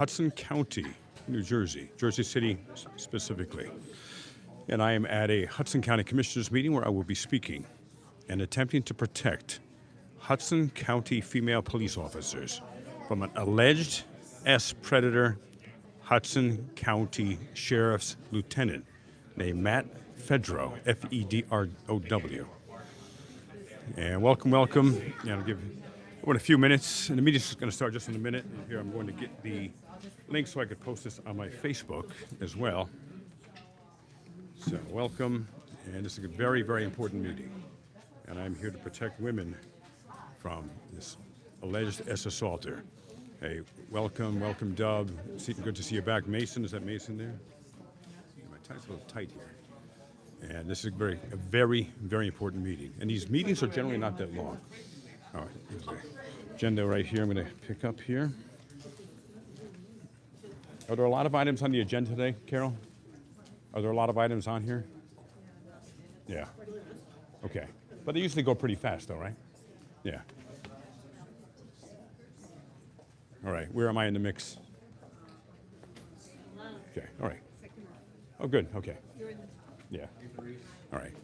Hudson County, New Jersey, Jersey City specifically. And I am at a Hudson County Commissioners meeting where I will be speaking and attempting to protect Hudson County female police officers from an alleged predator Hudson County Sheriff's Lieutenant named Matt Fedrow, Fedrow. And welcome. I'll give a few minutes, and the meeting's going to start just in a minute. And here I'm going to get the link so I could post this on my Facebook as well. So welcome, and this is a very, very important meeting. And I'm here to protect women from this alleged assaulter. Hey, welcome, Dub. Good to see you back. Mason, is that Mason there? My tie's a little tight here. And this is a very, very important meeting. And these meetings are generally not that long. All right, here's the agenda right here. I'm going to pick up here. Are there a lot of items on the agenda today, Carol? Are there a lot of items on here? Yeah. Okay. But they usually go pretty fast, though, right? Yeah. All right. Where am I in the mix? Okay. All right. Oh, good. Okay. Yeah. All right.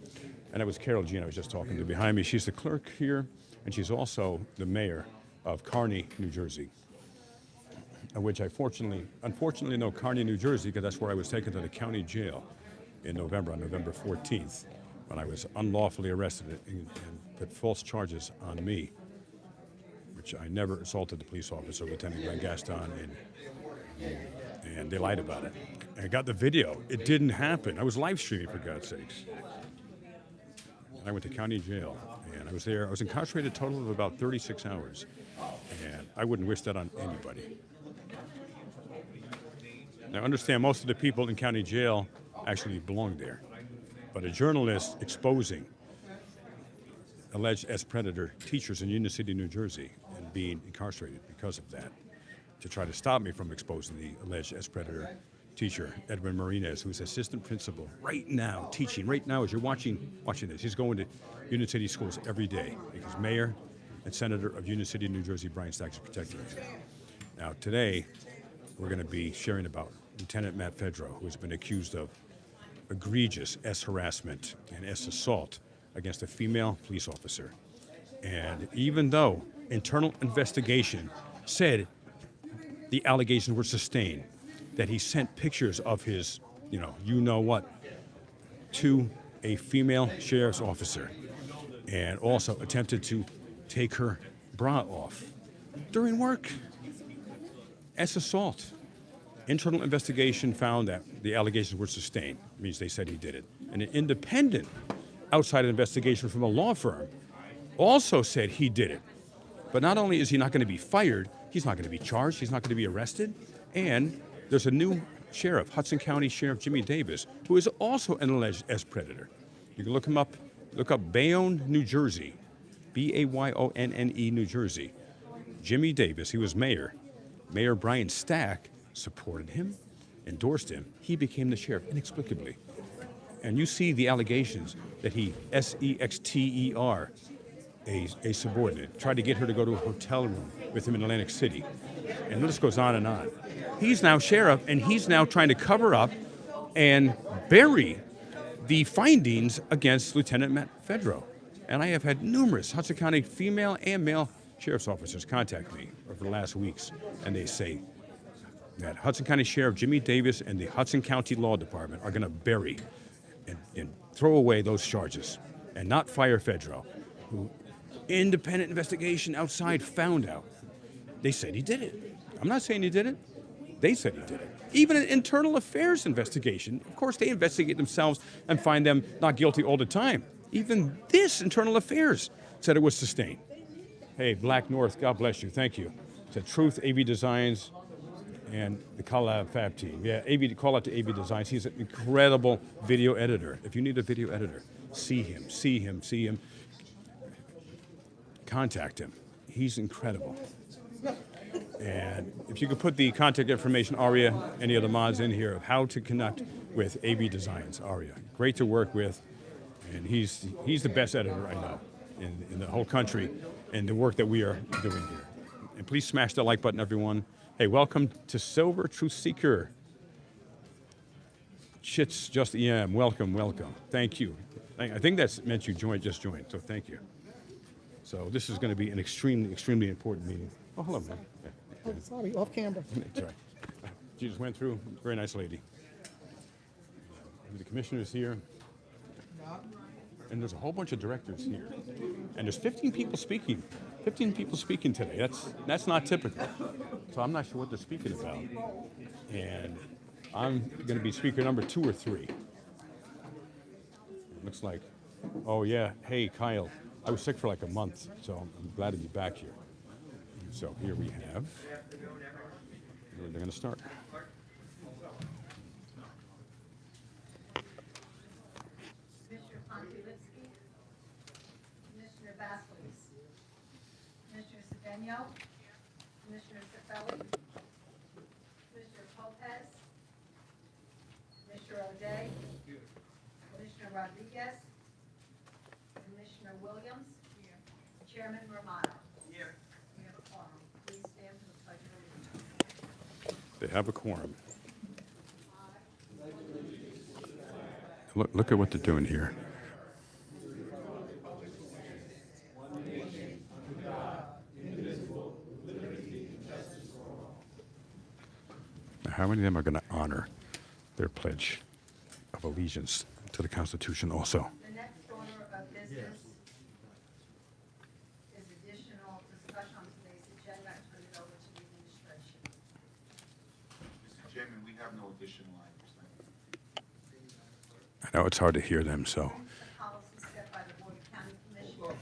And that was Carol Jean I was just talking to behind me. She's the clerk here, and she's also the mayor of Kearney, New Jersey, which I unfortunately know Kearney, New Jersey, because that's where I was taken to the county jail on November 14th, when I was unlawfully arrested and put false charges on me, which I never assaulted the police officer, Lieutenant Glenn Gaston, and they lied about it. I got the video. It didn't happen. I was live streaming, for God's sakes. I went to county jail, and I was there. I was incarcerated a total of about 36 hours, and I wouldn't wish that on anybody. Now, understand, most of the people in county jail actually belong there, but a journalist exposing alleged predator teachers in Union City, New Jersey, and being incarcerated because of that, to try to stop me from exposing the alleged predator teacher, Edwin Marinez, who's assistant principal right now, teaching right now as you're watching this. He's going to Union City schools every day because Mayor and Senator of Union City, New Jersey, Brian Stacks, is protecting him. Now, today, we're going to be sharing about Lieutenant Matt Fedrow, who has been accused of egregious harassment and assault against a female police officer. And even though internal investigation said the allegations were sustained, that he sent pictures of his, you-know-what, to a female sheriff's officer, and also attempted to take her bra off during work as assault. Internal investigation found that the allegations were sustained. It means they said he did it. And an independent outside investigation from a law firm also said he did it. But not only is he not going to be fired, he's not going to be charged, he's not going to be arrested, and there's a new sheriff, Hudson County Sheriff Jimmy Davis, who is also an alleged predator. You can look him up, look up Bayonne, New Jersey, Bayonne, New Jersey. Jimmy Davis, he was mayor. Mayor Brian Stack supported him, endorsed him. He became the sheriff inexplicably. And you see the allegations that he sexter a subordinate, tried to get her to go to a hotel room with him in Atlantic City. And the list goes on and on. He's now sheriff, and he's now trying to cover up and bury the findings against Lieutenant Matt Fedrow. And I have had numerous Hudson County female and male sheriff's officers contact me over the last weeks, and they say that Hudson County Sheriff Jimmy Davis and the Hudson County Law Department are going to bury and throw away those charges and not fire Fedrow, who independent investigation outside found out. They said he did it. I'm not saying he did it. They said he did it. Even an internal affairs investigation, of course, they investigate themselves and find them not guilty all the time. Even this internal affairs said it was sustained. Hey, Black North, God bless you. Thank you. Said Truth, AV Designs, and the Collab Fab team. Yeah, call out to AV Designs. He's an incredible video editor. If you need a video editor, see him. Contact him. He's incredible. And if you could put the contact information, Aria, any of the mods in here, of how to connect with AV Designs, Aria. Great to work with, and he's the best editor I know in the whole country, and the work that we are doing here. And please smash that like button, everyone. Hey, welcome to Silver Truth Seeker. Chits Just EM, welcome, welcome. Thank you. I think that's meant you just joined, so thank you. So this is going to be an extremely, extremely important meeting. Oh, hello, man. Yeah, Oh, sorry, off camera. that's right. She just went through. Very nice lady. The commissioner's here. And there's a whole bunch of directors here. And there's 15 people speaking. 15 people speaking today. That's not typical. So I'm not sure what they're speaking about. And I'm going to be speaker number 2 or 3. Looks like, oh yeah, hey Kyle, I was sick for like a month, so I'm glad to be back here. So here we have, they're going to start. Commissioner Pontilivski, Commissioner Vasquez, Commissioner Cedeno, Commissioner Cifelli, Commissioner Lopez, Commissioner O'Day, Commissioner Rodriguez, Commissioner Williams, Chairman Romano. Here. We have a quorum. Please stand for the pledge of allegiance. They have a quorum. Look at what they're doing here. Now, how many of them are going to honor their pledge of allegiance to the Constitution also? The next order of business is additional discussion on today's agenda. I turn it over to the administration. Mr. Chairman, we have no additional items. I know it's hard to hear them, so. The policy set by the Board of County Commissioners.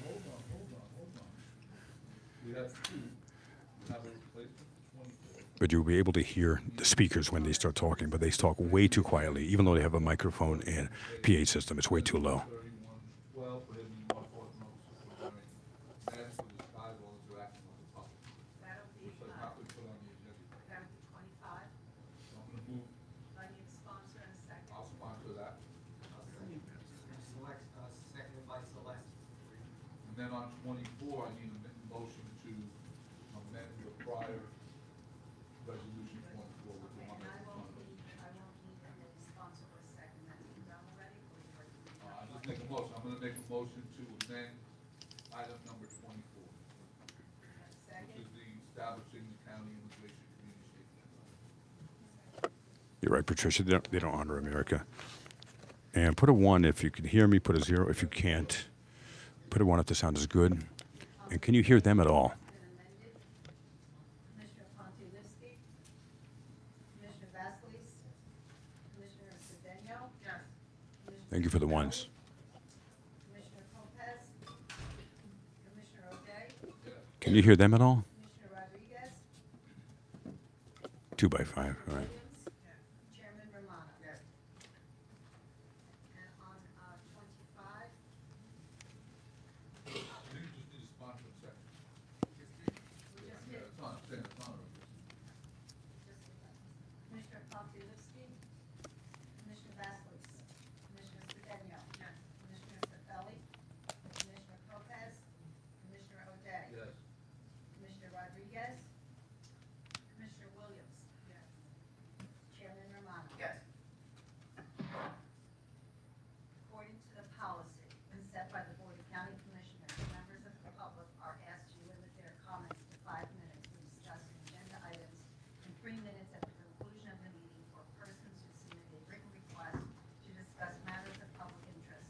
We have two. Have a replacement, 24. But you'll be able to hear the speakers when they start talking, but they talk way too quietly, even though they have a microphone and PA system. It's way too low. 3112, prohibiting one fourth notice of hearing. That's for the skywall interacting with the public. That'll be, Which has not been put on the agenda. that'll be 25. So I'm gonna move, Do I need a sponsor in a second? I'll sponsor that. Seconded by Celeste. And then on 24, I need a motion to amend the prior resolution 24 with the one And I that's won't on. need a sponsor for a second. That's been done already. I just make a motion, I'm gonna make a motion to amend item number 24, which Second. is the establishing the county immigration community safety. You're right, Patricia. They don't honor America. And put a 1 if you can hear me. Put a 0 if you can't. Put a 1 if the sound is good. And can you hear them at all? Been amended. Commissioner Pontilivski. Commissioner Vasquez. Commissioner Cedeno. Yes. Thank you for the 1s. Commissioner Lopez. Commissioner O'Day. Can you hear them at all? Commissioner Rodriguez. 2 by 5. All right. Williams. Chairman Romano. Yes. And on 25, I think you just need a sponsor and second. we just Yeah, did. it's on, it's on. Commissioner Pontilivski. Commissioner Vasquez. Commissioner Cedeno. Commissioner Cifelli. Commissioner Lopez. Commissioner O'Day. Yes. Commissioner Rodriguez. Commissioner Williams. Chairman Romano. Yes. According to the policy set by the Board of County Commissioners, members of the public are asked to limit their comments to 5 minutes when discussing agenda items and 3 minutes at the conclusion of the meeting for persons who submit a written request to discuss matters of public interest.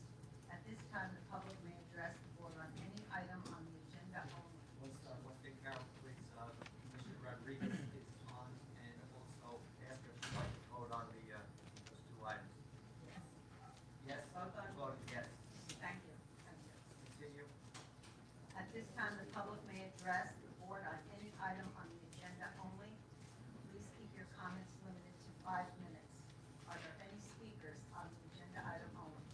At this time, the public may address the board on any item on the agenda only. Let's take care of, please, Commissioner Rodriguez is on, and also ask if she'd like to vote on the, those two items. Yes? Vote on- Voting yes. Thank you. Thank you. Continue. At this time, the public may address the board on any item on the agenda only. Please keep your comments limited to 5 minutes. Are there any speakers on the agenda item only?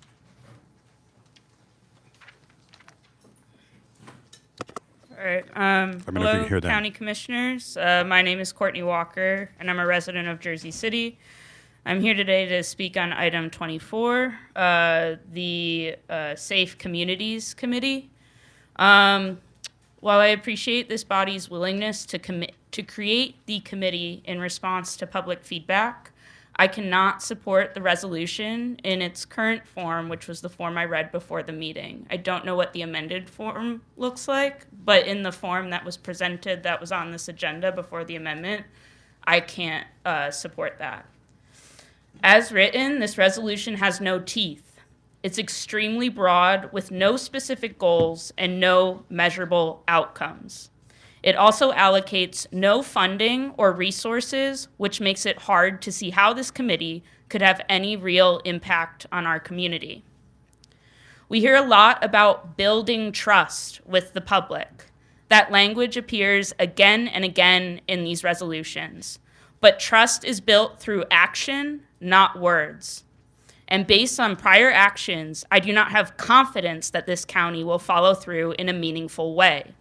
All right. Let me know if you Hello, can hear them. County Commissioners. My name is Courtney Walker, and I'm a resident of Jersey City. I'm here today to speak on item 24, the Safe Communities Committee. While I appreciate this body's willingness to commit to create the committee in response to public feedback, I cannot support the resolution in its current form, which was the form I read before the meeting. I don't know what the amended form looks like, but in the form that was presented, that was on this agenda before the amendment, I can't support that. As written, this resolution has no teeth. It's extremely broad with no specific goals and no measurable outcomes. It also allocates no funding or resources, which makes it hard to see how this committee could have any real impact on our community. We hear a lot about building trust with the public. That language appears again and again in these resolutions. But trust is built through action, not words. And based on prior actions, I do not have confidence that this county will follow through in a meaningful way.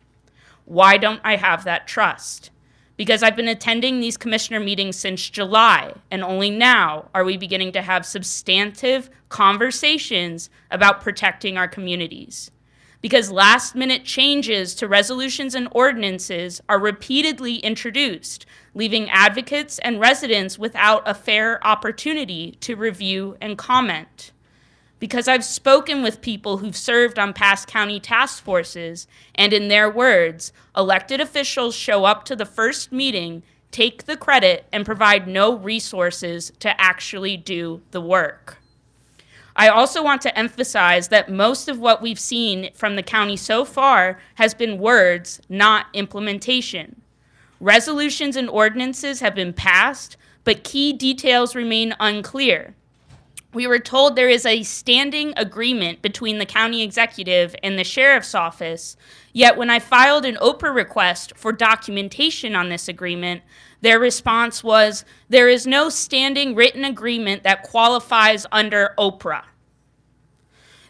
Why don't I have that trust? Because I've been attending these commissioner meetings since July, and only now are we beginning to have substantive conversations about protecting our communities. Because last-minute changes to resolutions and ordinances are repeatedly introduced, leaving advocates and residents without a fair opportunity to review and comment. Because I've spoken with people who've served on past county task forces, and in their words, elected officials show up to the first meeting, take the credit, and provide no resources to actually do the work. I also want to emphasize that most of what we've seen from the county so far has been words, not implementation. Resolutions and ordinances have been passed, but key details remain unclear. We were told there is a standing agreement between the county executive and the sheriff's office, yet when I filed an Oprah request for documentation on this agreement, their response was, there is no standing written agreement that qualifies under Oprah.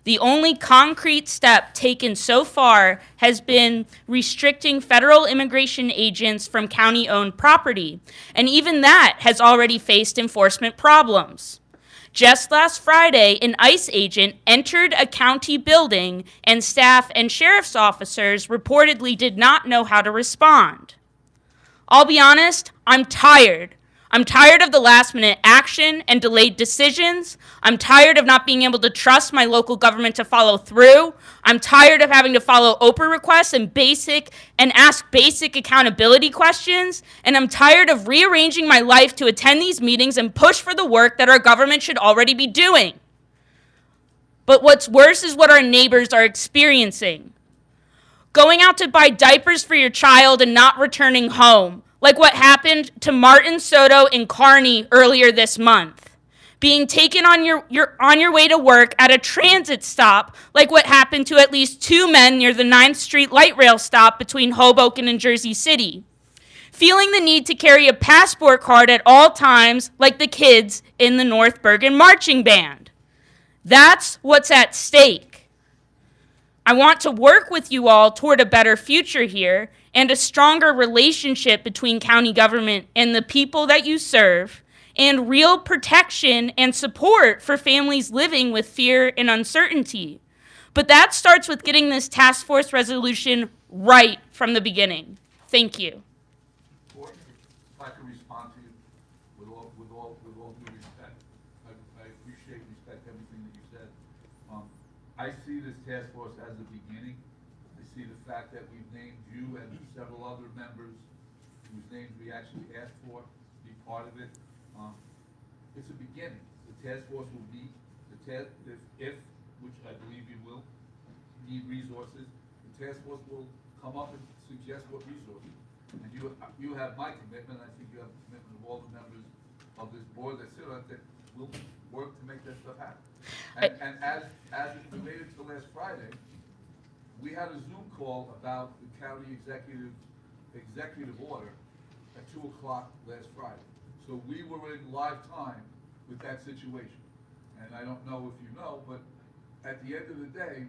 The only concrete step taken so far has been restricting federal immigration agents from county-owned property, and even that has already faced enforcement problems. Just last Friday, an ICE agent entered a county building, and staff and sheriff's officers reportedly did not know how to respond. I'll be honest, I'm tired. I'm tired of the last-minute action and delayed decisions. I'm tired of not being able to trust my local government to follow through. I'm tired of having to follow Oprah requests and ask basic accountability questions. And I'm tired of rearranging my life to attend these meetings and push for the work that our government should already be doing. But what's worse is what our neighbors are experiencing. Going out to buy diapers for your child and not returning home, like what happened to Martin Soto in Kearney earlier this month. Being taken on your way to work at a transit stop, like what happened to at least 2 men near the 9th Street light rail stop between Hoboken and Jersey City. Feeling the need to carry a passport card at all times, like the kids in the North Bergen marching band. That's what's at stake. I want to work with you all toward a better future here, and a stronger relationship between county government and the people that you serve, and real protection and support for families living with fear and uncertainty. But that starts with getting this task force resolution right from the beginning. Thank you. If I can respond to you with all due respect, I appreciate and respect everything that you said. I see this task force as a beginning. I see the fact that we've named you and several other members whose names we actually asked for to be part of it. It's a beginning. The task force will meet. If, which I believe you will, need resources, the task force will come up and suggest what resources. And you have my commitment. I think you have the commitment of all the members of this board that sit on it, that will work to make that stuff happen. And as it related to last Friday, we had a Zoom call about the county executive order at 2 o'clock last Friday. So we were in live time with that situation. And I don't know if you know, but at the end of the day,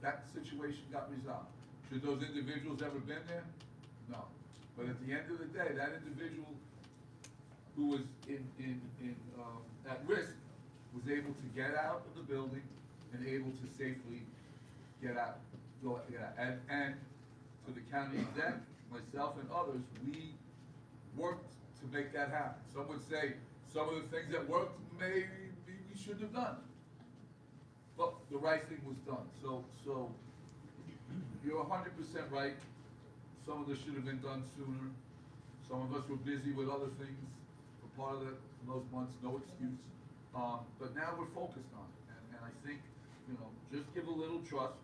that situation got resolved. Should those individuals ever been there? No. But at the end of the day, that individual who was at risk was able to get out of the building and able to safely get out. And to the county exec, myself and others, we worked to make that happen. Some would say some of the things that worked, maybe we shouldn't have done. But the right thing was done. So you're 100% right. Some of this should have been done sooner. Some of us were busy with other things for part of those months, no excuse. But now we're focused on it. And I think, just give a little trust.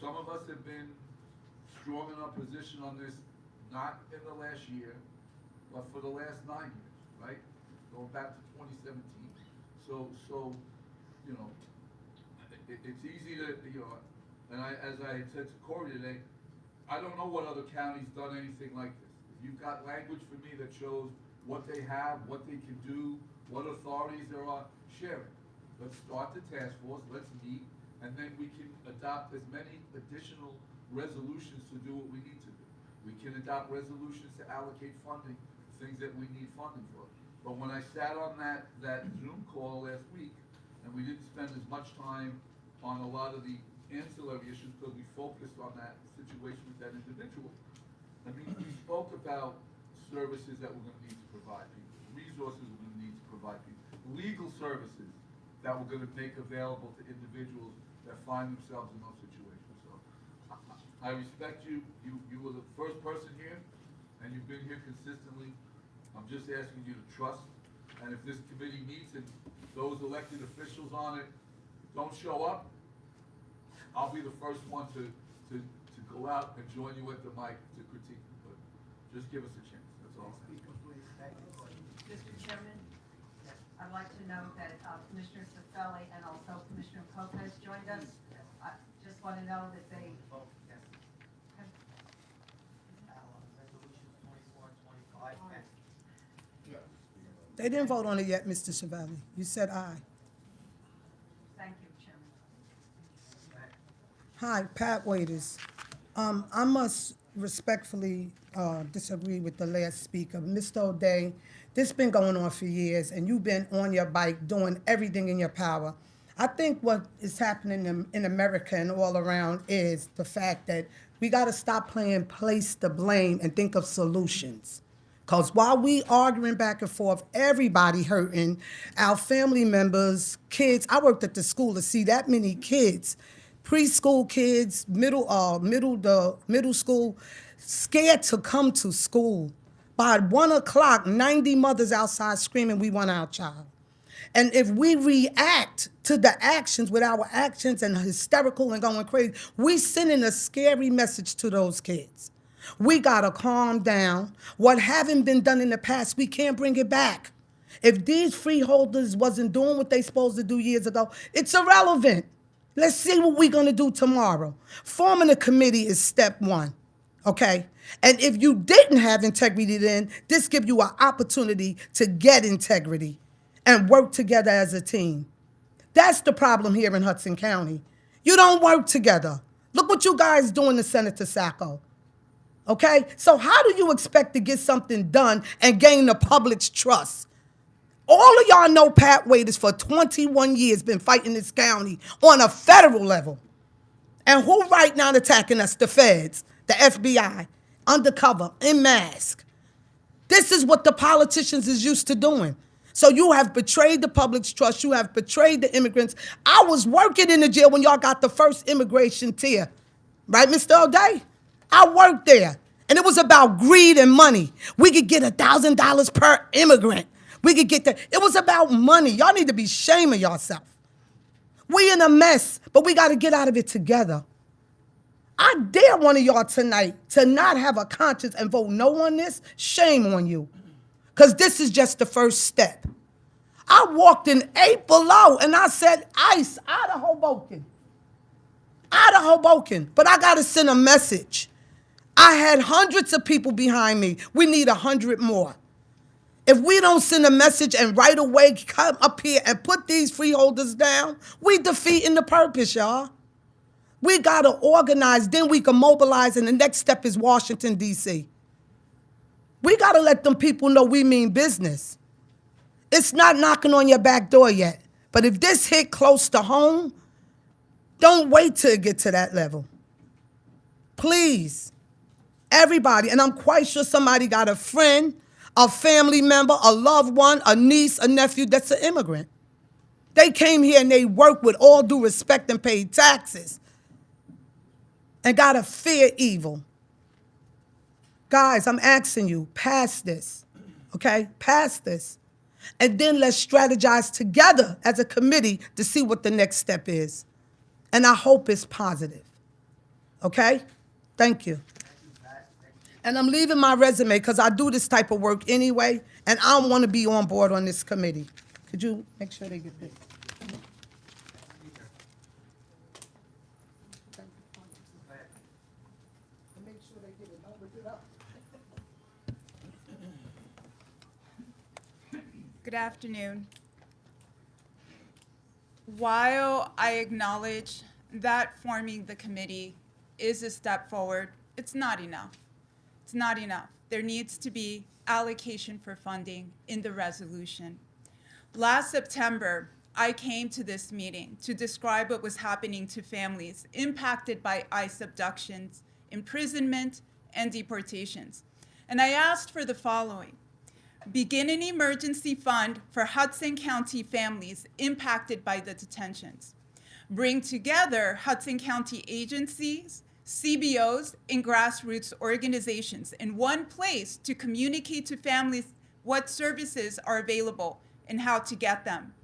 Some of us have been strong in our position on this, not in the last year, but for the last 9 years, right? Going back to 2017. It's easy to, and as I had said to Corey today, I don't know what other county's done anything like this. If you've got language for me that shows what they have, what they can do, what authorities there are, share it. Let's start the task force, let's meet, and then we can adopt as many additional resolutions to do what we need to do. We can adopt resolutions to allocate funding, things that we need funding for. But when I sat on that Zoom call last week, and we didn't spend as much time on a lot of the ancillary issues because we focused on that situation with that individual. I mean, we spoke about services that we're gonna need to provide people, resources we're gonna need to provide people, legal services that we're gonna make available to individuals that find themselves in those situations. So I respect you. You were the first person here, and you've been here consistently. I'm just asking you to trust. And if this committee meets and those elected officials on it don't show up, I'll be the first one to go out and join you at the mic to critique. But just give us a chance. That's all. Mr. Chairman, I'd like to note that Commissioner Cifelli and also Commissioner Lopez joined us. I just want to know that they. Vote yes. Resolutions 24 and 25 passed. They didn't vote on it yet, Mr. Chiavelli. You said aye. Thank you, Chairman. Hi, Pat Waiters. I must respectfully disagree with the last speaker. Mr. O'Day, this has been going on for years, and you've been on your bike doing everything in your power. I think what is happening in America and all around is the fact that we got to stop playing place the blame and think of solutions. Because while we arguing back and forth, everybody hurting, our family members, kids. I worked at the school to see that many kids, preschool kids, middle school, scared to come to school. By 1 o'clock, 90 mothers outside screaming, "We want our child." And if we react to the actions with our actions and hysterical and going crazy, we sending a scary message to those kids. We gotta calm down. What haven't been done in the past, we can't bring it back. If these freeholders wasn't doing what they supposed to do years ago, it's irrelevant. Let's see what we're gonna do tomorrow. Forming a committee is step one, okay? And if you didn't have integrity then, this gives you an opportunity to get integrity and work together as a team. That's the problem here in Hudson County. You don't work together. Look what you guys doing to Senator Sacco. Okay? So how do you expect to get something done and gain the public's trust? All of y'all know Pat Waiters for 21 years been fighting this county on a federal level. And who right now attacking us? The feds, the FBI, undercover, in mask. This is what the politicians is used to doing. So you have betrayed the public's trust. You have betrayed the immigrants. I was working in the jail when y'all got the first immigration tier. Right, Mr. O'Day? I worked there. And it was about greed and money. We could get $1,000 per immigrant. We could get that. It was about money. Y'all need to be ashamed of yourself. We in a mess, but we got to get out of it together. I dare one of y'all tonight to not have a conscience and vote no on this. Shame on you. Because this is just the first step. I walked in 8 below and I said, ICE, out of Hoboken. Out of Hoboken. But I got to send a message. I had hundreds of people behind me. We need 100 more. If we don't send a message and right away come up here and put these freeholders down, we defeating the purpose, y'all. We got to organize, then we can mobilize, and the next step is Washington, D.C. We got to let them people know we mean business. It's not knocking on your back door yet. But if this hit close to home, don't wait till it get to that level. Please. Everybody, and I'm quite sure somebody got a friend, a family member, a loved one, a niece, a nephew that's an immigrant. They came here and they worked with all due respect and paid taxes and gotta fear evil. Guys, I'm asking you, pass this, okay? Pass this. And then let's strategize together as a committee to see what the next step is. And I hope it's positive, okay? Thank you. And I'm leaving my resume because I do this type of work anyway, and I want to be on board on this committee. Could you make sure they get this? Good afternoon. While I acknowledge that forming the committee is a step forward, it's not enough. It's not enough. There needs to be allocation for funding in the resolution. Last September, I came to this meeting to describe what was happening to families impacted by ICE abductions, imprisonment, and deportations. And I asked for the following: begin an emergency fund for Hudson County families impacted by the detentions. Bring together Hudson County agencies, CBOs, and grassroots organizations in one place to communicate to families what services are available and how to get them.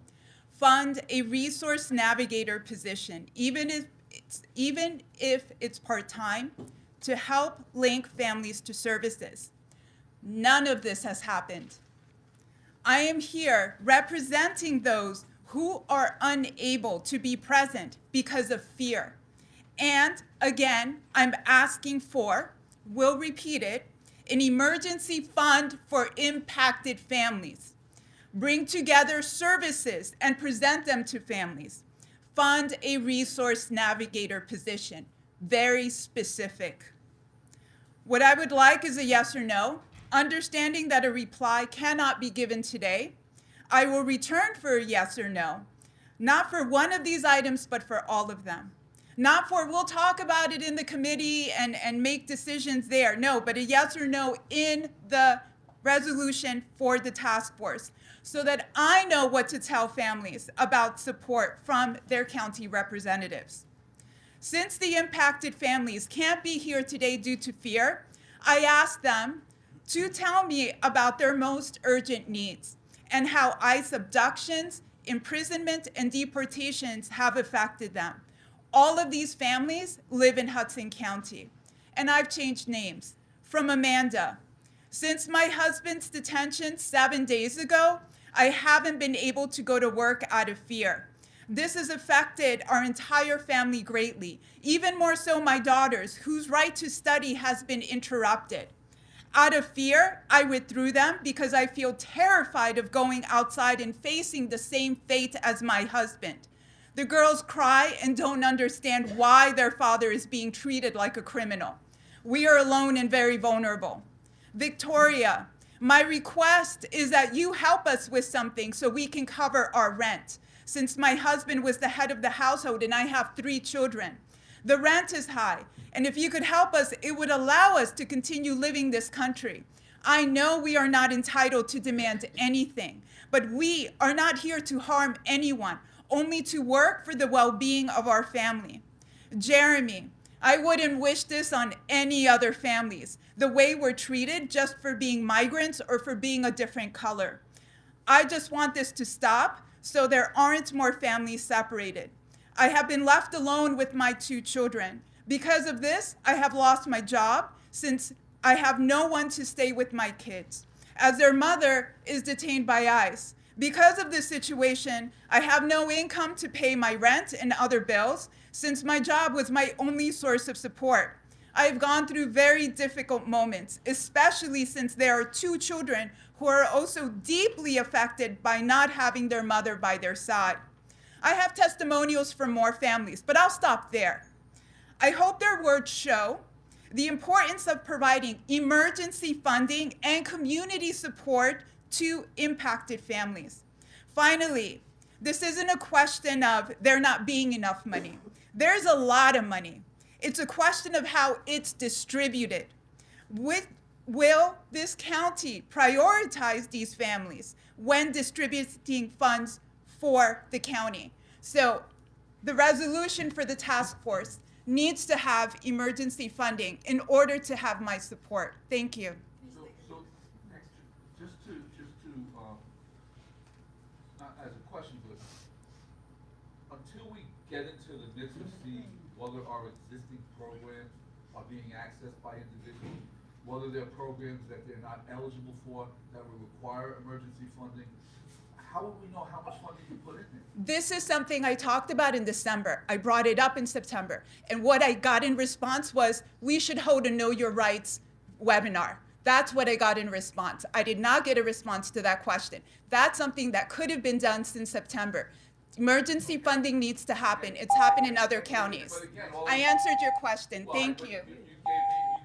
Fund a resource navigator position, even if it's part-time, to help link families to services. None of this has happened. I am here representing those who are unable to be present because of fear. And again, I'm asking for, we'll repeat it, an emergency fund for impacted families. Bring together services and present them to families. Fund a resource navigator position, very specific. What I would like is a yes or no, understanding that a reply cannot be given today. I will return for a yes or no, not for one of these items, but for all of them. Not for we'll talk about it in the committee and make decisions there. No, but a yes or no in the resolution for the task force so that I know what to tell families about support from their county representatives. Since the impacted families can't be here today due to fear, I asked them to tell me about their most urgent needs and how ICE abductions, imprisonment, and deportations have affected them. All of these families live in Hudson County, and I've changed names from Amanda. Since my husband's detention 7 days ago, I haven't been able to go to work out of fear. This has affected our entire family greatly, even more so my daughters, whose right to study has been interrupted. Out of fear, I withdrew them because I feel terrified of going outside and facing the same fate as my husband. The girls cry and don't understand why their father is being treated like a criminal. We are alone and very vulnerable. Victoria, my request is that you help us with something so we can cover our rent. Since my husband was the head of the household and I have 3 children. The rent is high, and if you could help us, it would allow us to continue living this country. I know we are not entitled to demand anything, but we are not here to harm anyone, only to work for the well-being of our family. Jeremy, I wouldn't wish this on any other families, the way we're treated just for being migrants or for being a different color. I just want this to stop so there aren't more families separated. I have been left alone with my 2 children. Because of this, I have lost my job since I have no one to stay with my kids, as their mother is detained by ICE. Because of this situation, I have no income to pay my rent and other bills, since my job was my only source of support. I have gone through very difficult moments, especially since there are 2 children who are also deeply affected by not having their mother by their side. I have testimonials from more families, but I'll stop there. I hope their words show the importance of providing emergency funding and community support to impacted families. Finally, this isn't a question of there not being enough money. There's a lot of money. It's a question of how it's distributed. Will this county prioritize these families when distributing funds for the county? So the resolution for the task force needs to have emergency funding in order to have my support. Thank you. So, just to, not as a question, but until we get into the midst of seeing whether our existing programs are being accessed by individuals, whether they're programs that they're not eligible for, that will require emergency funding, how will we know how much funding you put in there? This is something I talked about in December. I brought it up in September. And what I got in response was, we should hold a Know Your Rights webinar. That's what I got in response. I did not get a response to that question. That's something that could have been done since September. Emergency funding needs to happen. It's happened in other counties. But again, I answered your question. Well, Thank but you. You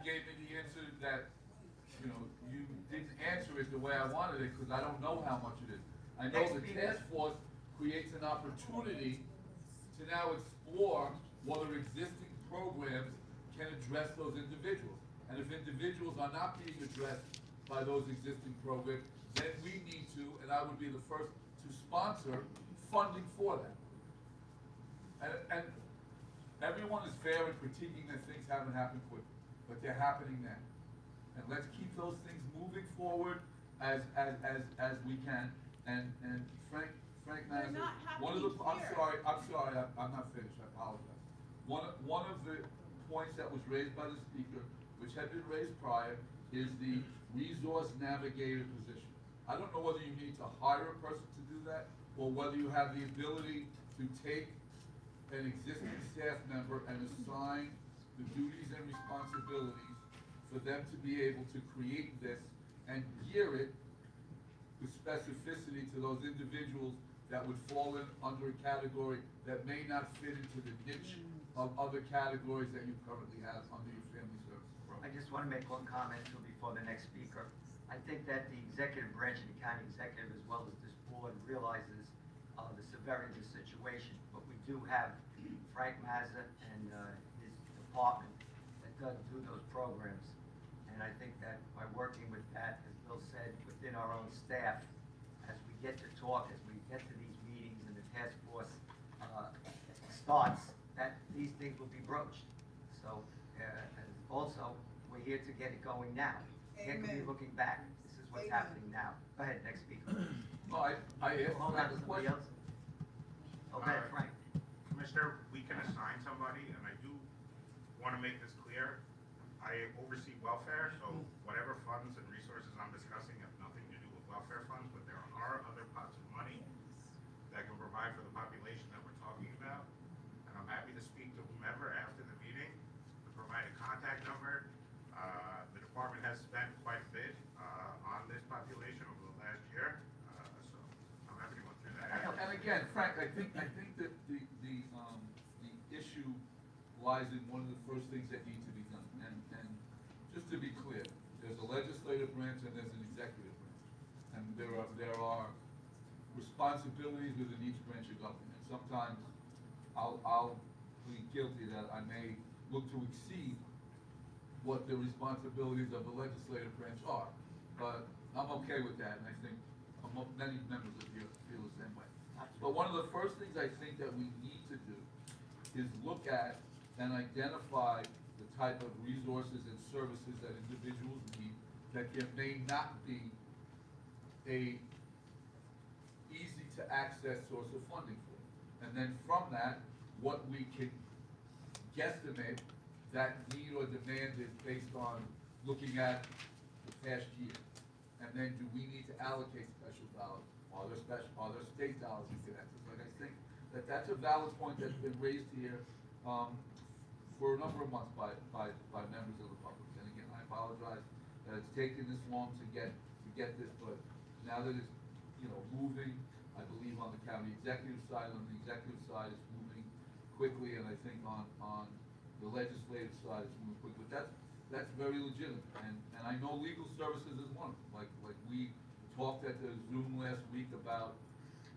gave me the answer that, you didn't answer it the way I wanted it, because I don't know how much it is. I know the task force creates an opportunity to now explore whether existing programs can address those individuals. And if individuals are not being addressed by those existing programs, then we need to, and I would be the first to sponsor funding for them. And everyone is fair in critiquing that things haven't happened quickly, but they're happening now. And let's keep those things moving forward as we can. And Frank Mazza, not one of the, happening I'm sorry, I'm not finished, I apologize. One of the points that was raised by the speaker, which had been raised prior, is the resource navigator position. I don't know whether you need to hire a person to do that, or whether you have the ability to take an existing staff member and assign the duties and responsibilities for them to be able to create this and gear it with specificity to those individuals that would fall in under a category that may not fit into the niche of other categories that you currently have under your family services program. I just want to make one comment too before the next speaker. I think that the executive branch of the county executive, as well as this board, realizes the severity of the situation. But we do have Frank Mazza and his department that does do those programs. And I think that by working with that, as Bill said, within our own staff, as we get to talk, as we get to these meetings and the task force starts, that these things will be broached. So, and also, we're here to get it going now. Can't be Amen. looking back. This is what's Amen. happening now. Go ahead, next speaker. No, I asked Hold Frank on, a somebody question. else? Okay, Frank. Commissioner, we can assign somebody, and I do want to make this clear. I oversee welfare, so whatever funds and resources I'm discussing have nothing to do with welfare funds, but there are other pots of money that can provide for the population that we're talking about. And I'm happy to speak to whomever after the meeting to provide a contact number. The department has spent quite a bit on this population over the last year, so I'm happy to go through that. And again, Frank, I think that the issue lies in one of the first things that need to be done. And just to be clear, there's a legislative branch and there's an executive branch. And there are responsibilities within each branch of government. And sometimes I'll plead guilty that I may look to exceed what the responsibilities of the legislative branch are. But I'm okay with that, and I think many members of here feel the same way. But one of the first things I think that we need to do is look at and identify the type of resources and services that individuals need that there may not be a easy to access source of funding for. And then from that, what we can guesstimate that need or demand is based on looking at the past year. And then do we need to allocate special dollars? Are there state dollars we can access? Like, I think that that's a valid point that's been raised here for a number of months by members of the public. And again, I apologize that it's taken this long to get this, but now that it's moving, I believe on the county executive side, it's moving quickly, and I think on the legislative side it's moving quickly. But that's very legitimate, and I know legal services is one. Like we talked at the Zoom last week about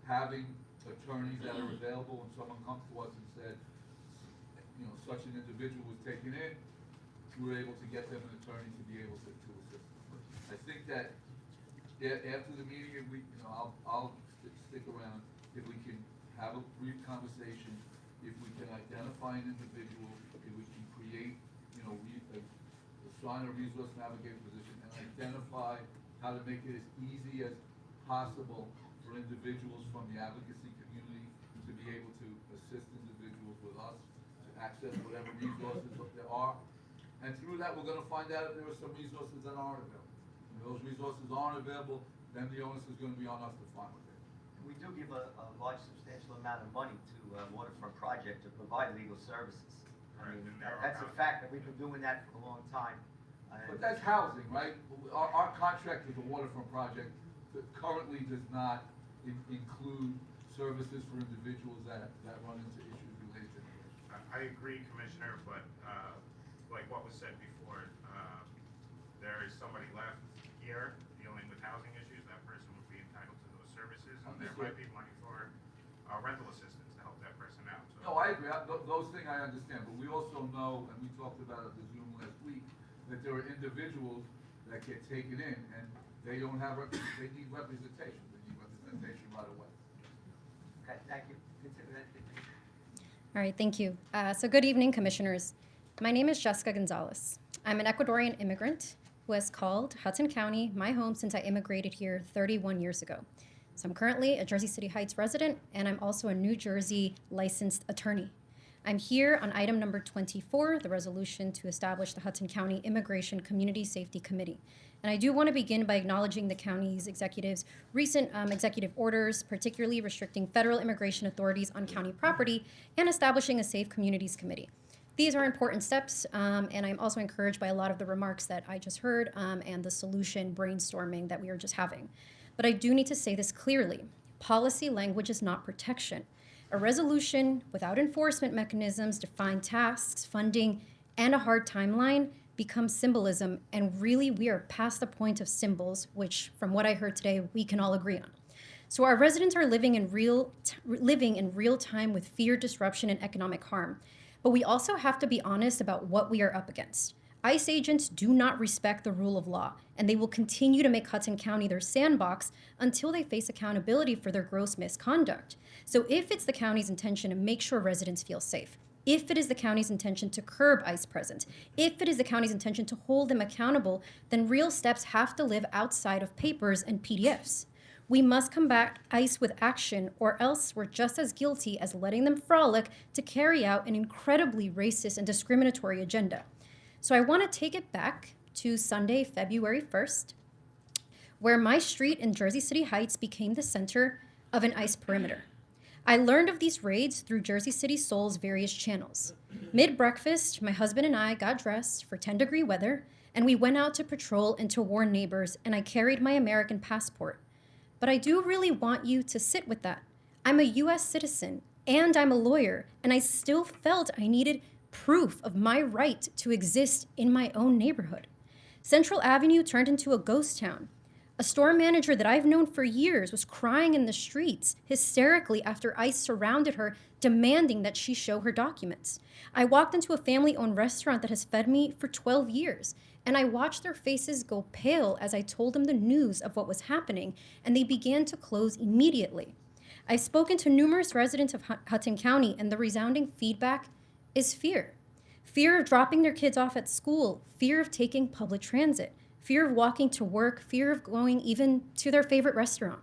having attorneys that are available, and someone comes to us and said, such an individual was taken in, we're able to get them an attorney to be able to assist them. I think that after the meeting, if we, I'll stick around, if we can have a brief conversation, if we can identify an individual, if we can create, assign a resource navigator position and identify how to make it as easy as possible for individuals from the advocacy community to be able to assist individuals with us, to access whatever resources there are. And through that, we're gonna find out if there are some resources that aren't available. If those resources aren't available, then the onus is gonna be on us to find what they are. We do give a large substantial amount of money to Waterfront Project to provide legal services. I Right, mean, and there are that's a fact that we've been doing that for a long time. But that's housing, right? Our contract with the Waterfront Project that currently does not include services for individuals that run into issues related to immigration. I agree, Commissioner, but, like what was said before, there is somebody left here dealing with housing issues, that person would be entitled to those services, and there might be money for, rental assistance to help that person out, so. No, I agree. Those things I understand, but we also know, and we talked about at the Zoom last week, that there are individuals that get taken in and they don't have, they need representation. They need representation right away. Okay, thank you. Consider that. All right, thank you. So good evening, commissioners. My name is Jessica Gonzalez. I'm an Ecuadorian immigrant who has called Hudson County my home since I immigrated here 31 years ago. So I'm currently a Jersey City Heights resident, and I'm also a New Jersey licensed attorney. I'm here on item number 24, the resolution to establish the Hudson County Immigration Community Safety Committee. And I do want to begin by acknowledging the county's executive's recent executive orders, particularly restricting federal immigration authorities on county property and establishing a Safe Communities Committee. These are important steps, and I'm also encouraged by a lot of the remarks that I just heard and the solution brainstorming that we were just having. But I do need to say this clearly. Policy language is not protection. A resolution without enforcement mechanisms, defined tasks, funding, and a hard timeline becomes symbolism, and really we are past the point of symbols, which from what I heard today, we can all agree on. So our residents are living in real time with fear, disruption, and economic harm. But we also have to be honest about what we are up against. ICE agents do not respect the rule of law, and they will continue to make Hudson County their sandbox until they face accountability for their gross misconduct. So if it's the county's intention to make sure residents feel safe, if it is the county's intention to curb ICE presence, if it is the county's intention to hold them accountable, then real steps have to live outside of papers and PDFs. We must combat ICE with action, or else we're just as guilty as letting them frolic to carry out an incredibly racist and discriminatory agenda. So I want to take it back to Sunday, February 1st, where my street in Jersey City Heights became the center of an ICE perimeter. I learned of these raids through Jersey City Soul's various channels. Mid-breakfast, my husband and I got dressed for 10-degree weather, and we went out to patrol and to warn neighbors, and I carried my American passport. But I do really want you to sit with that. I'm a U.S. citizen, and I'm a lawyer, and I still felt I needed proof of my right to exist in my own neighborhood. Central Avenue turned into a ghost town. A store manager that I've known for years was crying in the streets hysterically after ICE surrounded her, demanding that she show her documents. I walked into a family-owned restaurant that has fed me for 12 years, and I watched their faces go pale as I told them the news of what was happening, and they began to close immediately. I've spoken to numerous residents of Hudson County, and the resounding feedback is fear. Fear of dropping their kids off at school, fear of taking public transit, fear of walking to work, fear of going even to their favorite restaurant.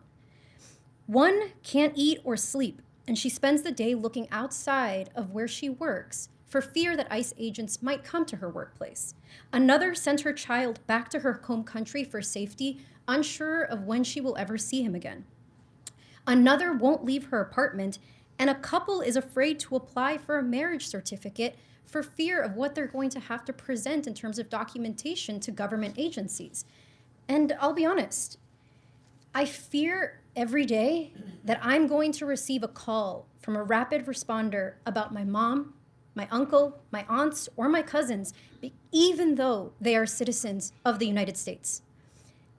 One can't eat or sleep, and she spends the day looking outside of where she works for fear that ICE agents might come to her workplace. Another sent her child back to her home country for safety, unsure of when she will ever see him again. Another won't leave her apartment, and a couple is afraid to apply for a marriage certificate for fear of what they're going to have to present in terms of documentation to government agencies. And I'll be honest, I fear every day that I'm going to receive a call from a rapid responder about my mom, my uncle, my aunts, or my cousins, even though they are citizens of the United States.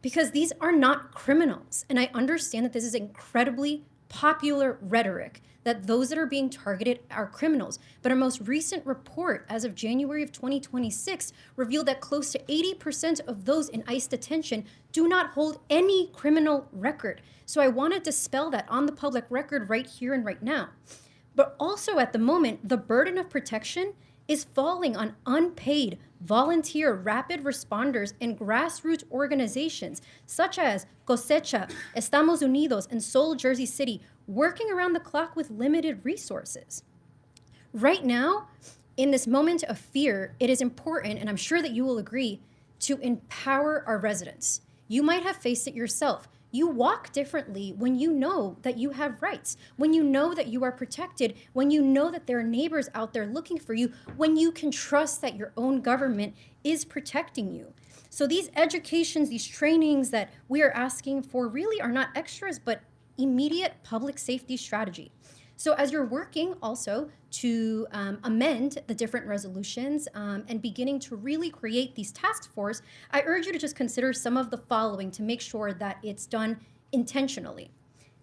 Because these are not criminals, and I understand that this is incredibly popular rhetoric that those that are being targeted are criminals. But our most recent report, as of January of 2026, revealed that close to 80% of those in ICE detention do not hold any criminal record. So I want to dispel that on the public record right here and right now. But also at the moment, the burden of protection is falling on unpaid volunteer rapid responders and grassroots organizations such as Cosecha, Estamos Unidos, and Seoul, Jersey City, working around the clock with limited resources. Right now, in this moment of fear, it is important, and I'm sure that you will agree, to empower our residents. You might have faced it yourself. You walk differently when you know that you have rights, when you know that you are protected, when you know that there are neighbors out there looking for you, when you can trust that your own government is protecting you. So these educations, these trainings that we are asking for really are not extras, but immediate public safety strategy. So as you're working also to amend the different resolutions and beginning to really create these task force, I urge you to just consider some of the following to make sure that it's done intentionally.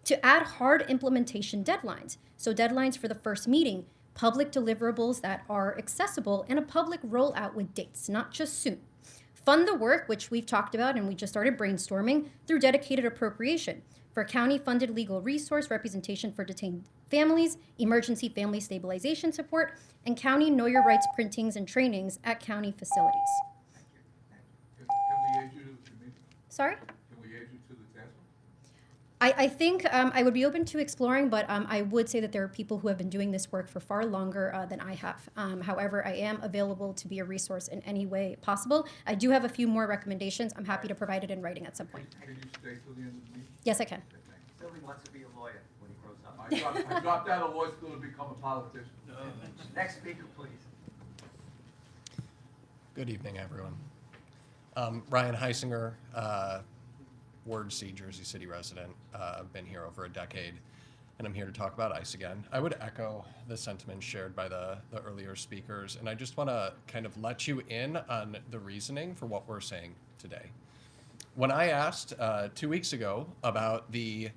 To add hard implementation deadlines. So deadlines for the first meeting, public deliverables that are accessible, and a public rollout with dates, not just soon. Fund the work, which we've talked about and we just started brainstorming, through dedicated appropriation for county-funded legal resource representation for detained families, emergency family stabilization support, and county Know Your Rights printings and trainings at county facilities. Can we add you to the meeting? Sorry? Can we add you to the task force? I think I would be open to exploring, but I would say that there are people who have been doing this work for far longer than I have. However, I am available to be a resource in any way possible. I do have a few more recommendations. I'm happy to provide it in writing at some point. Can you stay till the end of the meeting? Yes, I can. Okay, thank you. Billy wants to be a lawyer when he grows up. I dropped out of law school to become a politician. Next speaker, please. Good evening, everyone. Ryan Heisinger, Ward C, Jersey City resident. I've been here over a decade, and I'm here to talk about ICE again. I would echo the sentiments shared by the earlier speakers, and I just want to kind of let you in on the reasoning for what we're saying today. When I asked 2 weeks ago about the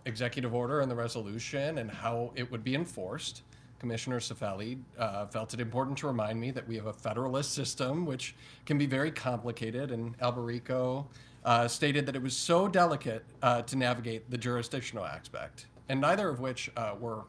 executive order and the resolution and how it would be enforced, Commissioner Cifelli felt it important to remind me that we have a federalist system, which can be very complicated, and Alberico stated that it was so delicate to navigate the jurisdictional aspect, and neither of which were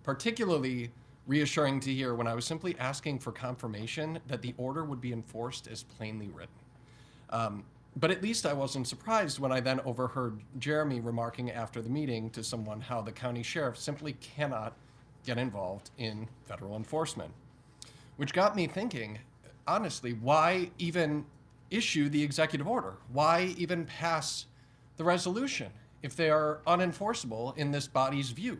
particularly reassuring to hear when I was simply asking for confirmation that the order would be enforced as plainly written. But at least I wasn't surprised when I then overheard Jeremy remarking after the meeting to someone how the county sheriff simply cannot get involved in federal enforcement, which got me thinking, honestly, why even issue the executive order? Why even pass the resolution if they are unenforceable in this body's view?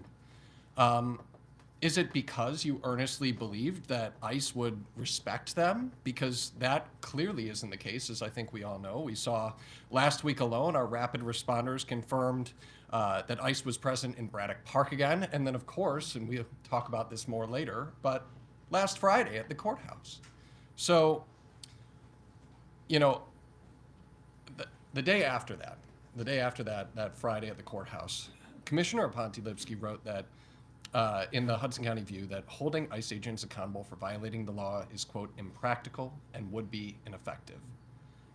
Is it because you earnestly believed that ICE would respect them? Because that clearly isn't the case, as I think we all know. We saw last week alone, our rapid responders confirmed that ICE was present in Braddock Park again. And then, of course, and we'll talk about this more later, but last Friday at the courthouse. So, the day after that, that Friday at the courthouse, Commissioner Aponte-Lipsky wrote that in the Hudson County View that holding ICE agents accountable for violating the law is, quote, impractical and would be ineffective.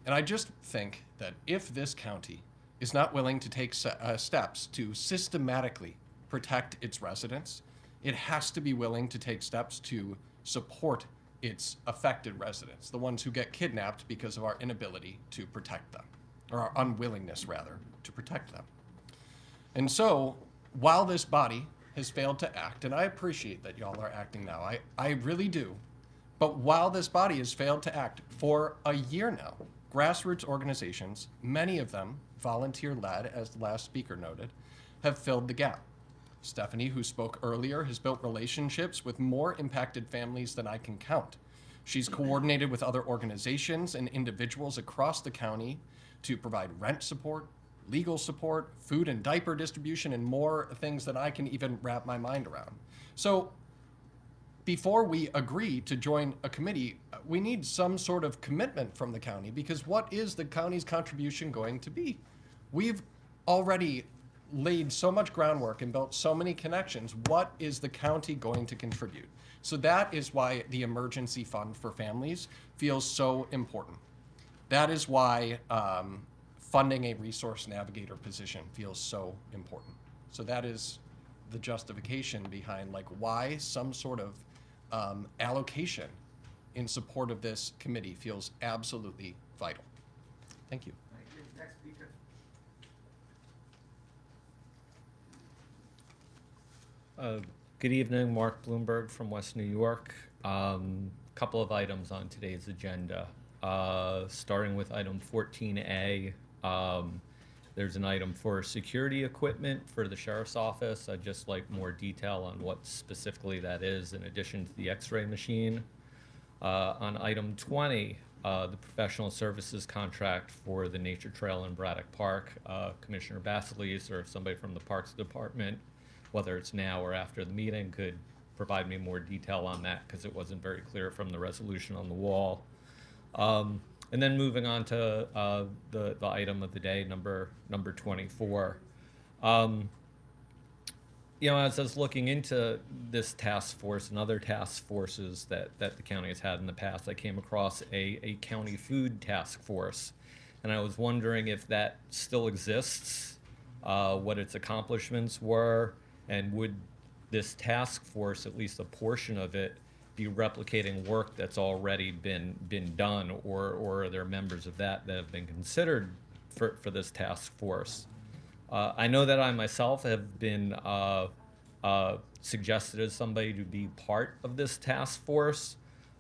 And I just think that if this county is not willing to take steps to systematically protect its residents, it has to be willing to take steps to support its affected residents, the ones who get kidnapped because of our inability to protect them, or our unwillingness, rather, to protect them. And so, while this body has failed to act, and I appreciate that y'all are acting now, I really do, but while this body has failed to act for a year now, grassroots organizations, many of them volunteer-led, as the last speaker noted, have filled the gap. Stephanie, who spoke earlier, has built relationships with more impacted families than I can count. She's coordinated with other organizations and individuals across the county to provide rent support, legal support, food and diaper distribution, and more things that I can even wrap my mind around. So before we agree to join a committee, we need some sort of commitment from the county, because what is the county's contribution going to be? We've already laid so much groundwork and built so many connections. What is the county going to contribute? So that is why the emergency fund for families feels so important. That is why funding a resource navigator position feels so important. So that is the justification behind like why some sort of allocation in support of this committee feels absolutely vital. Thank you. Thank you. Next speaker. Good evening, Mark Bloomberg from West New York. Couple of items on today's agenda. Starting with item 14A, there's an item for security equipment for the sheriff's office. I'd just like more detail on what specifically that is in addition to the x-ray machine. On item 20, the professional services contract for the nature trail in Braddock Park. Commissioner Basseles or somebody from the Parks Department, whether it's now or after the meeting, could provide me more detail on that because it wasn't very clear from the resolution on the wall. And then moving on to the item of the day, number 24. You know, as I was looking into this task force and other task forces that the county has had in the past, I came across a county food task force. And I was wondering if that still exists, what its accomplishments were, and would this task force, at least a portion of it, be replicating work that's already been done, or are there members of that have been considered for this task force? I know that I myself have been suggested as somebody to be part of this task force.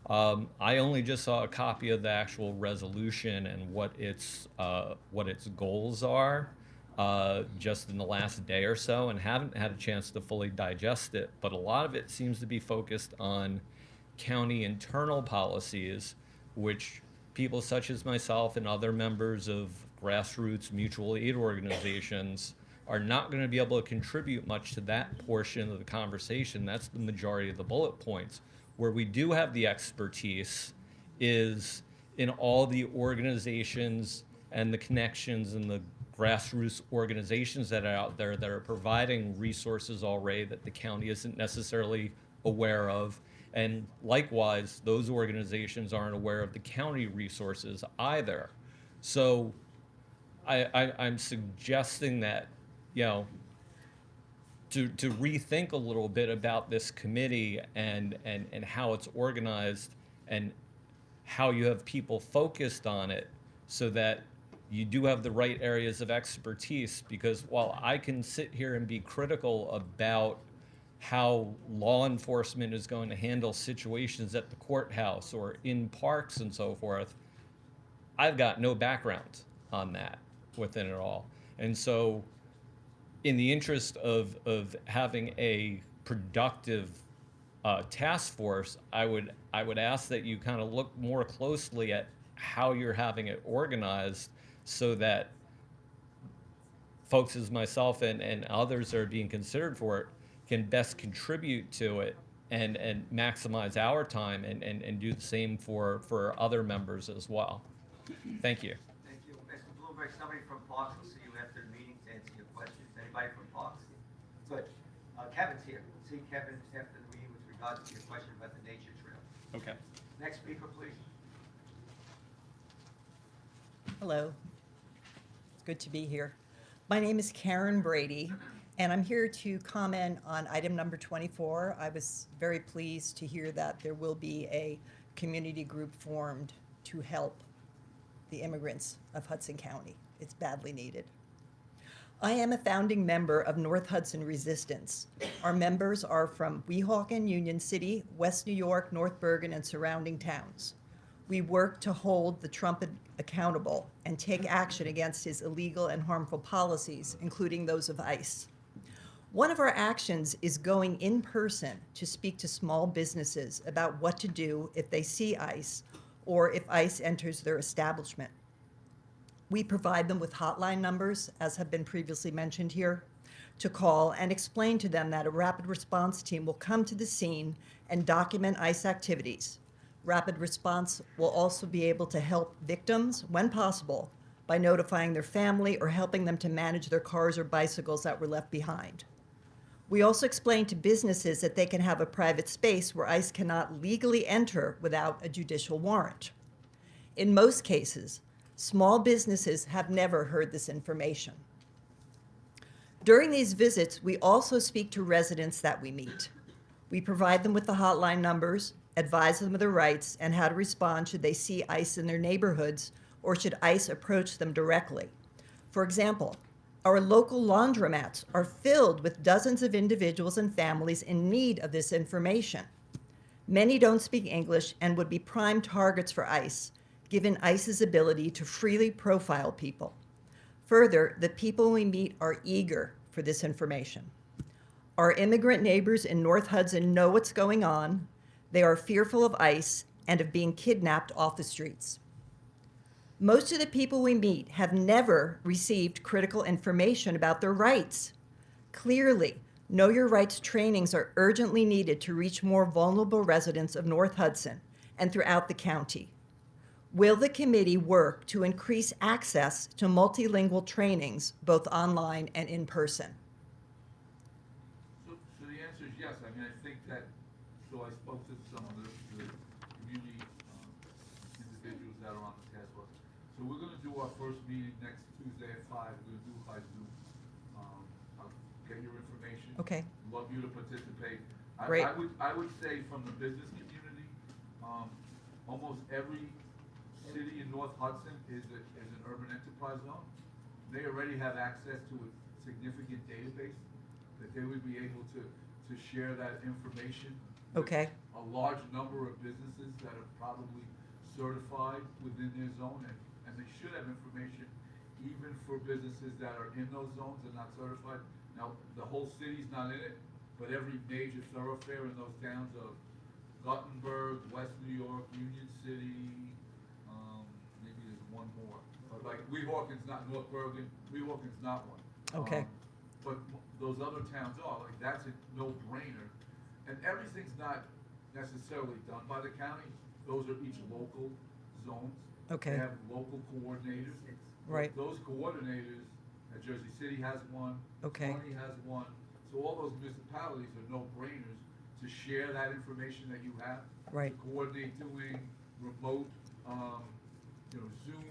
I only just saw a copy of the actual resolution and what its goals are just in the last day or so, and haven't had a chance to fully digest it. But a lot of it seems to be focused on county internal policies, which people such as myself and other members of grassroots mutual aid organizations are not going to be able to contribute much to that portion of the conversation. That's the majority of the bullet points. Where we do have the expertise is in all the organizations and the connections and the grassroots organizations that are out there that are providing resources already that the county isn't necessarily aware of. And likewise, those organizations aren't aware of the county resources either. So I'm suggesting that, you know, to rethink a little bit about this committee and how it's organized and how you have people focused on it so that you do have the right areas of expertise. Because while I can sit here and be critical about how law enforcement is going to handle situations at the courthouse or in parks and so forth, I've got no background on that within it all. And so in the interest of having a productive task force, I would ask that you kind of look more closely at how you're having it organized so that folks as myself and others that are being considered for it can best contribute to it and maximize our time and do the same for other members as well. Thank you. Thank you. Mr. Bloomberg, somebody from Parks will see you after the meeting to answer your questions. Anybody from Parks? Good. Kevin's here. See Kevin after the meeting with regards to your question about the nature trail. Okay. Next speaker, please. Hello. It's good to be here. My name is Karen Brady, and I'm here to comment on item number 24. I was very pleased to hear that there will be a community group formed to help the immigrants of Hudson County. It's badly needed. I am a founding member of North Hudson Resistance. Our members are from Weehawken, Union City, West New York, North Bergen, and surrounding towns. We work to hold the Trump accountable and take action against his illegal and harmful policies, including those of ICE. One of our actions is going in person to speak to small businesses about what to do if they see ICE or if ICE enters their establishment. We provide them with hotline numbers, as have been previously mentioned here, to call and explain to them that a rapid response team will come to the scene and document ICE activities. Rapid response will also be able to help victims, when possible, by notifying their family or helping them to manage their cars or bicycles that were left behind. We also explained to businesses that they can have a private space where ICE cannot legally enter without a judicial warrant. In most cases, small businesses have never heard this information. During these visits, we also speak to residents that we meet. We provide them with the hotline numbers, advise them of their rights, and how to respond should they see ICE in their neighborhoods or should ICE approach them directly. For example, our local laundromats are filled with dozens of individuals and families in need of this information. Many don't speak English and would be prime targets for ICE, given ICE's ability to freely profile people. Further, the people we meet are eager for this information. Our immigrant neighbors in North Hudson know what's going on. They are fearful of ICE and of being kidnapped off the streets. Most of the people we meet have never received critical information about their rights. Clearly, Know Your Rights trainings are urgently needed to reach more vulnerable residents of North Hudson and throughout the county. Will the committee work to increase access to multilingual trainings, both online and in person? So the answer is yes. I mean, I think that, so I spoke to some of the community individuals that are on the task force. So we're gonna do our first meeting next Tuesday at 5. We're gonna do by Zoom. I'll get your information. Okay. Love you to participate. Great. I would say from the business community, almost every city in North Hudson is an urban enterprise zone. They already have access to a significant database that they would be able to share that information. with Okay. A large number of businesses that are probably certified within their zone, and they should have information even for businesses that are in those zones and not certified. Now, the whole city's not in it, but every major thoroughfare in those towns of Guttenberg, West New York, Union City, maybe there's one more. But like Weehawken's not North Bergen, Weehawken's not one. Okay. But those other towns are, like, that's a no-brainer. And everything's not necessarily done by the county. Those are each local zones. Okay. They have local coordinators. Right. Those coordinators, Jersey City has one. Okay. County has one. So all those municipalities are no-brainers to share that information that you have. Right. To coordinate doing remote, Zoom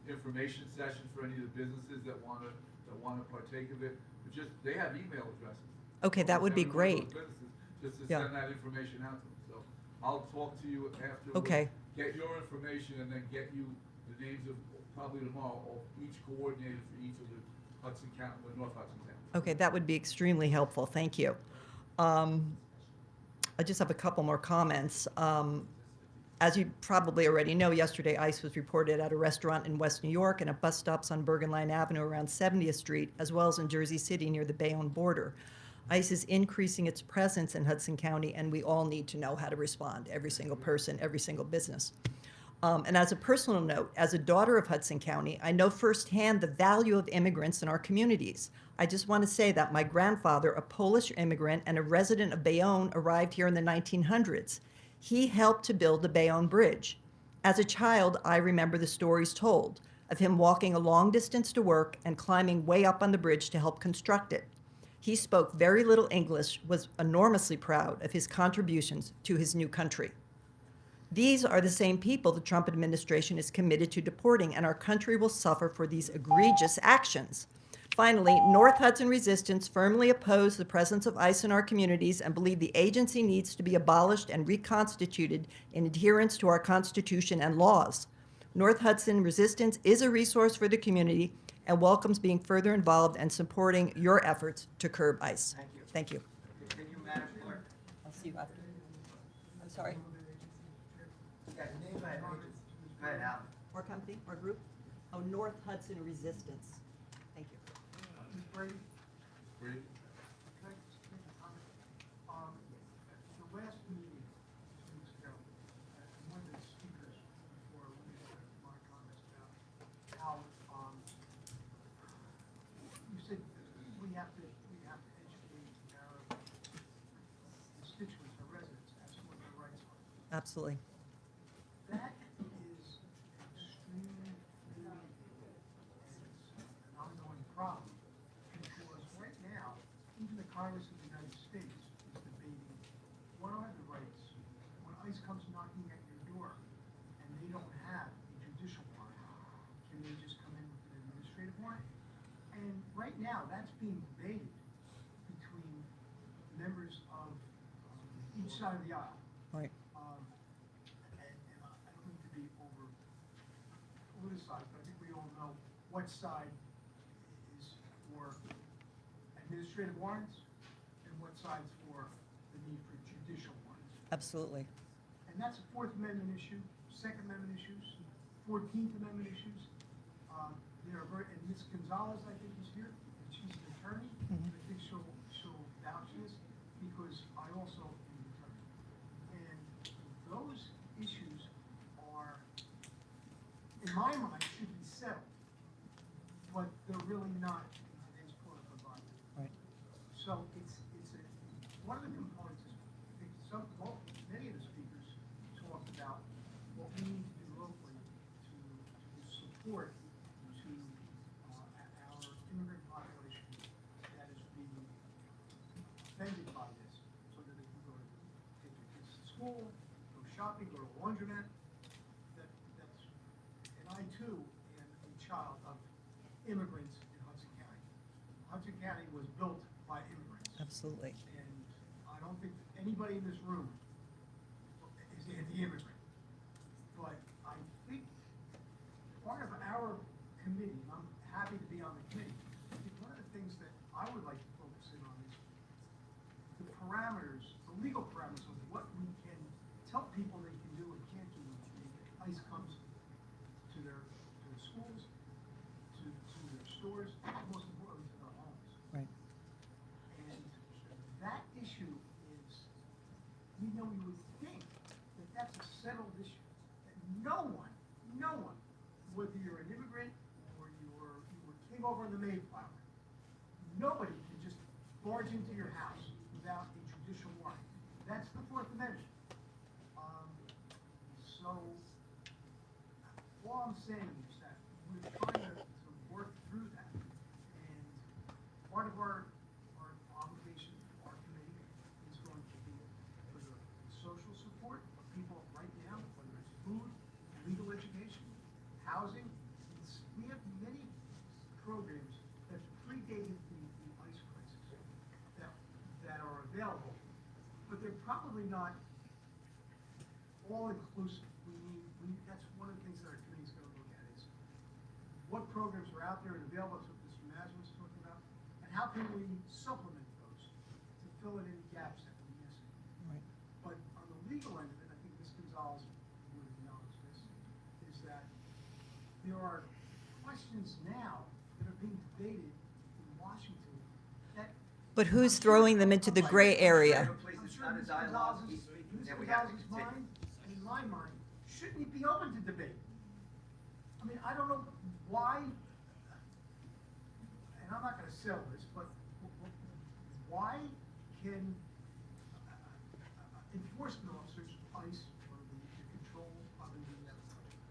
information sessions for any of the businesses that wanna partake of it. But just, they have email addresses. Okay, that would be Every one of great. those businesses, just to Yeah. send that information out to them. So I'll talk to you after. Okay. Get your information and then get you the names of, probably tomorrow, of each coordinator for each of the Hudson County, the North Hudson towns. Okay, that would be extremely helpful. Thank you. I just have a couple more comments. As you probably already know, yesterday ICE was reported at a restaurant in West New York and at bus stops on Bergen Line Avenue around 70th Street, as well as in Jersey City near the Bayonne border. ICE is increasing its presence in Hudson County, and we all need to know how to respond, every single person, every single business. And as a personal note, as a daughter of Hudson County, I know firsthand the value of immigrants in our communities. I just want to say that my grandfather, a Polish immigrant and a resident of Bayonne, arrived here in the 1900s. He helped to build the Bayonne Bridge. As a child, I remember the stories told of him walking a long distance to work and climbing way up on the bridge to help construct it. He spoke very little English, was enormously proud of his contributions to his new country. These are the same people the Trump administration is committed to deporting, and our country will suffer for these egregious actions. Finally, North Hudson Resistance firmly oppose the presence of ICE in our communities and believe the agency needs to be abolished and reconstituted in adherence to our Constitution and laws. North Hudson Resistance is a resource for the community and welcomes being further involved and supporting your efforts to curb ICE. Thank you. Thank you. Continue, Madam Clerk. I'll see you after. I'm sorry. Go ahead, Al. Our company, our group? Oh, North Hudson Resistance. Thank you. Brady? Can I just make a comment? The last meeting, 2 weeks ago, one of the speakers before we had my comments about how, you said we have to educate our constituents, our residents, as to what their rights are. Absolutely. That is extremely fluid Congress of the United States is debating what are the rights when ICE comes knocking at your door and they don't have a judicial warrant. Can they just come in with an administrative warrant? And right now, that's being debated between members of each side of the aisle. Right. And I don't mean to be over politicized, but I think we all know what side is for administrative warrants and what side's for the need for judicial warrants. Absolutely. And that's a Fourth Amendment issue, Second Amendment issues, 14th Amendment issues. There are and Ms. Gonzalez, I think, is here, and she's an attorney. Mhm. I think she'll vouch this because I also am an attorney. And those issues are, in my mind, should be settled, but they're really not in today's political environment. Right. So it's one of the components is, I think many of the speakers talked about what we need to do locally to support to our immigrant population that is being offended by this, so that they can go to take their kids to school, go shopping, go to a laundromat. And I too am a child of immigrants in Hudson County. Hudson County was built by immigrants. Absolutely. And I don't think anybody in this room is anti-immigrant. But I think part of our committee, and I'm happy to be on the committee, I think one of the things that I would like to focus in on is the parameters, the legal parameters of what we can tell people they can do and can't do when ICE comes to their schools, to their stores, and most importantly to their homes. Right. And that issue is, you would think that that's a settled issue. That no one, whether you're an immigrant or you came over in the Mayflower, nobody can just barge into your house without a judicial warrant. That's the Fourth Amendment. So all I'm saying is that we're trying to work through that. And part of our obligation, our committee, is going to be for the social support of people right now, whether it's food, legal education, housing. We have many programs that predated the ICE crisis that are available, but they're probably not all inclusive. That's one of the things that our committee is going to look at is what programs are out there and available, that's what Mr. Mazza was talking about, and how can we supplement those to fill in any gaps that we're missing. Right. But on the legal end of it, I think Ms. Gonzalez would acknowledge this, is that there are questions now that are being debated in Washington that. But who's throwing them into the gray area? Please, I'm it's sure not a Ms. dialogue, Gonzalez's- he's speaking, Ms. then we have to Gonzalez's continue. mind, and in my mind, shouldn't it be open to debate? I mean, I don't know why, and I'm not gonna sell this, but why can enforcement officers, ICE, or the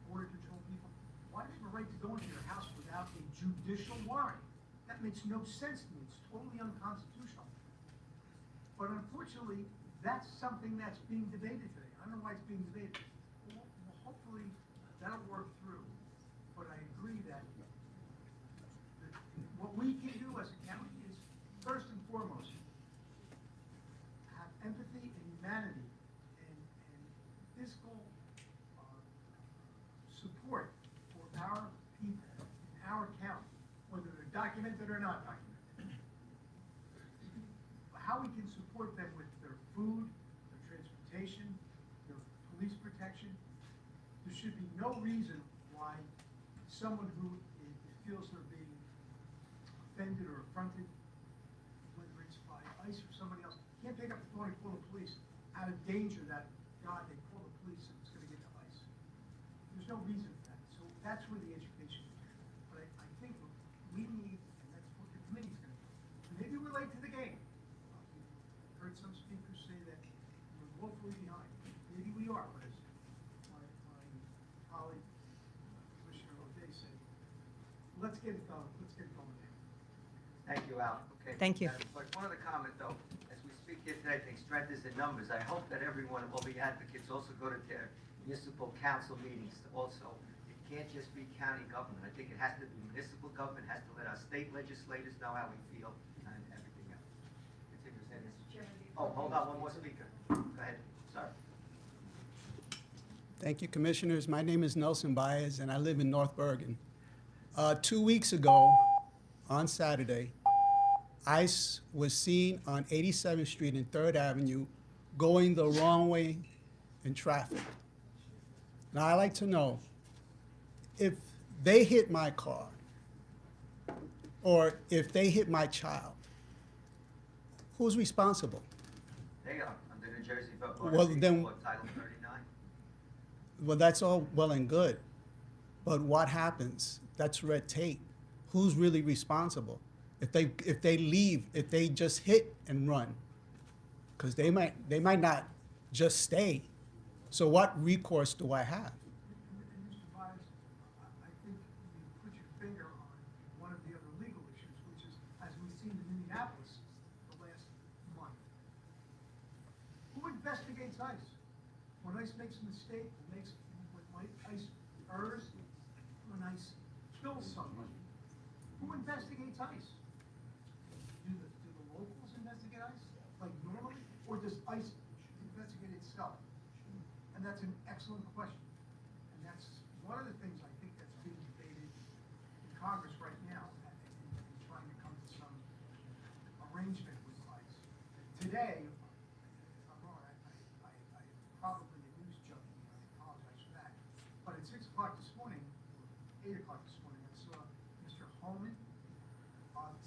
border control people, why do they have a right to go into your house without a judicial warrant? That makes no sense to me. It's totally unconstitutional. But unfortunately, that's something that's being debated today. I don't know why it's being debated. Well, hopefully, that'll work through. But I agree that what we can do as a county is, first and foremost, have empathy and humanity and fiscal support for our people in our county, whether they're documented or not documented. How we can support them with their food, their transportation, their police protection. There should be no reason why someone who feels they're being offended or affronted, whether it's by ICE or somebody else, can't pick up the phone and call the police out of danger that, God, they call the police and it's gonna get to ICE. There's no reason for that. So that's where the education is. But I think what we need, and that's what the committee's gonna do, maybe we're late to the game. I've heard some speakers say that we're woefully behind. Maybe we are, but as my colleague, Commissioner O'Day said, let's get it done. Let's get it going. Thank you, Al. Okay. Okay. Thank you. Madam Clerk, one other comment, though. As we speak here today, I think strength is in numbers. I hope that everyone, all the advocates, also go to their municipal council meetings also. It can't just be county government. I think it has to be municipal government, has to let our state legislators know how we feel and everything else. Continue, Mr. Chairman, Oh, hold on, one more speaker. Go ahead, sorry. Thank you, Commissioners. My name is Nelson Baez, and I live in North Bergen. 2 weeks ago, on Saturday, ICE was seen on 87th Street and 3rd Avenue going the wrong way in traffic. Now, I'd like to know, if they hit my car, or if they hit my child, who's responsible? They are, under New Jersey Well, then- Title 39. Well, that's all well and good, but what happens? That's red tape. Who's really responsible? If they leave, if they just hit and run, because they might not just stay. So what recourse do I have? And Mr. Baez, I think you put your finger on one of the other legal issues, which is, as we've seen in Minneapolis the last month. Who investigates ICE? When ICE makes a mistake, when ICE errs, when ICE kills somebody, who investigates ICE? Do the locals investigate ICE, like normally, or does ICE investigate itself? And that's an excellent question. And that's one of the things I think that's being debated in Congress right now, and trying to come to some arrangement with ICE. Today, if I'm wrong, I probably a news junkie, I apologize for that. But at 6 o'clock this morning, or 8 o'clock this morning, I saw Mr. Holman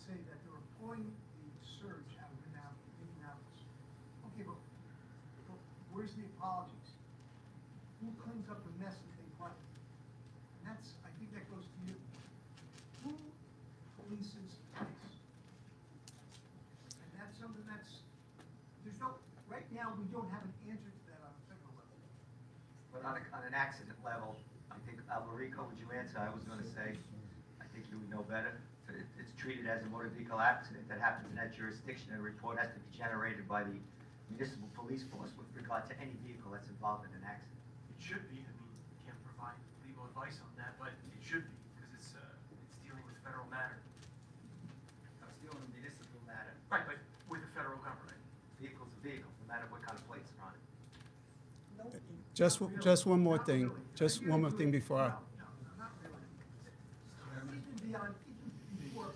say that they were pulling the surge out of Indianapolis. Okay, but where's the apologies? Who cleans up the mess that they left? And that's, I think that goes to you. Who polices ICE? And that's something that's, there's no, right now, we don't have an answer to that on a federal level. But on an accident level, I think, Alvarico, would you answer? I was gonna say, I think you would know better. It's treated as a motor vehicle accident that happens in that jurisdiction, and a report has to be generated by the municipal police force with regard to any vehicle that's involved in an accident. It should be, I mean, we can't provide legal advice on that, but it should be, because it's dealing with federal matter. It's dealing with municipal matter. Right, but with the federal government. Vehicle's a vehicle, no matter what kind of plates are on it. Just one more thing. Just one more thing before I. No, not really. Even beyond, even before.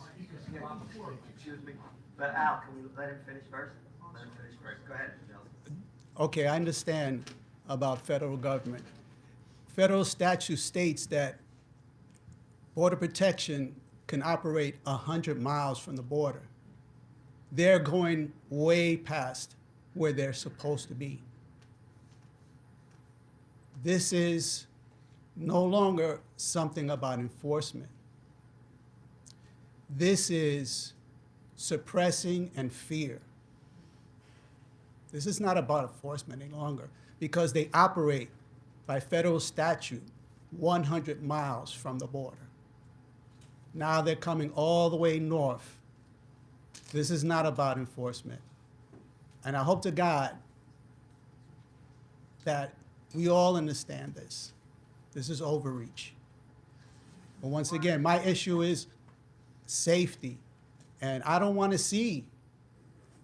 Excuse me, but Al, can we let him finish first? Let him finish first. Go ahead, Mr. Nelson. Okay, I understand about federal government. Federal statute states that Border Protection can operate 100 miles from the border. They're going way past where they're supposed to be. This is no longer something about enforcement. This is suppressing and fear. This is not about enforcement any longer, because they operate by federal statute 100 miles from the border. Now they're coming all the way north. This is not about enforcement. And I hope to God that we all understand this. This is overreach. But once again, my issue is safety. And I don't want to see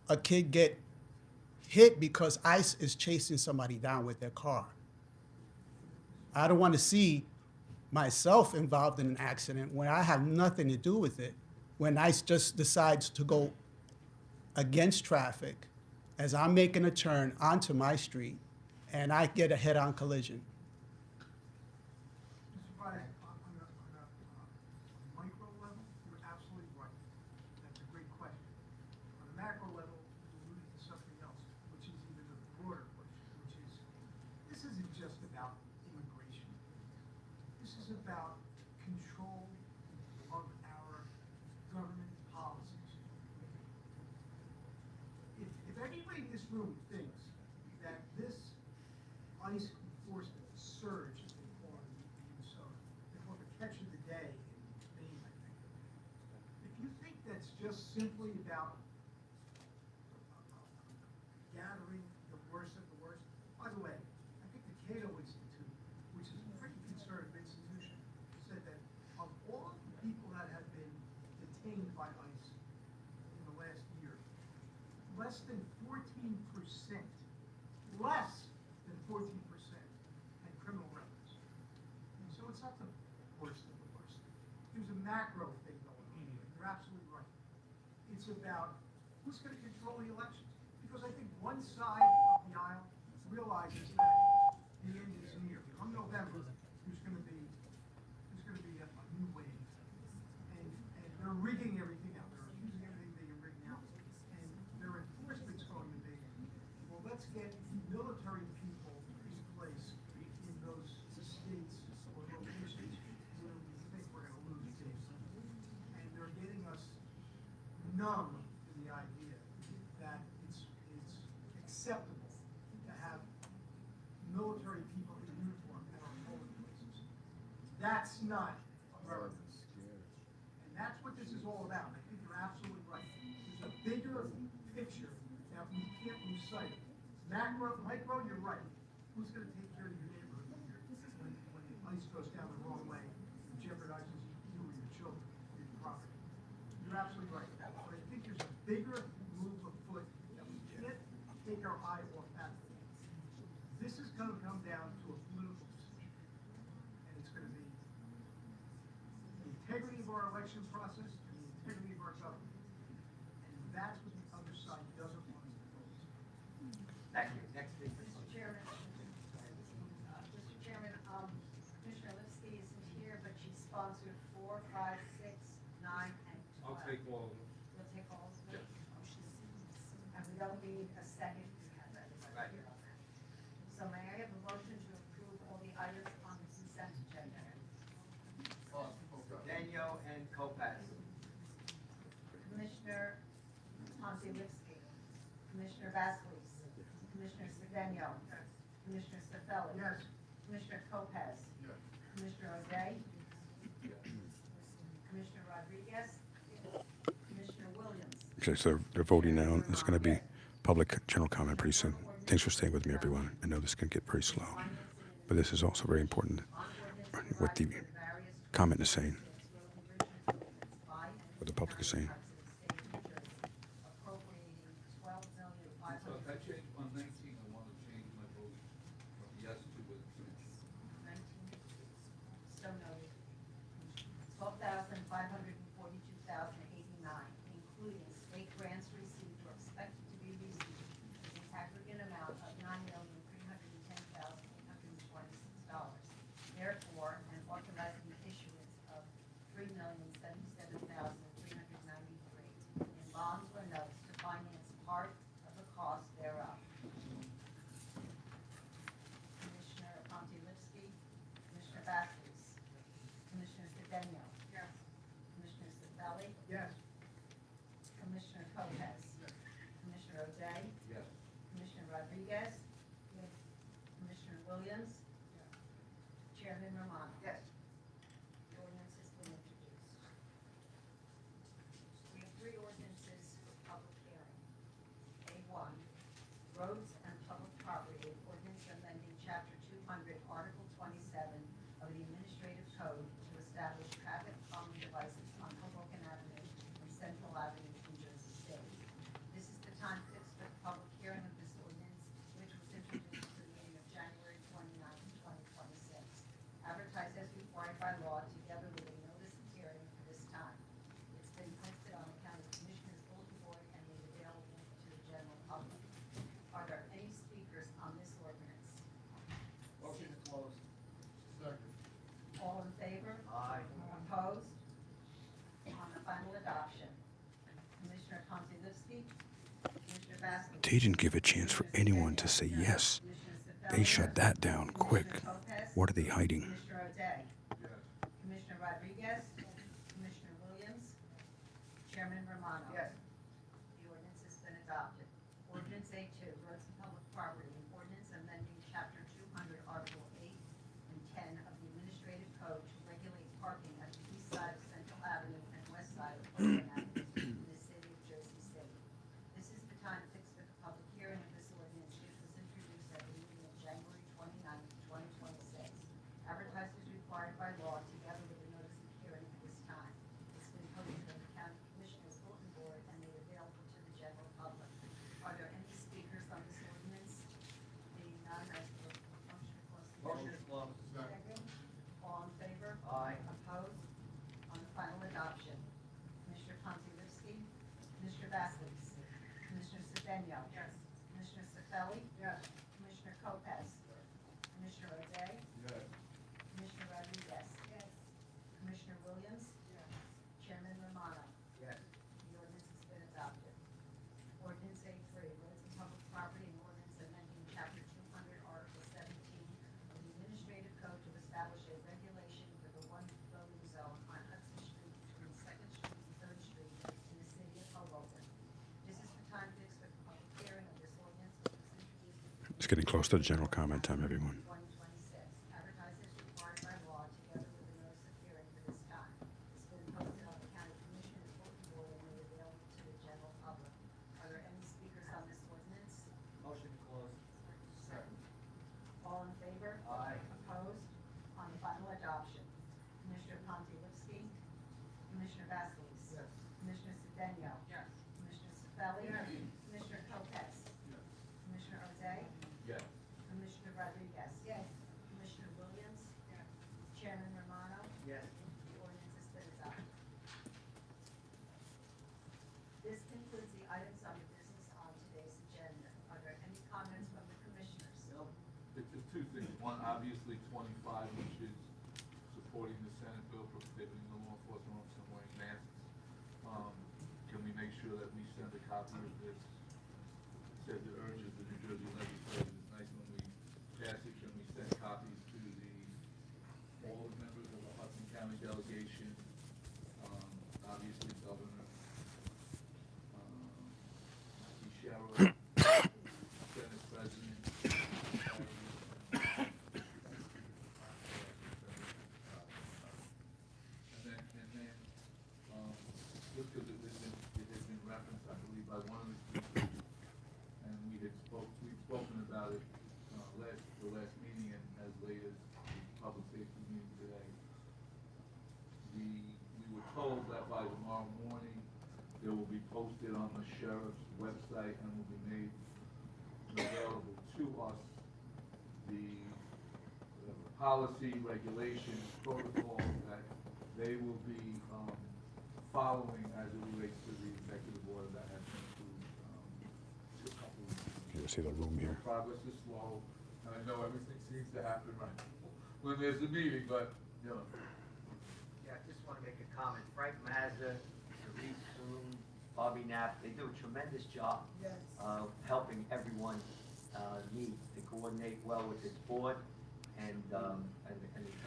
a kid get hit because ICE is chasing somebody down with their car. I don't want to see myself involved in an accident when I have nothing to do with it, when ICE just decides to go against traffic as I'm making a turn onto my street and I get a head-on collision. Mr. Baez, on a micro level, you're absolutely right. That's a great question. On a macro level, you alluded to something else, which is even a broader question, which is, this isn't just about immigration. This is about control of our government policies. If anybody in this room thinks that this ICE enforcement surge, as they call it in Minnesota, they call it the catch of the day in Maine, I think. If you think that's just simply about gathering the worst of the worst. By the way, I think the Cato Institute, which is a pretty conservative institution, said that of all the people that have been detained by ICE in the last year, less than 14%, had criminal records. So it's not the worst of the worst. There's a macro thing going on here. You're absolutely right. It's about who's going to control the elections. Because I think one side of the aisle realizes that the end is near. Come November, there's going to be a new wave, and they're rigging everything out. They're accusing everything they can rig now, and their enforcement's going to be, well, let's get military people in place in those states or locations where we think we're going to lose games, and they're getting us numb to the idea that it's acceptable to have military people in uniform at our polling places. That's not America. And that's what this is all about. I think you're absolutely right. There's a bigger picture that we can't lose sight of. Macro, micro, you're right. Who's going to take care of your neighborhood when the ice goes down the wrong way and jeopardizes you or your children or your property? You're absolutely right. But I think there's a bigger move afoot that we can't take our eye off that. This is going to come down to a political decision. And it's going to be the integrity of our election process and the integrity of our government. And that's what the other side doesn't want us to focus on. Thank you. Next speaker. Mr. Chairman, Commissioner Lipsky isn't here, but she sponsored 4, 5, 6, 9, and 12. I'll take all of them. You'll take all of them? And we don't need a second. We have everybody here on that. So may I have a motion to approve all the items on the consent agenda? Daniel and Lopez. Commissioner Pontilivski, Commissioner Vasquez, Commissioner Cedeno, Commissioner Stefeli. Yes. Commissioner Lopez. Commissioner O'Day. Commissioner Rodriguez. Commissioner Williams. Okay, so they're voting now. It's going to be public general comment pretty soon. Thanks for staying with me, everyone. I know this can get very slow, but this is also very important. What the comment is saying, what the public is saying. So if I change on 19, I want to change my vote from yes to abstention. 19, so noted. 12,542,089, including state grants received or expected to be received in the aggregate amount of $9,310,826. Therefore, and authorizing the issuance of $3,077,393 in bonds or notes to finance part of the cost thereof. Commissioner Pontilivski, Commissioner Vasquez, Commissioner Cedeno. Yes. Commissioner Stefeli. Yes. Commissioner Lopez. Commissioner O'Day. Yes. Commissioner Rodriguez. Yes. Commissioner Williams. Chairman Romano. Yes. The ordinance has been introduced. We have 3 ordinances for public hearing. A1, roads and public property, an ordinance amending Chapter 200, Article 27 of the Administrative Code to establish traffic calming devices on Hoboken Avenue and Central Avenue, New Jersey City. This is the time fixed for the public hearing of this ordinance, which was introduced to the meeting of January 29, 2026. Advertised as required by law, together with a notice of hearing for this time. It's been posted on the County Commissioners Bulletin Board and made available to the general public. Are there any speakers on this ordinance? Motion to close. Second. All in favor? Aye. Opposed? On the final adoption, Commissioner Pontilivski, Commissioner Vasquez. They didn't give a chance for anyone to say yes. They shut that down quick. What are they hiding? Commissioner O'Day. Yes. Commissioner Rodriguez. Commissioner Williams. Chairman Romano. Yes. The ordinance has been adopted. Ordinance A2, roads and public property, an ordinance amending Chapter 200, Article 8 and 10 of the Administrative Code to regulate parking at the east side of Central Avenue and west side of Hoboken Avenue in the Sedano. Yes. Commissioner Sefeli. Yes. Commissioner Lopez. Commissioner O'Day. Yes. Commissioner Rodriguez. Yes. Commissioner Williams. Yes. Chairman Romano. Yes. The ordinance has been adopted. Ordinance A3, roads and public property and ordinance amending chapter 200, article 17 of the administrative code to establish a regulation for the one voting zone on Hudson Street between Second Street and Third Street in the city of Hoboken. This is the time fixed for the public hearing of this ordinance, which was introduced It's getting close to the general comment time, everyone. 2026. Advertised as required by law, together with a notice of hearing for this time. It's been posted on the county commissioner's bulletin board and made available to the general public. Are there any speakers on this ordinance? Motion to close. Second. All in favor? Aye. Opposed? On the final adoption, Commissioner Pontilivski. Commissioner Vassilis. Yes. Commissioner Sedano. Yes. Commissioner Sefeli. Yes. Commissioner Lopez. Yes. Commissioner O'Day. Yes. Commissioner Rodriguez. Yes. Commissioner Williams. Yes. Chairman Romano. Yes. The ordinance has been adopted. This concludes the items on the business on today's agenda. Are there any comments from the commissioners? It's two things. One, obviously 25, which is supporting the Senate bill prohibiting the law enforcement officer wearing masks. Can we make sure that we send a copy of this? It says it urges the New Jersey legislature, it's nice when we pass it, can we send copies to all the members of the Hudson County delegation? Obviously Governor, the Sheriff, Senate President. Just because it has been referenced, I believe, by one of the speakers, and we've spoken about it, the last meeting and as late as the public safety meeting today. We were told that by tomorrow morning, there will be posted on the sheriff's website and will be made available to us the policy, regulations, protocols that they will be following as it relates to the executive order that has been approved a couple of weeks ago. You see the room here. Progress is slow, and I know everything seems to happen right when there's a meeting, but, you know. Yeah, I just want to make a comment. Frank Mazza, Therese Soon, Bobby Knapp, they do a tremendous job of helping everyone meet and coordinate well with this board and the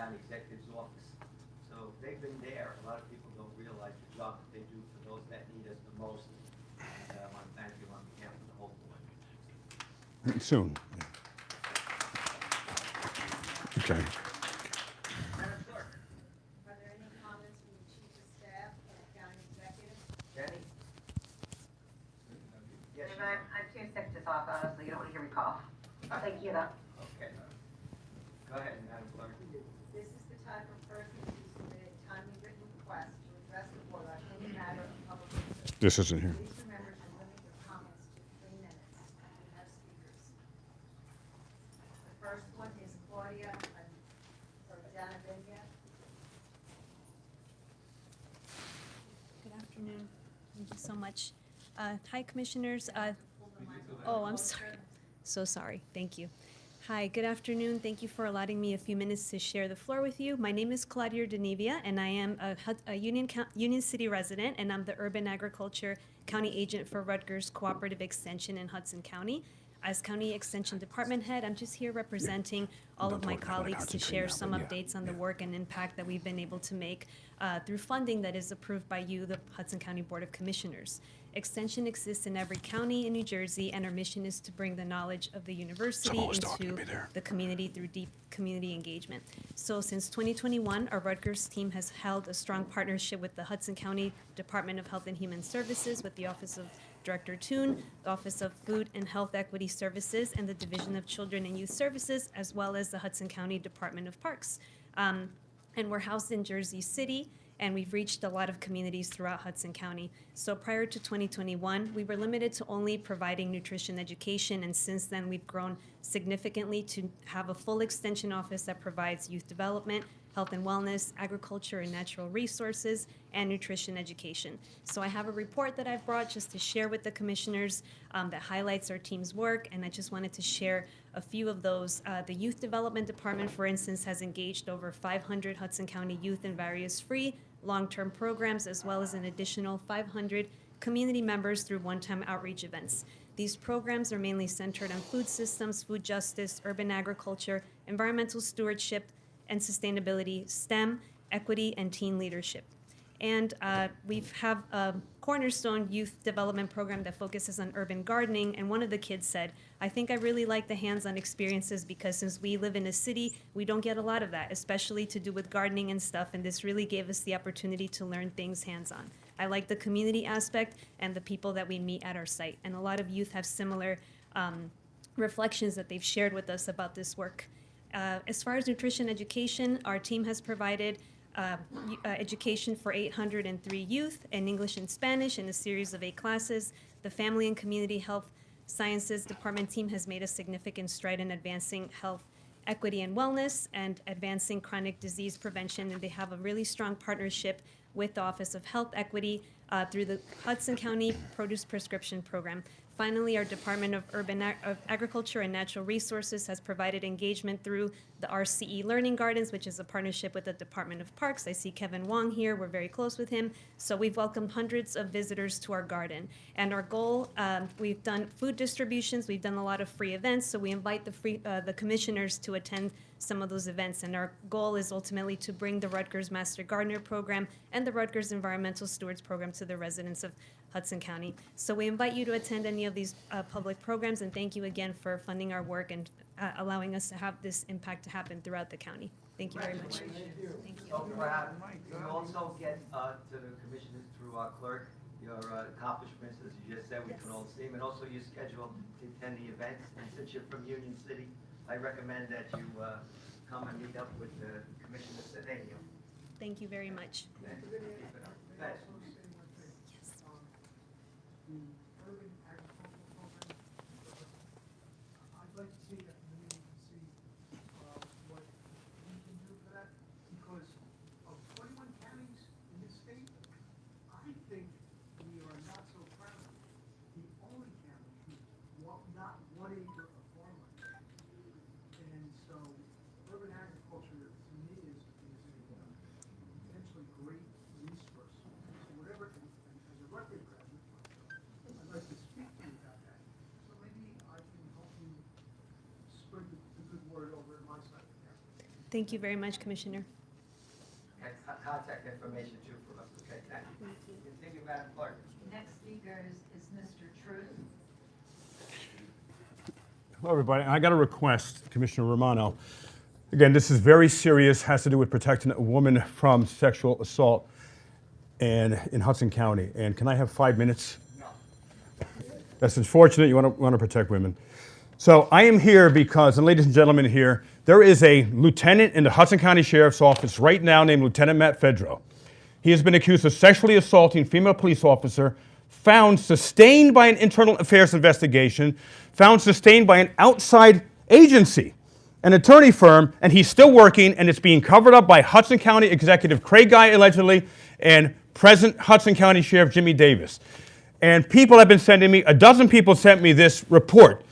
county executive's office. So they've been there. A lot of people don't realize the job that they do for those that need us the most. And I want to thank you on behalf of the whole board. Soon. Okay. Madam Clerk. Are there any comments from the chief of staff or the county executive? Jenny? Yes, you I'm too sick to talk, honestly. You don't want to hear me cough. Thank you, though. Okay. Go ahead, Madam Clerk. This is the time for persons who submit a timely written request to address the board on any matter of public interest. This isn't here. Please remember to limit your comments to 3 minutes. We have speakers. The first one is Claudia Ordanaviga. Good afternoon. Thank you so much. Hi, Commissioners. Oh, I'm sorry. So sorry. Thank you. Hi, good afternoon. Thank you for allowing me a few minutes to share the floor with you. My name is Claudia Ordanaviga, and I am a Union City resident, and I'm the Urban Agriculture County Agent for Rutgers Cooperative Extension in Hudson County. As County Extension Department Head, I'm just here representing all of my colleagues to share some updates on the work and impact that we've been able to make through funding that is approved by you, the Hudson County Board of Commissioners. Extension exists in every county in New Jersey, and our mission is to bring the knowledge of the university into the community through deep community engagement. So since 2021, our Rutgers team has held a strong partnership with the Hudson County Department of Health and Human Services, with the Office of Director Toon, the Office of Food and Health Equity Services, and the Division of Children and Youth Services, as well as the Hudson County Department of Parks. And we're housed in Jersey City, and we've reached a lot of communities throughout Hudson County. So prior to 2021, we were limited to only providing nutrition education, and since then we've grown significantly to have a full extension office that provides youth development, health and wellness, agriculture and natural resources, and nutrition education. So I have a report that I've brought just to share with the commissioners that highlights our team's work, and I just wanted to share a few of those. The Youth Development Department, for instance, has engaged over 500 Hudson County youth in various free, long-term programs, as well as an additional 500 community members through one-time outreach events. These programs are mainly centered on food systems, food justice, urban agriculture, environmental stewardship and sustainability, STEM, equity, and teen leadership. And we have a cornerstone youth development program that focuses on urban gardening. And one of the kids said, I think I really like the hands-on experiences because since we live in a city, we don't get a lot of that, especially to do with gardening and stuff. And this really gave us the opportunity to learn things hands-on. I like the community aspect and the people that we meet at our site. And a lot of youth have similar reflections that they've shared with us about this work. As far as nutrition education, our team has provided education for 803 youth in English and Spanish in a series of 8 classes. The Family and Community Health Sciences Department team has made a significant stride in advancing health equity and wellness and advancing chronic disease prevention, and they have a really strong partnership with the Office of Health Equity through the Hudson County Produce Prescription Program. Finally, our Department of Agriculture and Natural Resources has provided engagement through the RCE Learning Gardens, which is a partnership with the Department of Parks. I see Kevin Wong here. We're very close with him. So we've welcomed hundreds of visitors to our garden. And our goal, we've done food distributions. We've done a lot of free events. So we invite the commissioners to attend some of those events. And our goal is ultimately to bring the Rutgers Master Gardener Program and the Rutgers Environmental Stewards Program to the residents of Hudson County. So we invite you to attend any of these public programs, and thank you again for funding our work and allowing us to have this impact to happen throughout the county. Thank you very much. Thank you. So perhaps you also get to the commissioners through our clerk, your accomplishments, as you just said, we can all see them, and also your schedule to attend the events. And since you're from Union City, I recommend that you come and meet up with Commissioner Cedeno. Thank you very much. Thanks. The urban agricultural program, I'd like to see that committee and see what we can do for that, because of 21 counties in this state, I think we are not so proud of it. The only county who's not 1 acre of farmland. And so urban agriculture to me is a potentially great resource. So whatever, and as a Rutgers graduate, I'd like to speak to you about that. So maybe I can help you spread the good word over at my side of the county. Thank you very much, Commissioner. And contact information too for us, okay? Thank you. Continue, Madam Clerk. Next speaker is Mr. Truth. Hello, everybody. I got a request, Commissioner Romano. Again, this is very serious, has to do with protecting a woman from sexual assault and in Hudson County. And can I have 5 minutes? No. That's unfortunate. You want to protect women. So I am here because, and ladies and gentlemen here, there is a lieutenant in the Hudson County Sheriff's Office right now named Lieutenant Matt Fedro. He has been accused of sexually assaulting female police officer, found sustained by an internal affairs investigation, found sustained by an outside agency, an attorney firm, and he's still working, and it's being covered up by Hudson County Executive Craig Guy, allegedly, and present Hudson County Sheriff Jimmy Davis. And people have been sending me, a dozen people sent me this report.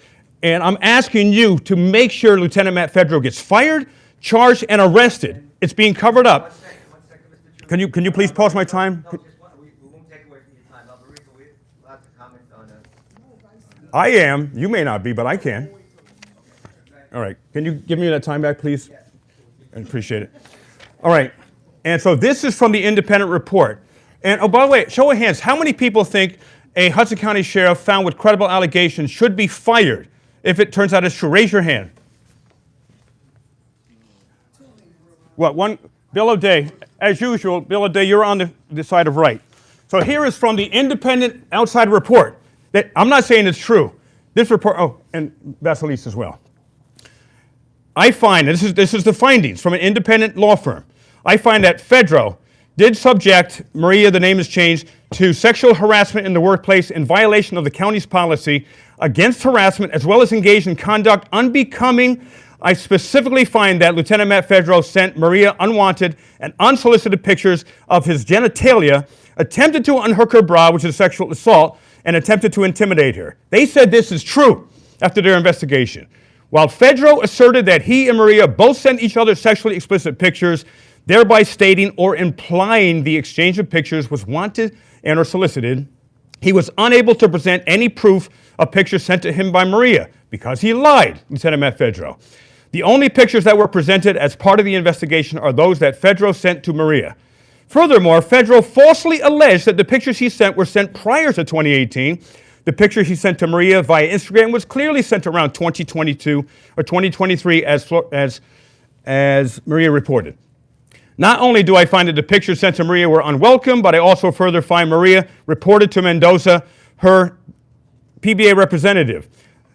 And I'm asking you to make sure Lieutenant Matt Fedro gets fired, charged, and arrested. It's being covered up. One second, Mr. Truth. Can you please pause my time? No, we won't take away from your time. Alberto, we're allowed to comment on I am. You may not be, but I can. All right. Can you give me that time back, please? I appreciate it. All right. And so this is from the independent report. And oh, by the way, show of hands, how many people think a Hudson County sheriff found with credible allegations should be fired if it turns out it's true? Raise your hand. What, one? Bill O'Day. As usual, Bill O'Day, you're on the side of right. So here is from the independent outside report. That I'm not saying it's true. This report, oh, and Vassilis as well. I find, and this is the findings from an independent law firm. I find that Fedro did subject Maria, the name is changed, to sexual harassment in the workplace in violation of the county's policy against harassment, as well as engaged in conduct unbecoming I specifically find that Lieutenant Matt Fedro sent Maria unwanted and unsolicited pictures of his genitalia, attempted to unhook her bra, which is sexual assault, and attempted to intimidate her. They said this is true after their investigation. While Fedro asserted that he and Maria both sent each other sexually explicit pictures, thereby stating or implying the exchange of pictures was wanted and or solicited, he was unable to present any proof of pictures sent to him by Maria because he lied, Lieutenant Matt Fedro. The only pictures that were presented as part of the investigation are those that Fedro sent to Maria. Furthermore, Fedro falsely alleged that the pictures he sent were sent prior to 2018. The picture he sent to Maria via Instagram was clearly sent around 2022 or 2023 as Maria reported. Not only do I find that the pictures sent to Maria were unwelcome, but I also further find Maria reported to Mendoza, her PBA representative,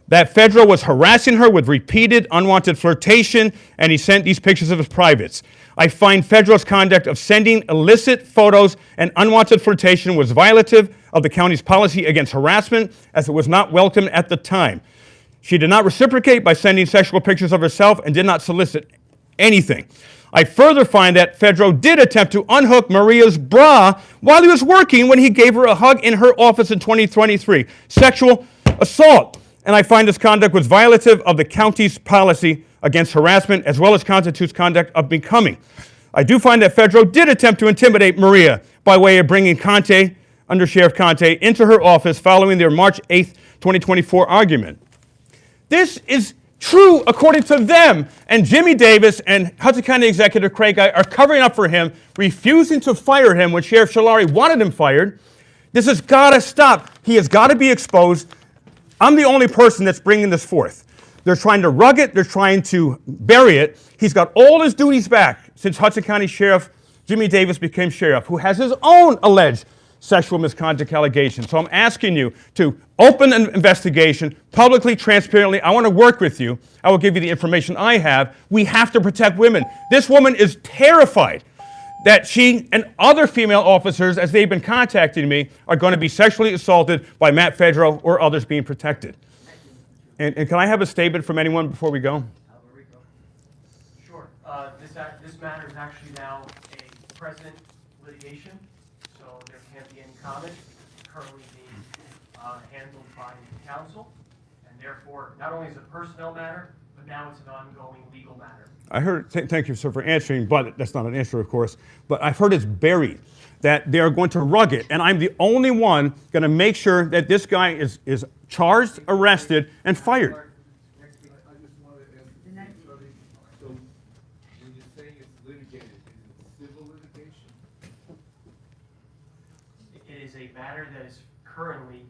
that Fedro was harassing her with repeated unwanted flirtation, and he sent these pictures of his privates. I find Fedro's conduct of sending illicit photos and unwanted flirtation was violative of the county's policy against harassment, as it was not welcome at the time. She did not reciprocate by sending sexual pictures of herself and did not solicit anything. I further find that Fedro did attempt to unhook Maria's bra while he was working when he gave her a hug in her office in 2023. Sexual assault. And I find this conduct was violative of the county's policy against harassment, as well as constitutes conduct of becoming. I do find that Fedro did attempt to intimidate Maria by way of bringing Conte, Under Sheriff Conte, into her office following their March 8th, 2024 argument. This is true according to them, and Jimmy Davis and Hudson County Executive Craig Guy are covering up for him, refusing to fire him when Sheriff Shalari wanted him fired. This has got to stop. He has got to be exposed. I'm the only person that's bringing this forth. They're trying to rug it. They're trying to bury it. He's got all his duties back since Hudson County Sheriff Jimmy Davis became sheriff, who has his own alleged sexual misconduct allegations. So I'm asking you to open an investigation publicly, transparently. I want to work with you. I will give you the information I have. We have to protect women. This woman is terrified that she and other female officers, as they've been contacting me, are going to be sexually assaulted by Matt Fedro or others being protected. And can I have a statement from anyone before we go? Sure. This matter is actually now a present litigation, so there can't be any comment. It's currently being handled by counsel, and therefore, not only is it a personnel matter, but now it's an ongoing legal matter. I heard, thank you, sir, for answering, but that's not an answer, of course. But I've heard it's buried, that they're going to rug it, and I'm the only one going to make sure that this guy is charged, arrested, and fired. I just wanted to ask you, so when you're saying it's litigated, is it civil litigation? It is a matter that is currently,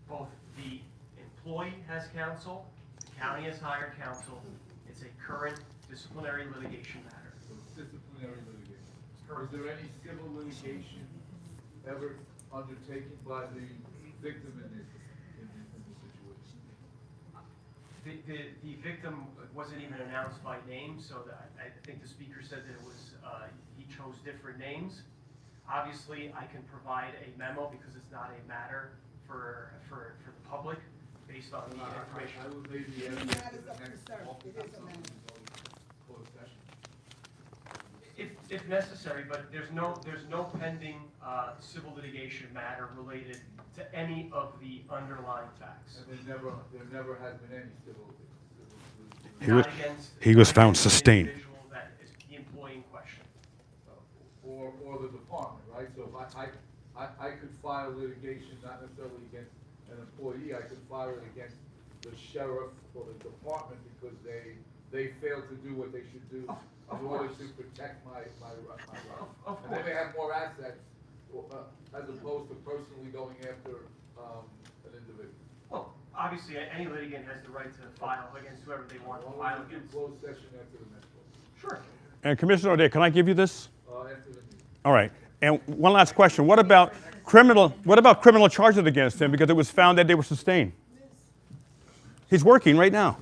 both the employee has counsel, the county has hired counsel. It's a current disciplinary litigation matter. So it's disciplinary litigation. Is there any civil litigation ever undertaken by the victim in this situation? The victim wasn't even announced by name, so that I think the speaker said that it was, he chose different names. Obviously, I can provide a memo because it's not a matter for the public based on the information. I would leave the evidence to the next closed session. If necessary, but there's no pending civil litigation matter related to any of the underlying facts. And there never has been any civil Not He was found against sustained. the individual that is the employee in question. or the department, right? So if I could file litigation, not necessarily against an employee, I could file it against the sheriff or the department because they failed to do what they should do in order to protect my rights. And they may have more assets as opposed to personally going after an individual. Well, obviously, any litigant has the right to file against whoever they want to file against. Closed session after the next one. Sure. And Commissioner O'Day, can I give you this? After the meeting. All right. And one last question. What about criminal charges against him because it was found that they were sustained? He's working right now.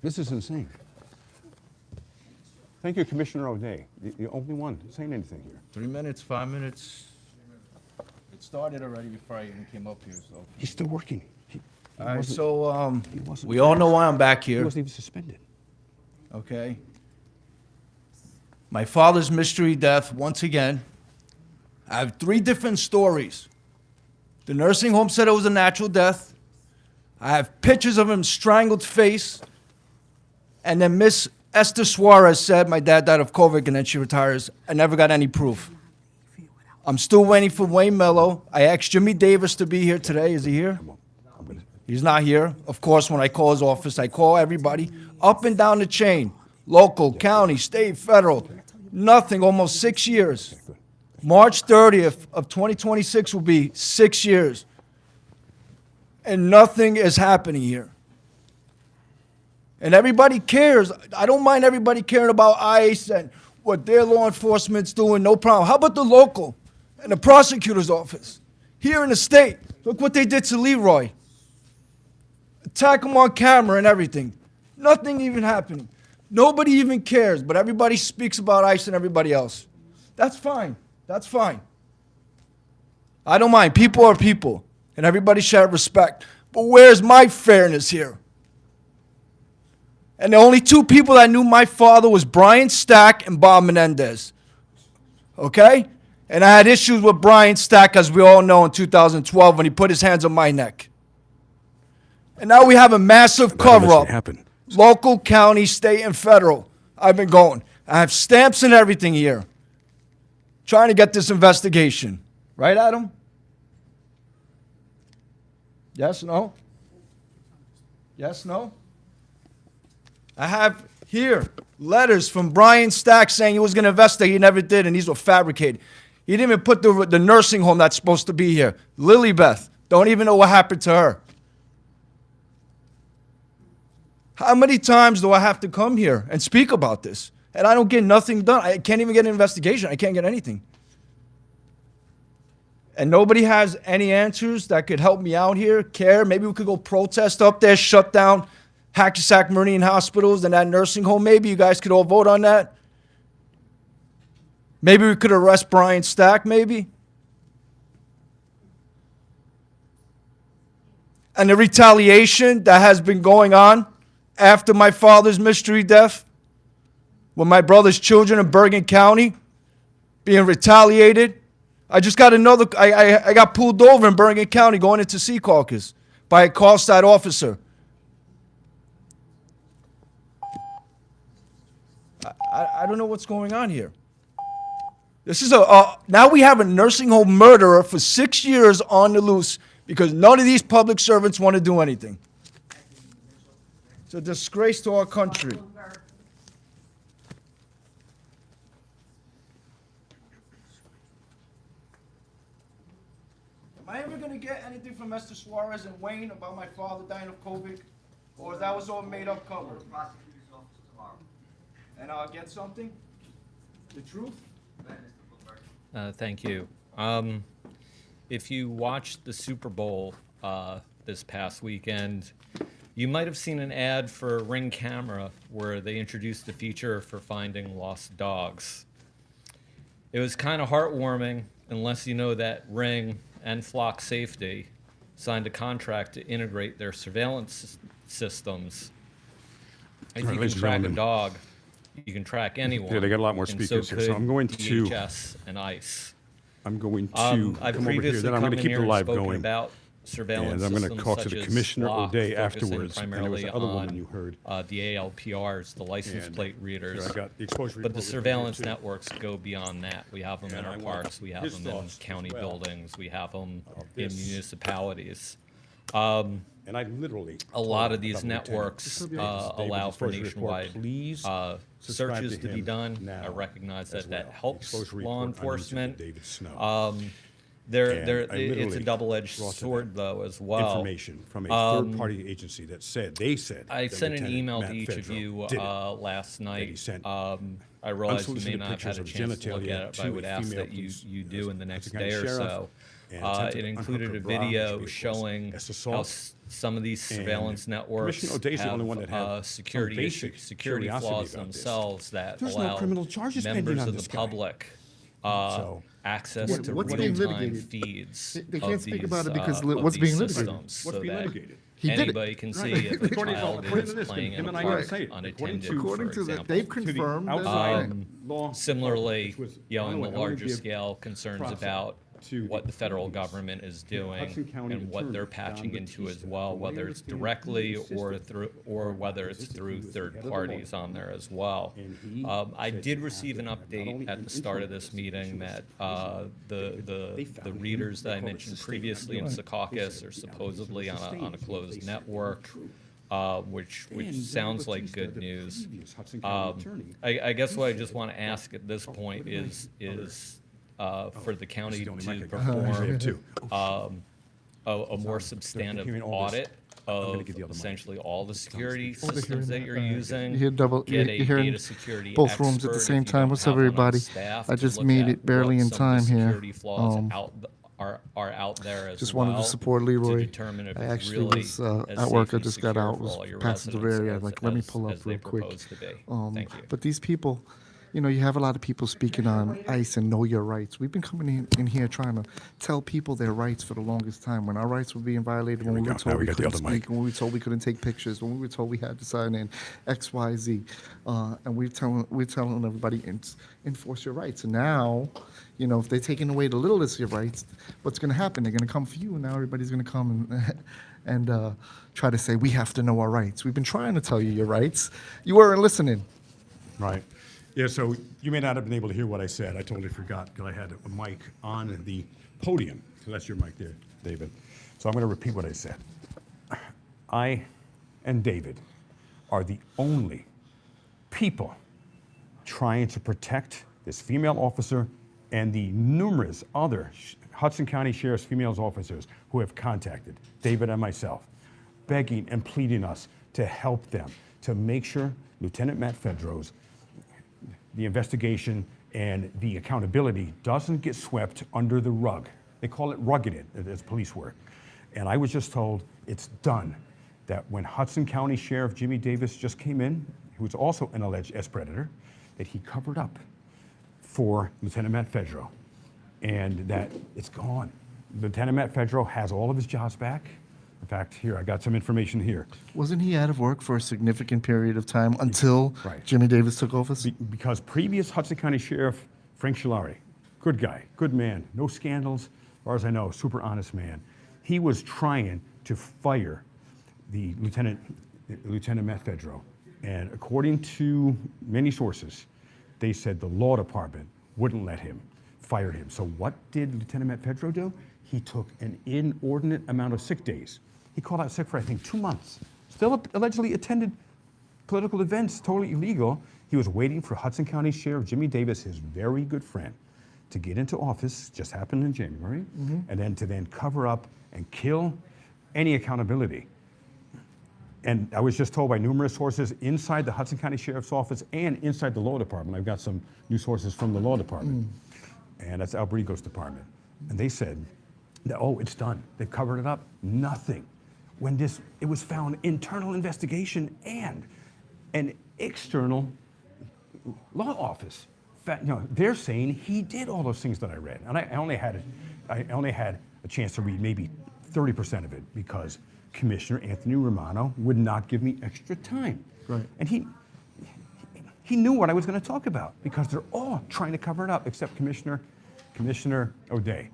This is insane. Thank you, Commissioner O'Day. The only one saying anything here. 3 minutes, 5 minutes. It started already before I even came up here, so. He's still working. All right, wasn't- so he wasn't we all know why I'm back He here. wasn't even suspended. Okay. My father's mystery death, once again. I have 3 different stories. The nursing home said it was a natural death. I have pictures of him strangled face. And then Miss Esther Suarez said my dad died of COVID and then she retires. I never got any proof. I'm still waiting for Wayne Mello. I asked Jimmy Davis to be here today. Is he here? He's not here. Of course, when I call his office, I call everybody up and down the chain. Local, county, state, federal. Nothing, almost 6 years. March 30th of 2026 will be 6 years. And nothing is happening here. And everybody cares. I don't mind everybody caring about ICE and what their law enforcement's doing, no problem. How about the local and the prosecutor's office? Here in the state, look what they did to Leroy. Attack him on camera and everything. Nothing even happening. Nobody even cares, but everybody speaks about ICE and everybody else. That's fine. That's fine. I don't mind. People are people, and everybody should have respect. But where's my fairness here? And the only 2 people that knew my father was Brian Stack and Bob Menendez. Okay? And I had issues with Brian Stack, as we all know, in 2012 when he put his hands on my neck. And now we have a massive cover-up. Local, county, state, and federal. I've been going. I have stamps and everything here. Trying to get this investigation. Right, Adam? Yes, no? Yes, no? I have here letters from Brian Stack saying he was going to investigate. He never did, and these were fabricated. He didn't even put the nursing home that's supposed to be here. Lilybeth. Don't even know what happened to her. How many times do I have to come here and speak about this? And I don't get nothing done. I can't even get an investigation. I can't get anything. And nobody has any answers that could help me out here, care. Maybe we could go protest up there, shut down Hackensack Marine Hospitals and that nursing home. Maybe you guys could all vote on that. Maybe we could arrest Brian Stack, maybe. And the retaliation that has been going on after my father's mystery death, with my brother's children in Bergen County being retaliated. I just got I got pulled over in Bergen County going into Sea Caucus by a call side officer. I don't know what's going on here. This is now we have a nursing home murderer for 6 years on the loose because none of these public servants want to do anything. It's a disgrace to our country. Am I ever going to get anything from Esther Suarez and Wayne about my father dying of COVID? Or that was all made up cover? Prosecutor's office tomorrow. And I'll get something? The truth? Thank you. If you watched the Super Bowl this past weekend, you might have seen an ad for Ring Camera where they introduced a feature for finding lost dogs. It was kind of heartwarming, unless you know that Ring and Flock Safety signed a contract to integrate their surveillance systems. If you can track a dog, you can track anyone. Yeah, they got a lot more and speakers so here, so I'm going to. DHS and ICE. I'm going to I've come over here. previously Then I'm going to come in keep here the and live spoken going. about surveillance And I'm going to systems talk to such the as commissioner Flock, O'Day focusing afterwards. And there was primarily the other woman on, you heard. the ALPRs, the license And plate readers. I got the exposure But the report here, surveillance too. networks go beyond that. We have them in And I our want parks, we have his them in thoughts as county well buildings, we have them of in this. municipalities. And I literally A lot of told these Lieutenant, networks "Just review this, David, allow for exposure report. nationwide Please subscribe searches to be him done. I now recognize as that that well. helps Exposure law report on YouTube with enforcement. David Snow. Um, And I it's a literally double-edged brought to sword, them though, as well. Information from a third-party agency that said I that sent an Lieutenant email Matt to each of Fedro you did it. last he night. sent I realize you may unsolicited not have had a pictures of chance to look genitalia at it, but I to would a ask female that you police do in the next County day or sheriff, so. and attempted It to included unhook a her bra, video which was showing as how assault. some of these And surveillance networks Commissioner O'Day's the only one that had have some security basic curiosity flaws about this. themselves that There's no allow criminal charges pending members on of this the guy. public So access to What's being real-time litigated? feeds They can't of speak these, about it because of what's these being litigated? systems What's so being that litigated? He did it. anybody can see Right. if a According child to is this, playing in him a and I park gotta say it. unattended, According for to that, example. they've confirmed that. outside law Similarly, which was, you know, by in the the way, I wanna larger give scale, concerns props about to what the federal previous government is Hudson doing County and what they're attorney, patching Don into as Batista, well, from what I whether it's understand, directly he assisted or whether it's He through was the third head of the parties law on there as well. And he I said did you receive an have to have not only update at an the start of internal this meeting investigation, that they the found him, readers they that I call it mentioned sustained. previously in Right. Secaucus They are said the supposedly allegations on a were sustained. They closed said network. true. Which Then sounds Don like Batista, good the news. previous Hudson County attorney, I guess he what I said- just want to ask at this point is for the county the only to mic I got. I usually have two. perform a more substantive hearing all this. audit I'm gonna of get the other mic. essentially all the security Oh, they're systems that hearing you're that. using. You hear double. Get You're a hearing data security both rooms at expert the if same you time. don't What's have up, one on everybody? staff I to just look made at it barely what in some of the time here. security flaws are out there as Just well. wanted to support Leroy. To determine if I it's actually really was as at work. safe I and just got secure out. for Was all your passing the residents area. as- Like, let me as- pull as up they real quick. propose to be. Thank you. But these people, you know, you have a lot of people speaking on ICE and know your rights. We've been coming in here trying to tell people their rights for the longest time. When our rights were being violated, when we were Now told we we got the couldn't other mic. speak, when we were told we couldn't take pictures, when we were told we had to sign in X, Y, Z, and we're telling everybody enforce your rights. And now, you know, if they're taking away the littlest of your rights, what's going to happen? They're going to come for you, and now everybody's going to come and try to say we have to know our rights. We've been trying to tell you your rights. You weren't listening. Right. Yeah, so you may not have been able to hear what I said. I totally forgot because I had a mic on the podium. So that's your mic there, David. So I'm going to repeat what I said. I and David are the only people trying to protect this female officer and the numerous other Hudson County Sheriff's female officers who have contacted David and myself, begging and pleading us to help them, to make sure Lieutenant Matt Fedro's the investigation and the accountability doesn't get swept under the rug. They call it rugging it as police work. And I was just told it's done. That when Hudson County Sheriff Jimmy Davis just came in, who was also an alleged S-predator, that he covered up for Lieutenant Matt Fedro, and that it's gone. Lieutenant Matt Fedro has all of his jobs back. In fact, here, I got some information here. Wasn't he out of work for a significant period of time until Right. Jimmy Davis took office? Because previous Hudson County Sheriff Frank Scolari, good guy, good man, no scandals, as far as I know, super honest man. He was trying to fire the Lieutenant Matt Fedro. And according to many sources, they said the law department wouldn't let him, fired him. So what did Lieutenant Matt Fedro do? He took an inordinate amount of sick days. He called out sick for, I think, 2 months. Still allegedly attended political events, totally illegal. He was waiting for Hudson County Sheriff Jimmy Davis, his very good friend, to get into office, just happened in January, and then to cover up and kill any accountability. And I was just told by numerous sources inside the Hudson County Sheriff's Office and inside the law department. I've got some new sources from the law department, and that's Albrigo's department. And they said, that, oh, it's done. They've covered it up. Nothing. When it was found internal investigation and an external law office. They're saying he did all those things that I read. And I only had a chance to read maybe 30% of it because Commissioner Anthony Romano would not give me extra time. Right. And he knew what I was going to talk about because they're all trying to cover it up except Commissioner O'Day.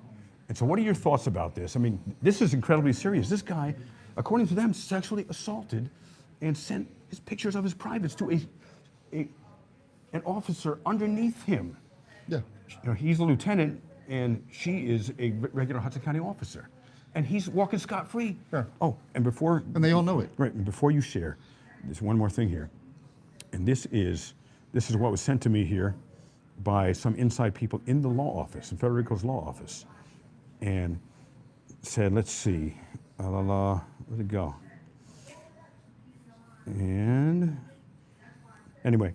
And so what are your thoughts about this? I mean, this is incredibly serious. This guy, according to them, sexually assaulted and sent his pictures of his privates to an officer underneath him. Yeah. He's a lieutenant and she is a regular Hudson County officer. And he's walking scot-free. Yeah. Oh, and they all know it. Right, and before you share, there's one more thing here. And this is what was sent to me here by some inside people in the law office, in Federico's law office. And said, let's see, where'd it go? And anyway,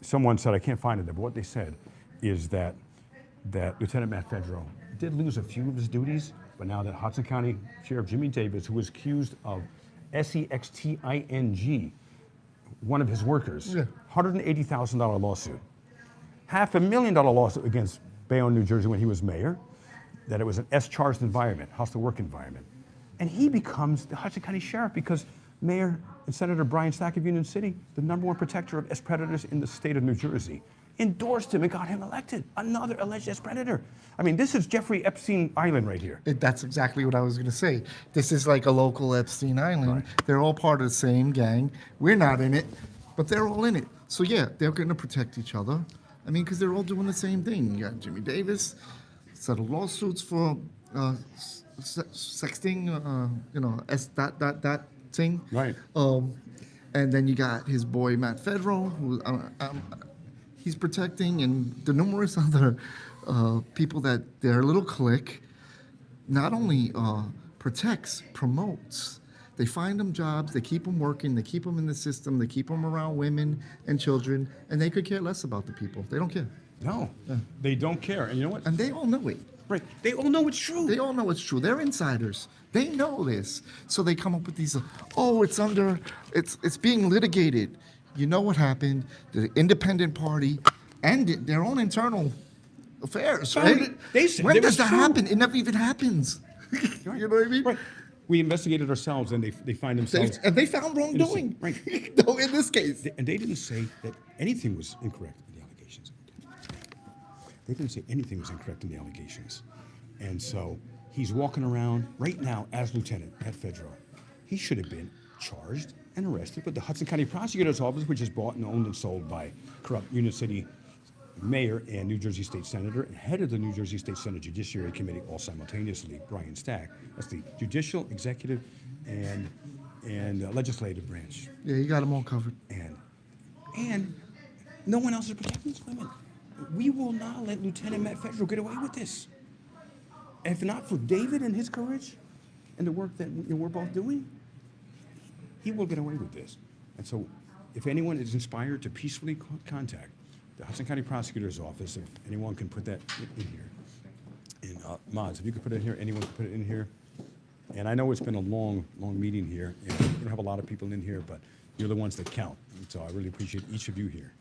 someone said, I can't find it there, but what they said is that Lieutenant Matt Fedro did lose a few of his duties, but now that Hudson County Sheriff Jimmy Davis, who was accused of SEXTING, one of his workers, $180,000 lawsuit, $500,000 lawsuit against Bayonne, New Jersey, when he was mayor, that it was an S-charged environment, hostile work environment. And he becomes the Hudson County Sheriff because Mayor and Senator Brian Stack of Union City, the #1 protector of S-predators in the state of New Jersey, endorsed him and got him elected. Another alleged S-predator. I mean, this is Jeffrey Epstein Island right here. That's exactly what I was going to say. This is like a local Epstein Island. They're all part of the same gang. We're not in it, but they're all in it. So yeah, they're going to protect each other. I mean, because they're all doing the same thing. You got Jimmy Davis settled lawsuits for sexting, that thing. Right. And then you got his boy Matt Federal, who he's protecting, and the numerous other people that their little clique not only protects, promotes. They find them jobs, they keep them working, they keep them in the system, they keep them around women and children, and they could care less about the people. They don't care. No, they don't care. And you know what? And they all know it. Right. They all know it's true. They all know it's true. They're insiders. They know this. So they come up with these, it's being litigated. You know what happened? The independent party and their own internal affairs, right? When does that happen? It never even happens. You know what I mean? Right. We investigated ourselves, and they find themselves. And they found wrongdoing. Right. No, in this case. And they didn't say that anything was incorrect in the allegations. They didn't say anything was incorrect in the allegations. And so he's walking around right now as lieutenant at federal. He should have been charged and arrested, but the Hudson County Prosecutor's Office, which is bought and owned and sold by corrupt Union City mayor and New Jersey State Senator and head of the New Jersey State Senate Judiciary Committee all simultaneously, Brian Stack. That's the judicial, executive, and legislative branch. Yeah, you got them all covered. And no one else is protecting these women. We will not let Lieutenant Matt Federal get away with this. And if not for David and his courage and the work that we're both doing, he will get away with this. And so if anyone is inspired to peacefully contact the Hudson County Prosecutor's Office, if anyone can put that in here. And Mods, if you could put it in here, anyone can put it in here. And I know it's been a long meeting here, and we don't have a lot of people in here, but you're the ones that count. And so I really appreciate each of you here.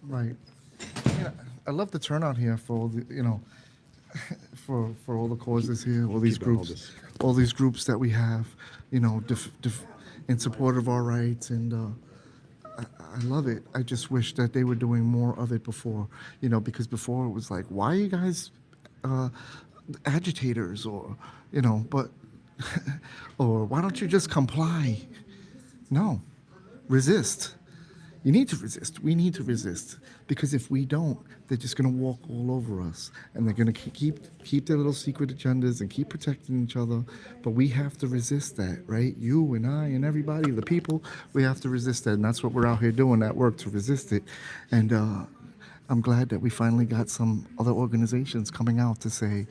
Right. Yeah, I love the turnout here for all the, for all the causes here, all these groups, all these groups that we have, in support of our rights, and I love it. I just wish that they were doing more of it before, because before it was like, why are you guys agitators, or but or why don't you just comply? No, resist. You need to resist. We need to resist, because if we don't, they're just going to walk all over us, and they're going to keep their little secret agendas and keep protecting each other. But we have to resist that, right? You and I and everybody, the people, we have to resist that, and that's what we're out here doing, that work to resist it. And I'm glad that we finally got some other organizations coming out to say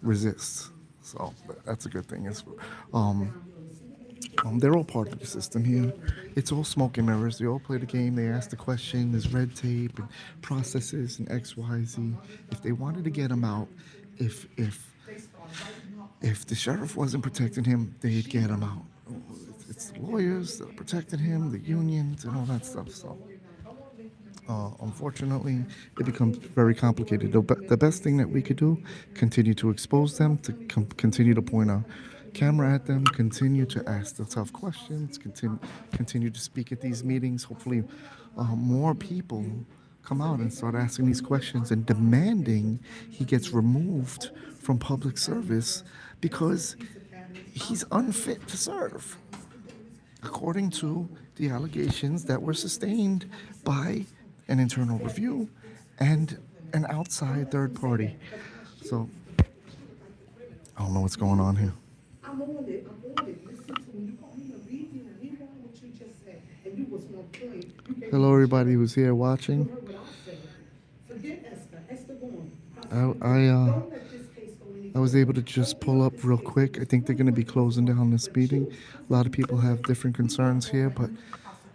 resist. So that's a good thing. They're all part of the system here. It's all smoke and mirrors. They all play the game. They ask the question. There's red tape and processes and X, Y, Z. If they wanted to get him out, if the sheriff wasn't protecting him, they'd get him out. It's the lawyers that are protecting him, the unions, and all that stuff. So, unfortunately, it becomes very complicated. The best thing that we could do, continue to expose them, to continue to point our camera at them, continue to ask the tough questions, continue to speak at these meetings. Hopefully, more people come out and start asking these questions and demanding he gets removed from public service because he's unfit to serve, according to the allegations that were sustained by an internal review and an outside third party. So, I don't know what's going on here. I'm on it. Listen to me. You want me to read you and read what you just said, and you was on point. Hello, everybody who's here watching. Forget Esther. Esther gone. I was able to just pull up real quick. I think they're going to be closing down this meeting. A lot of people have different concerns here, but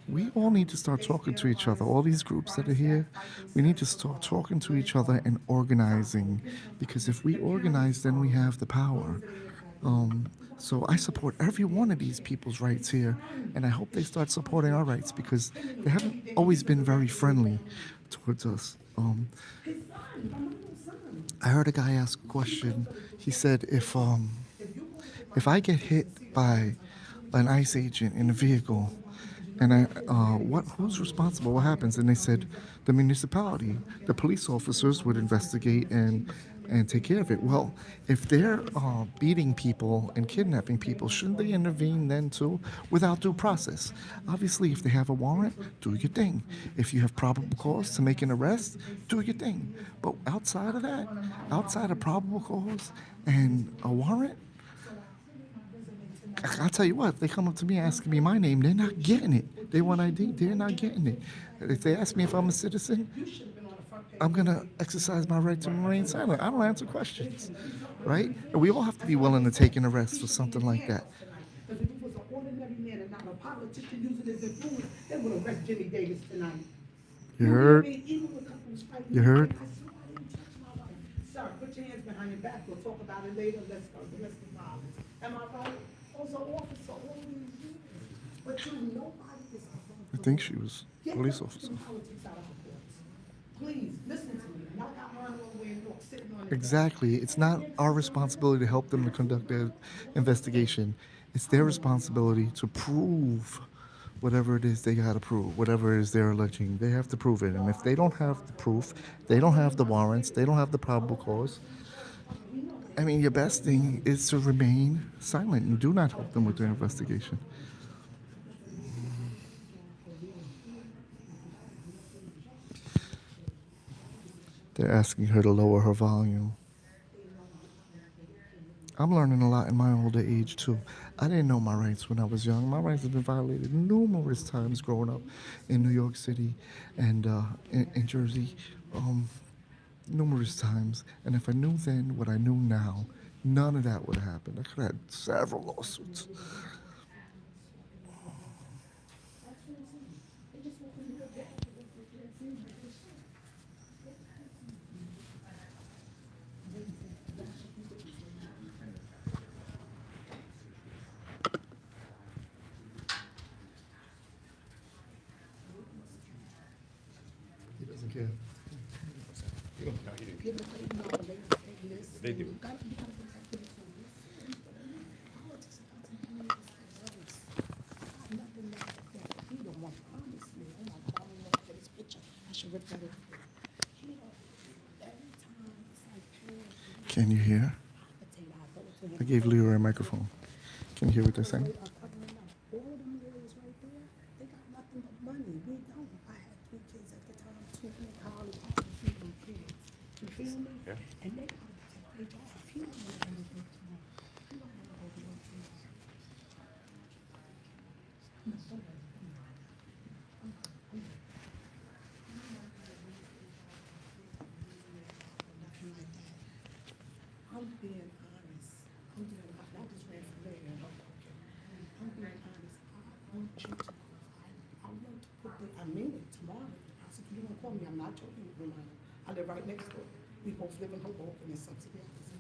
we all need to start talking to each other. All these groups that are here, we need to start talking to each other and organizing, because if we organize, then we have the power. So I support every one of these people's rights here, and I hope they start supporting our rights, because they haven't always been very friendly towards us. I heard a guy ask a question. He said, if I get hit by an ICE agent in a vehicle, and who's responsible? What happens? And they said, the municipality, the police officers would investigate and take care of it. Well, if they're beating people and kidnapping people, shouldn't they intervene then too, without due process? Obviously, if they have a warrant, do your thing. If you have probable cause to make an arrest, do your thing. But outside of that, outside of probable cause and a warrant, I'll tell you what, if they come up to me asking me my name, they're not getting it. They want ID, they're not getting it. If they ask me if I'm a citizen, I'm going to exercise my right to remain silent. I don't answer questions, right? And we all have to be willing to take an arrest for something like that. Because if it was an ordinary man and not a politician using his influence, they would arrest Jimmy Davis tonight. You heard? Even when couples fight, You heard? I swear I didn't touch my wife. Sir, put your hands behind your back. We'll talk about it later. Let's go. Domestic violence. Am I right? Also, officer, all these years. But you, nobody is I think she was a Get police the officer. politics out of our courts. Please, listen to me. Not got mine all the way in York, sitting on it. Exactly. It's not our responsibility to help them to conduct their investigation. It's their responsibility to prove whatever it is they got to prove, whatever it is they're alleging. They have to prove it. And if they don't have the proof, they don't have the warrants, they don't have the probable cause, I mean, your best thing is to remain silent and do not help them with their investigation. They're asking her to lower her volume. I'm learning a lot in my older age, too. I didn't know my rights when I was young. My rights have been violated numerous times growing up in New York City and in Jersey, numerous times. And if I knew then what I knew now, none of that would have happened. I could have had several lawsuits. He doesn't care. They do. Can you hear? I gave Leroy a microphone. Can you hear what they're saying? All of them lawyers right there, they got nothing but money. We don't. I had 3 kids at the time, 2 in college, I was feeding kids. You feel me? Yeah. And they got to take their job. He don't want to go to work tomorrow. He don't want to go to work tomorrow. I'm being honest. I'm being honest. I just ran for mayor. I'm being honest. I want you to. I want to put the. I mean it tomorrow. I said, you don't call me. I'm not joking with you. I live right next door. We both live in Hoboken and subsidiaries.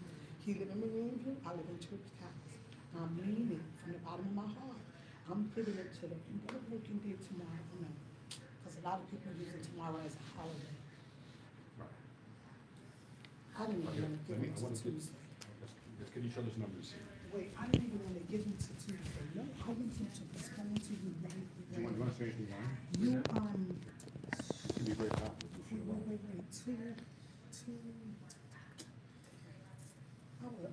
He live in Marine, I live in Church Towers. I'm meaning it from the bottom of my heart. I'm giving it to them. You better work in there tomorrow. No, because a lot of people use it tomorrow as a holiday. I didn't even want to give it to Tuesday. Let's get each other's numbers. Wait, I didn't even want to give them to Tuesday. No, I want them to respond to you right away. You want to say anything wrong? You, Can be very confident. wait, two.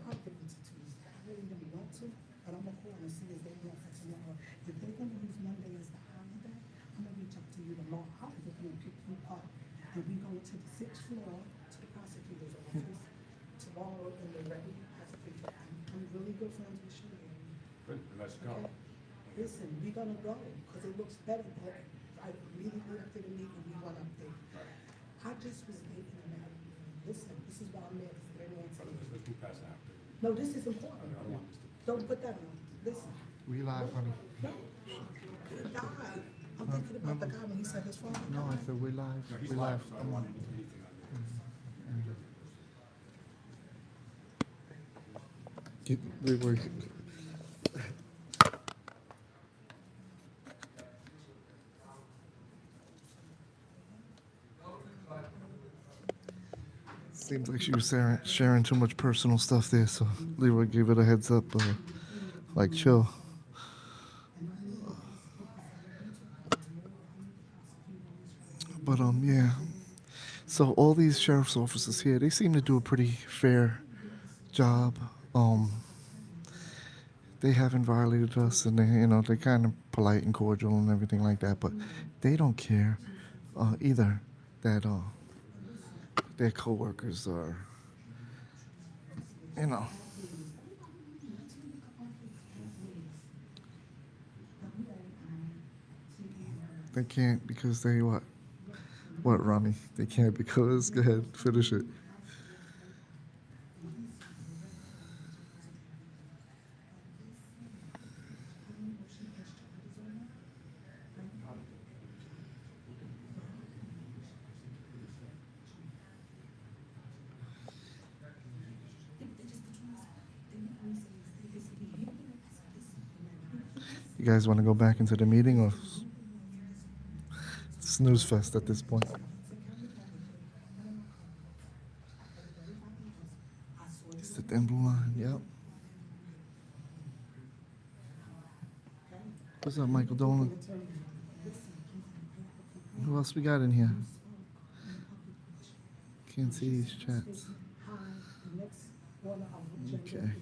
I'll give them to Tuesday. I really didn't want to, but I'm gonna call and see if they want for tomorrow. If they're gonna use Monday as the holiday, I'm gonna reach out to you tomorrow. I'll even come and pick you up. And we go to the 6th floor, to the prosecutor's office, tomorrow in the regular prosecutor. I'm really good friends with you. Good, let's go. Okay. Listen, we're gonna go, because it looks better, but I immediately after the meeting, we went up there. I just was thinking about, listen, this is why I'm mad, because everyone said, Let's move past that. no, this is important. Don't put that on, listen. We live, honey. No, he died. I'm thinking about the guy when he said his father No, I died. said we live. No, he's We live, live. so I Come don't on. want anything on Get, Leroy. Seems like she was sharing too much personal stuff there, so Leroy gave it a heads up, like chill. But yeah. So all these sheriff's officers here, they seem to do a pretty fair job. They haven't violated us, and they're kind of polite and cordial and everything like that. But they don't care either that their coworkers are, they can't because they what? What, Rami? They can't because. Go ahead, finish it. You guys want to go back into the meeting or snooze fest at this point? It's the thin blue line, yep. What's up, Michael Dolan? Who else we got in here? Can't see these chats. Okay.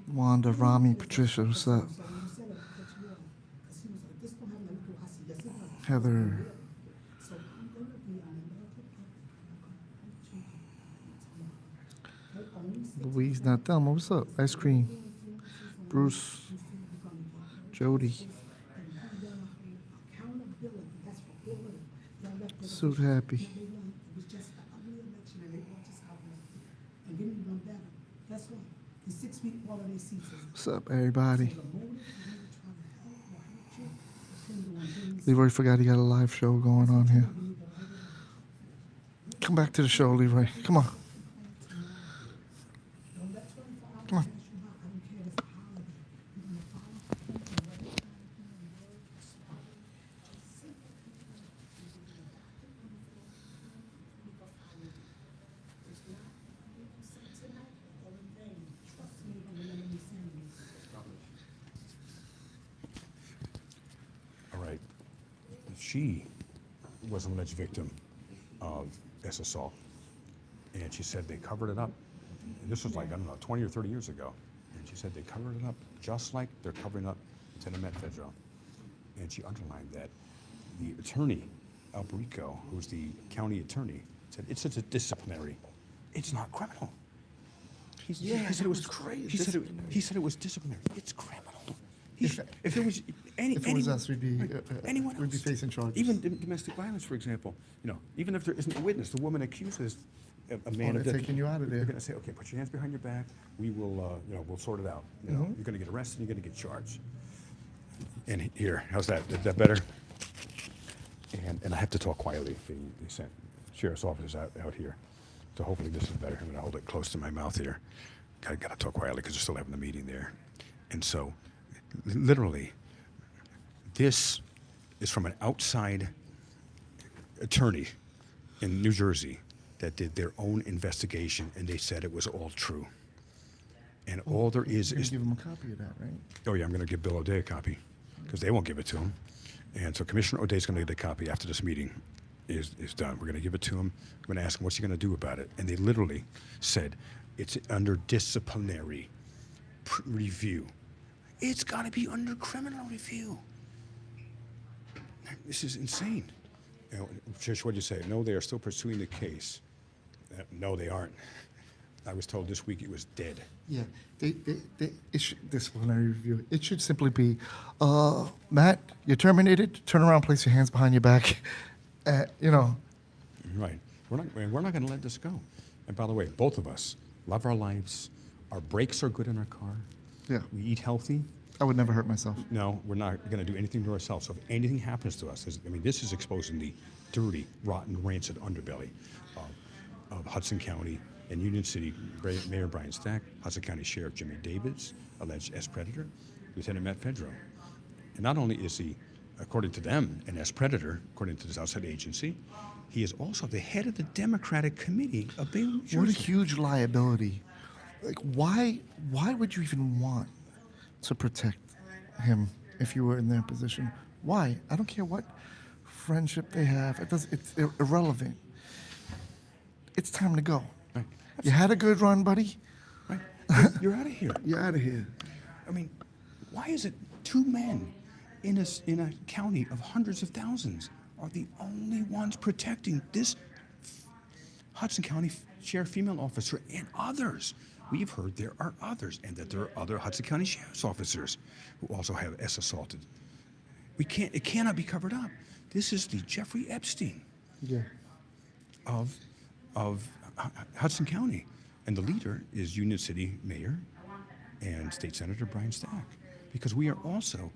Wanda, Rami, Patricia, what's up? Heather. Louise, not Thelma, what's up? Ice cream. Bruce. Jody. Suit happy. What's up, everybody? Leroy forgot he got a live show going on here. Come back to the show, Leroy. Come on. Come on. All right. She was an alleged victim of assault, and she said they covered it up. And this was like, I don't know, 20 or 30 years ago. And she said they covered it up just like they're covering up Lieutenant Matt Fedro. And she underlined that the attorney, Alberico, who's the county attorney, said it's a disciplinary. It's not criminal. He said it was crazy. He said it was disciplinary. It's criminal. If it was us, we'd be anyone else, we'd be facing charges. Even domestic violence, for example. Even if there isn't a witness, the woman accuses a man of they're taking you out of there. They're going to say, okay, put your hands behind your back. We will, we'll sort it out. You're going to get arrested. You're going to get charged. And here, how's that? Is that better? And I have to talk quietly. They sent sheriff's officers out here. So hopefully this is better. I'm going to hold it close to my mouth here. Got to talk quietly because they're still having the meeting there. And so, literally, this is from an outside attorney in New Jersey that did their own investigation, and they said it was all true. And all there is You're gonna give them a copy of that, right? Oh yeah, I'm going to give Bill O'Day a copy because they won't give it to him. And so Commissioner O'Day's going to get a copy after this meeting is done. We're going to give it to him. We're going to ask him what's he going to do about it. And they literally said it's under disciplinary review. It's got to be under criminal review. This is insane. Trish, what did you say? No, they are still pursuing the case. No, they aren't. I was told this week it was dead. Yeah, it should, disciplinary review. It should simply be, Matt, you're terminated. Turn around, place your hands behind your back. Right. We're not going to let this go. And by the way, both of us love our lives. Our brakes are good in our car. Yeah. We eat healthy. I would never hurt myself. No, we're not going to do anything to ourselves. So if anything happens to us, this is exposing the dirty, rotten, rancid underbelly of Hudson County and Union City. Mayor Brian Stack, Hudson County Sheriff Jimmy Davids, alleged S-predator, Lieutenant Matt Fedro. And not only is he, according to them, an S-predator, according to this outside agency, He is also the head of the Democratic Committee of Baylor, New Jersey. What a huge liability. Like, why would you even want to protect him if you were in their position? Why? I don't care what friendship they have. It's irrelevant. It's time to go. Right. You had a good run, buddy. Right. You're out of here. You're out of here. I mean, why is it two men in a county of hundreds of thousands are the only ones protecting this Hudson County Sheriff female officer and others? We've heard there are others, and that there are other Hudson County Sheriff's officers who also have assaulted. It cannot be covered up. This is the Jeffrey Epstein of Hudson County, and the leader is Union City Mayor and State Senator Brian Stack, because we are also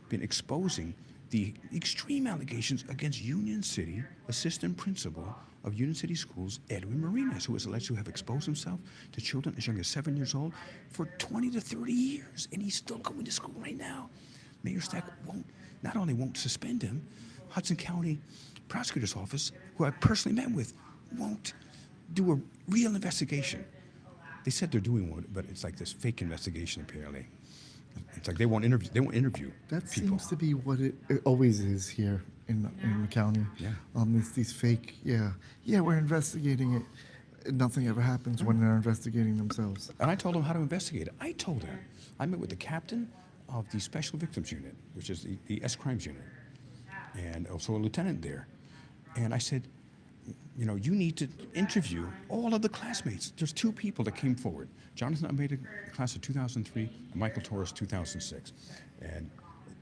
been exposing the extreme allegations against Union City Assistant Principal of Union City Schools, Edwin Marinas, who is alleged to have exposed himself to children as young as 7 years old for 20 to 30 years, and he's still going to school right now. Mayor Stack not only won't suspend him, Hudson County Prosecutor's Office, who I personally met with, won't do a real investigation. They said they're doing one, but it's like this fake investigation apparently. It's like they won't interview That people. seems to be what it always is here in the county. Yeah. It's these fake, we're investigating it. Nothing ever happens when they're investigating themselves. And I told him how to investigate it. I met with the captain of the Special Victims Unit, which is the S-Crimes Unit, and also a lieutenant there. And I said, you need to interview all of the classmates. There's two people that came forward. Jonathan Almeida, class of 2003, and Michael Torres, 2006. And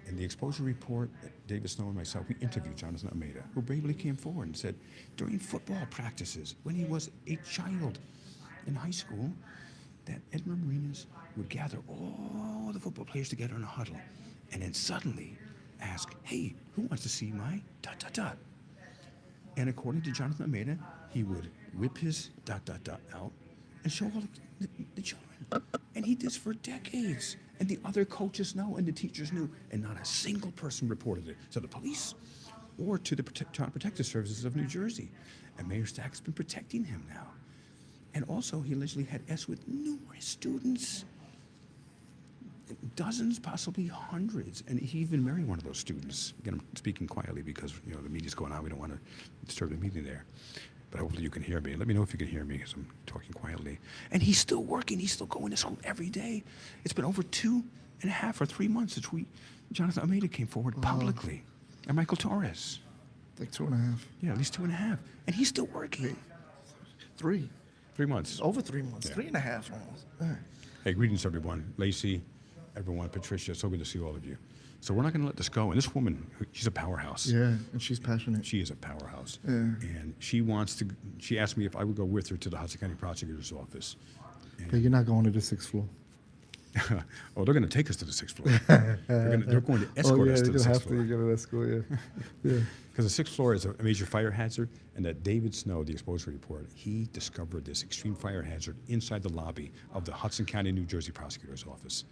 in the exposure report, David Snow and myself, we interviewed Jonathan Almeida, who bravely came forward and said, during football practices, when he was a child in high school, that Edwin Marinas would gather all the football players together in a huddle, and then suddenly ask, hey, who wants to see my ... And according to Jonathan Almeida, he would whip his ... out and show all the children. And he did this for decades. And the other coaches know, and the teachers knew, and not a single person reported it to the police or to the Child Protective Services of New Jersey. And Mayor Stack's been protecting him now. And also, he allegedly had with numerous students, dozens, possibly hundreds, and he even married one of those students. Again, I'm speaking quietly because the media's going on. We don't want to disturb the meeting there. But hopefully you can hear me. Let me know if you can hear me because I'm talking quietly. And he's still working. He's still going to school every day. It's been over 2.5 or 3 months since Jonathan Almeida came forward publicly, and Michael Torres. Like 2.5. Yeah, at least 2.5. And he's still working. 3. 3 months. Over 3 months. Yeah. 3.5 almost. Hey, greetings, everyone. Lacey, everyone, Patricia, so good to see all of you. So we're not going to let this go. And this woman, she's a powerhouse. Yeah, and she's passionate. She is a powerhouse. Yeah. And she asked me if I would go with her to the Hudson County Prosecutor's Office. But you're not going to the 6th floor. Oh, they're going to take us to the 6th floor. They're going to escort us to the 6th floor. You're going to escort, yeah. Because the 6th floor is a major fire hazard, and that David Snow, the exposure report, he discovered this extreme fire hazard inside the lobby of the Hudson County, New Jersey Prosecutor's Office.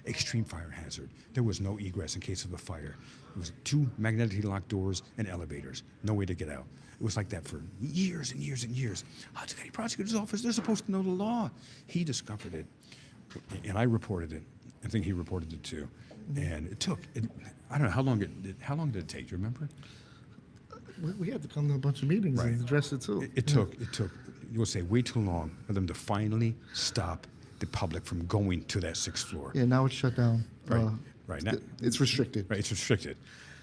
Extreme fire hazard. There was no egress in case of a fire. It was 2 magnetically locked doors and elevators. No way to get out. It was like that for years and years and years. Hudson County Prosecutor's Office, they're supposed to know the law. He discovered it, and I reported it. I think he reported it too. And I don't know, how long did it take? Do you remember? We had to come to a bunch of meetings and address it too. It took, you will say, way too long for them to finally stop the public from going to that 6th floor. Yeah, now it's shut down. Right. Now, it's restricted. Right, it's restricted.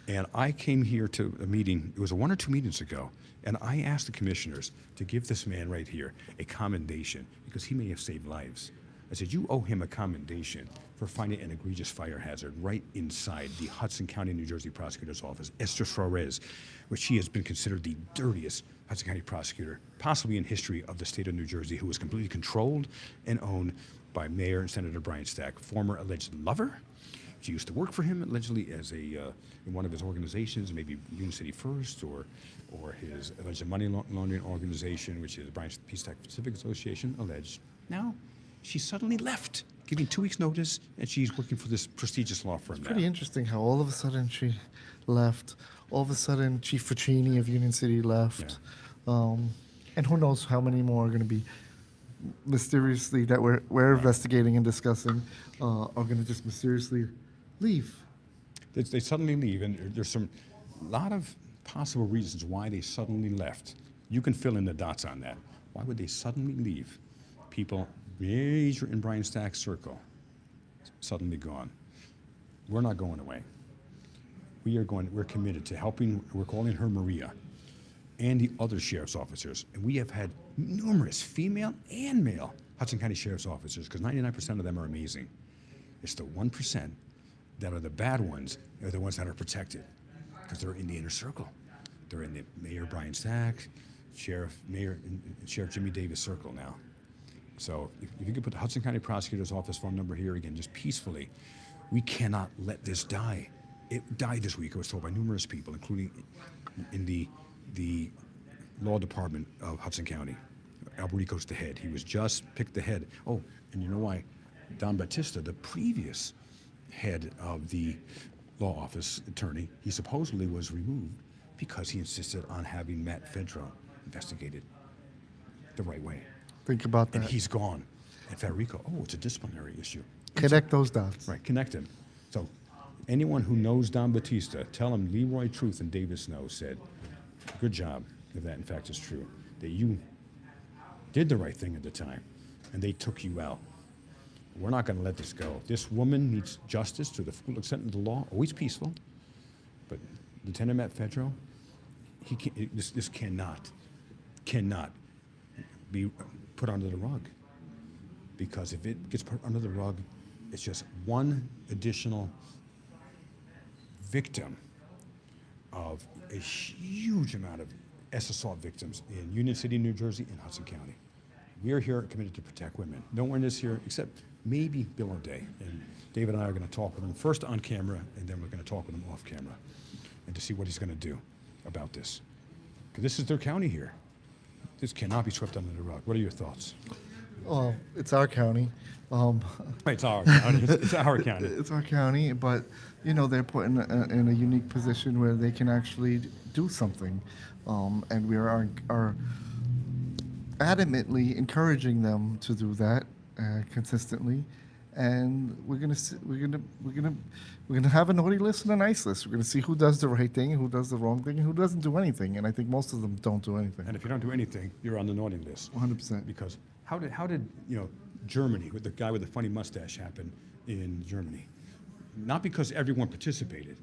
And I came here to a meeting, it was 1 or 2 meetings ago, and I asked the commissioners to give this man right here a commendation because he may have saved lives. I said, you owe him a commendation for finding an egregious fire hazard right inside the Hudson County, New Jersey Prosecutor's Office. Esther Flores, which she has been considered the dirtiest Hudson County prosecutor, possibly in history of the state of New Jersey, who was completely controlled and owned by Mayor and Senator Brian Stack, former alleged lover. She used to work for him allegedly as in one of his organizations, maybe Union City First or his alleged money laundering organization, which is Brian Peace Stack Pacific Association, alleged. Now, she suddenly left, giving 2 weeks' notice, and she's working for this prestigious law firm now. Pretty interesting how all of a sudden she left. All of a sudden, Chief Ficini of Union City left. And who knows how many more are going to be mysteriously that we're investigating and discussing are going to just mysteriously leave. They suddenly leave, and there's a lot of possible reasons why they suddenly left. You can fill in the dots on that. Why would they suddenly leave? People major in Brian Stack's circle, suddenly gone. We're not going away. We're committed to helping, we're calling her Maria, and the other sheriff's officers. And we have had numerous female and male Hudson County sheriff's officers, because 99% of them are amazing. It's the 1% that are the bad ones, are the ones that are protected, because they're in the inner circle. They're in the Mayor Brian Stack, Sheriff Jimmy Davis circle now. So if you could put the Hudson County Prosecutor's Office phone number here again, just peacefully, we cannot let this die. It died this week, I was told by numerous people, including in the law department of Hudson County. Alberico's the head. He was just picked the head. Oh, and you know why? Don Batista, the previous head of the law office attorney, he supposedly was removed because he insisted on having Matt Fedro investigated the right way. Think about that. And he's gone. And Federico, it's a disciplinary issue. Connect those dots. Right, connect him. So anyone who knows Don Batista, tell him Leroy Truth and David Snow said, good job, if that in fact is true, that you did the right thing at the time, and they took you out. We're not going to let this go. This woman needs justice to the full extent of the law, always peaceful, but Lieutenant Matt Fedro, this cannot be put under the rug, because if it gets put under the rug, it's just one additional victim of a huge amount of assault victims in Union City, New Jersey, and Hudson County. We are here committed to protect women. No one is here except maybe Bill O'Day. And David and I are going to talk with him first on camera, and then we're going to talk with him off camera, and to see what he's going to do about this. Because this is their county here. This cannot be swept under the rug. What are your thoughts? Oh, it's our county. It's our county. It's our county. It's our county, but they're put in a unique position where they can actually do something, and we are adamantly encouraging them to do that consistently. And we're gonna have a naughty list and a nice list. We're gonna see who does the right thing and who does the wrong thing and who doesn't do anything. And I think most of them don't do anything. And if you don't do anything, you're on the naughty list. 100%. Because how did Germany, with the guy with the funny mustache, happen in Germany? Not because everyone participated.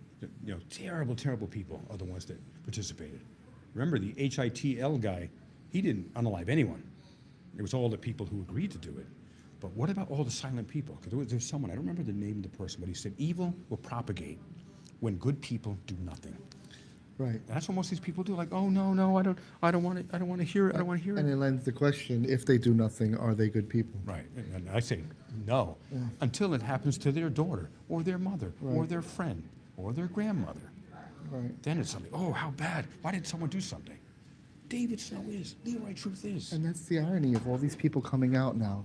Terrible people are the ones that participated. Remember, the HITL guy, he didn't unalive anyone. It was all the people who agreed to do it. But what about all the silent people? Because there's someone, I don't remember the name of the person, but he said, evil will propagate when good people do nothing. Right. And that's what most of these people do. Like, oh no, I don't want to hear it. I don't want to hear it. And it lends the question: if they do nothing, are they good people? Right. And I say no, until it happens to their daughter or their mother or their friend or their grandmother. Right. Then it's something. Oh, how bad! Why did someone do something? David Snow is. Leroy Truth is. And that's the irony of all these people coming out now.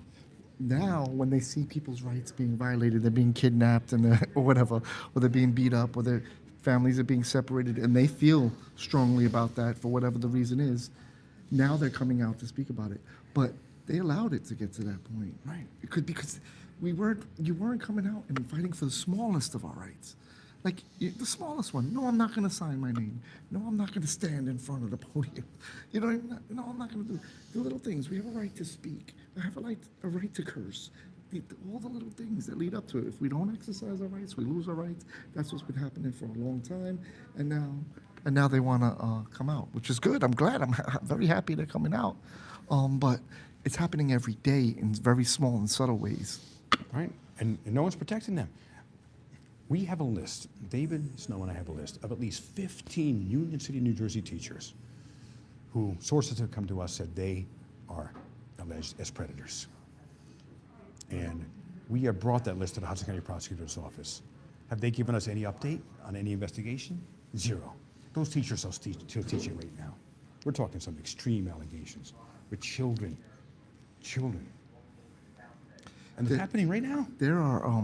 Now, when they see people's rights being violated, they're being kidnapped or whatever, or they're being beat up, or their families are being separated, and they feel strongly about that for whatever the reason is, now they're coming out to speak about it. But they allowed it to get to that point. Right. Because you weren't coming out and fighting for the smallest of our rights. Like, the smallest one. No, I'm not going to sign my name. No, I'm not going to stand in front of the podium. No, I'm not going to do the little things. We have a right to speak. I have a right to curse. All the little things that lead up to it. If we don't exercise our rights, we lose our rights. That's what's been happening for a long time. And now they want to come out, which is good. I'm glad. I'm very happy they're coming out. But it's happening every day in very small and subtle ways. Right. And no one's protecting them. We have a list, David Snow and I have a list of at least 15 Union City, New Jersey teachers who sources have come to us said they are alleged as predators. And we have brought that list to the Hudson County Prosecutor's Office. Have they given us any update on any investigation? Zero. Those teachers are still teaching right now. We're talking some extreme allegations with children. And it's happening right now. There are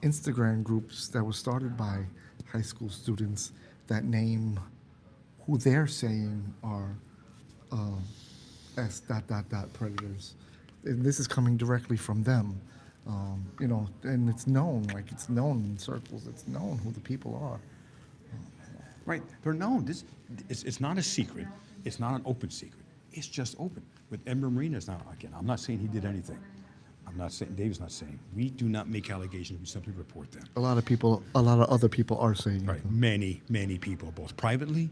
Instagram groups that were started by high school students that name who they're saying are as ... predators. And this is coming directly from them. You know, and it's known, like it's known in circles, it's known who the people are. Right, they're known. It's not a secret. It's not an open secret. It's just open. With Edmund Marinas now, again, I'm not saying he did anything. I'm not saying, Dave's not saying. We do not make allegations, we simply report them. A lot of other people are saying Right, many people, both privately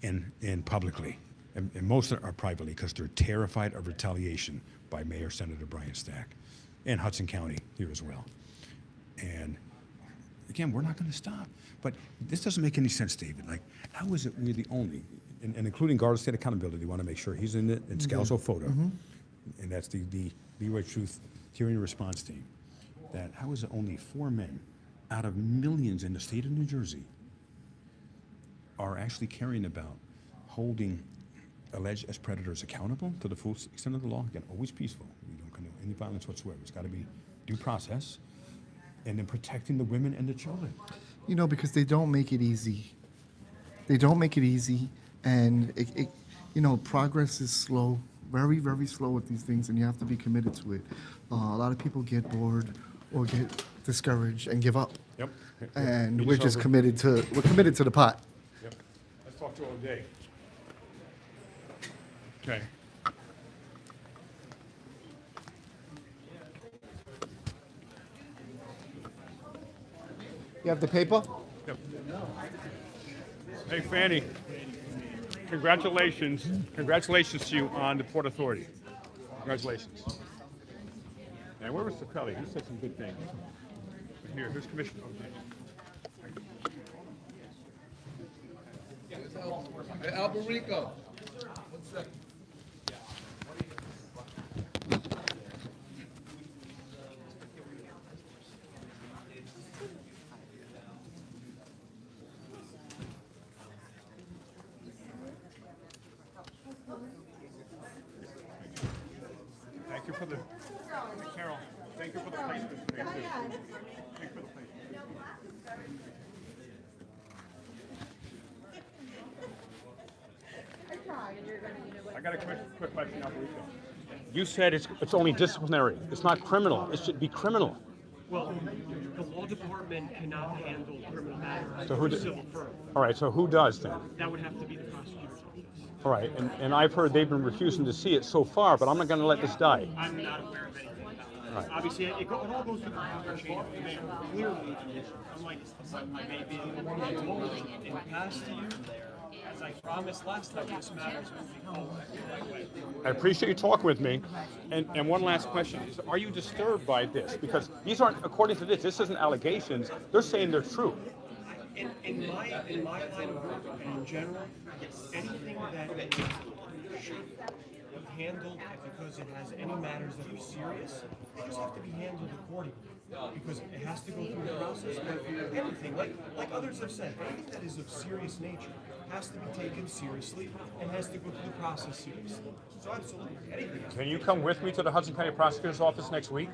and publicly. And most are privately because they're terrified of retaliation by Mayor Senator Brian Stack and Hudson County here as well. And again, we're not going to stop. But this doesn't make any sense, David. Like, how is it we're the only, and including Garda State Accountability, want to make sure he's in it, and Scalzo Photo, and that's the Leroy Truth Hearing and Response Team, that how is it only 4 men out of millions in the state of New Jersey are actually caring about holding alleged as predators accountable to the full extent of the law? Again, always peaceful. We don't condone any violence whatsoever. It's got to be due process, and then protecting the women and the children. You know, because they don't make it easy. They don't make it easy, and you know, progress is slow, very, very slow with these things, and you have to be committed to it. A lot of people get bored or get discouraged and give up. Yep. And we're committed to the pot. Yep. Let's talk to all day. Okay. You have the paper? Yep. Hey, Fanny. Congratulations. Congratulations to you on the Port Authority. Congratulations. And where was Capelli? He said some good things. Here's Commissioner. Alberico. 1 second. Thank you for the, Carol, thank you for the placement today, too. Thank you for the placement. I got a quick question, Alberico. You said it's only disciplinary. It's not criminal. It should be criminal. Well, the law department cannot handle criminal matters So for who a d- civil firm. All right, so who does then? That would have to be the prosecutor's office. All right, and I've heard they've been refusing to see it so far, but I'm not going to let this die. I'm not aware of anything about Right. it. Obviously, it all goes through the proper chain of command. Clearly, unlike I may be told in the past to you, as I promised last time, this matter is moving forward the right way. I appreciate you talking with me. And one last question. Are you disturbed by this? Because these aren't, according to this isn't allegations. They're saying they're true. In my line of work and in general, anything that should be handled because it has any matters that are serious, they just have to be handled accordingly. Because it has to go through the process. But anything, like others have said, anything that is of serious nature has to be taken seriously and has to go through the process seriously. So absolutely, anything. Can you come with me to the Hudson County Prosecutor's Office next week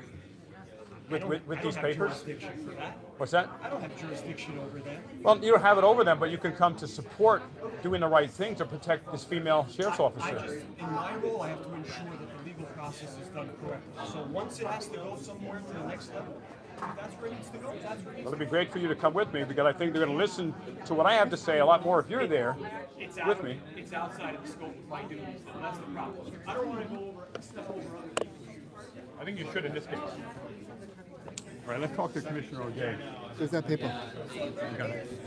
with these I don't have papers? jurisdiction for that. What's that? I don't have jurisdiction over that. Well, you don't have it over them, but you can come to support doing the right thing to protect this female sheriff's officer. In my role, I have to ensure that the legal process is done correctly. So once it has to go somewhere to the next level, if that's where it needs to go, that's where it needs Well, to it'd be great for you to come with me because I think they're going to listen to what I have to say a lot more if you're there with me. It's outside of the scope of my duties, and that's the problem. I don't want to go over, step over other people's shoes. I think you should in this case. All right, let's talk to Commissioner O'Day. There's that paper. You got it.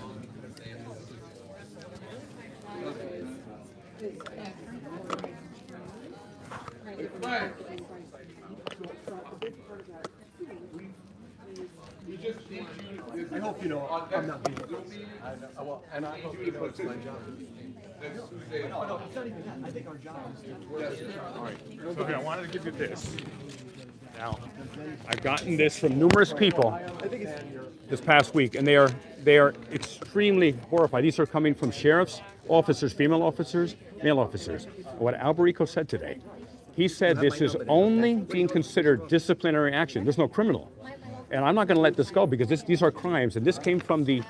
I hope you know I'm not being. And I hope you know it's my job. No, it's not even that. I think our job is to work. All right. So here, I wanted to give you this. Now, I've gotten this from numerous people this past week, and they are extremely horrified. These are coming from sheriffs, officers, female officers, male officers. What Alberico said today, he said this is only being considered disciplinary action. There's no criminal. And I'm not going to let this go because these are crimes, and this came from the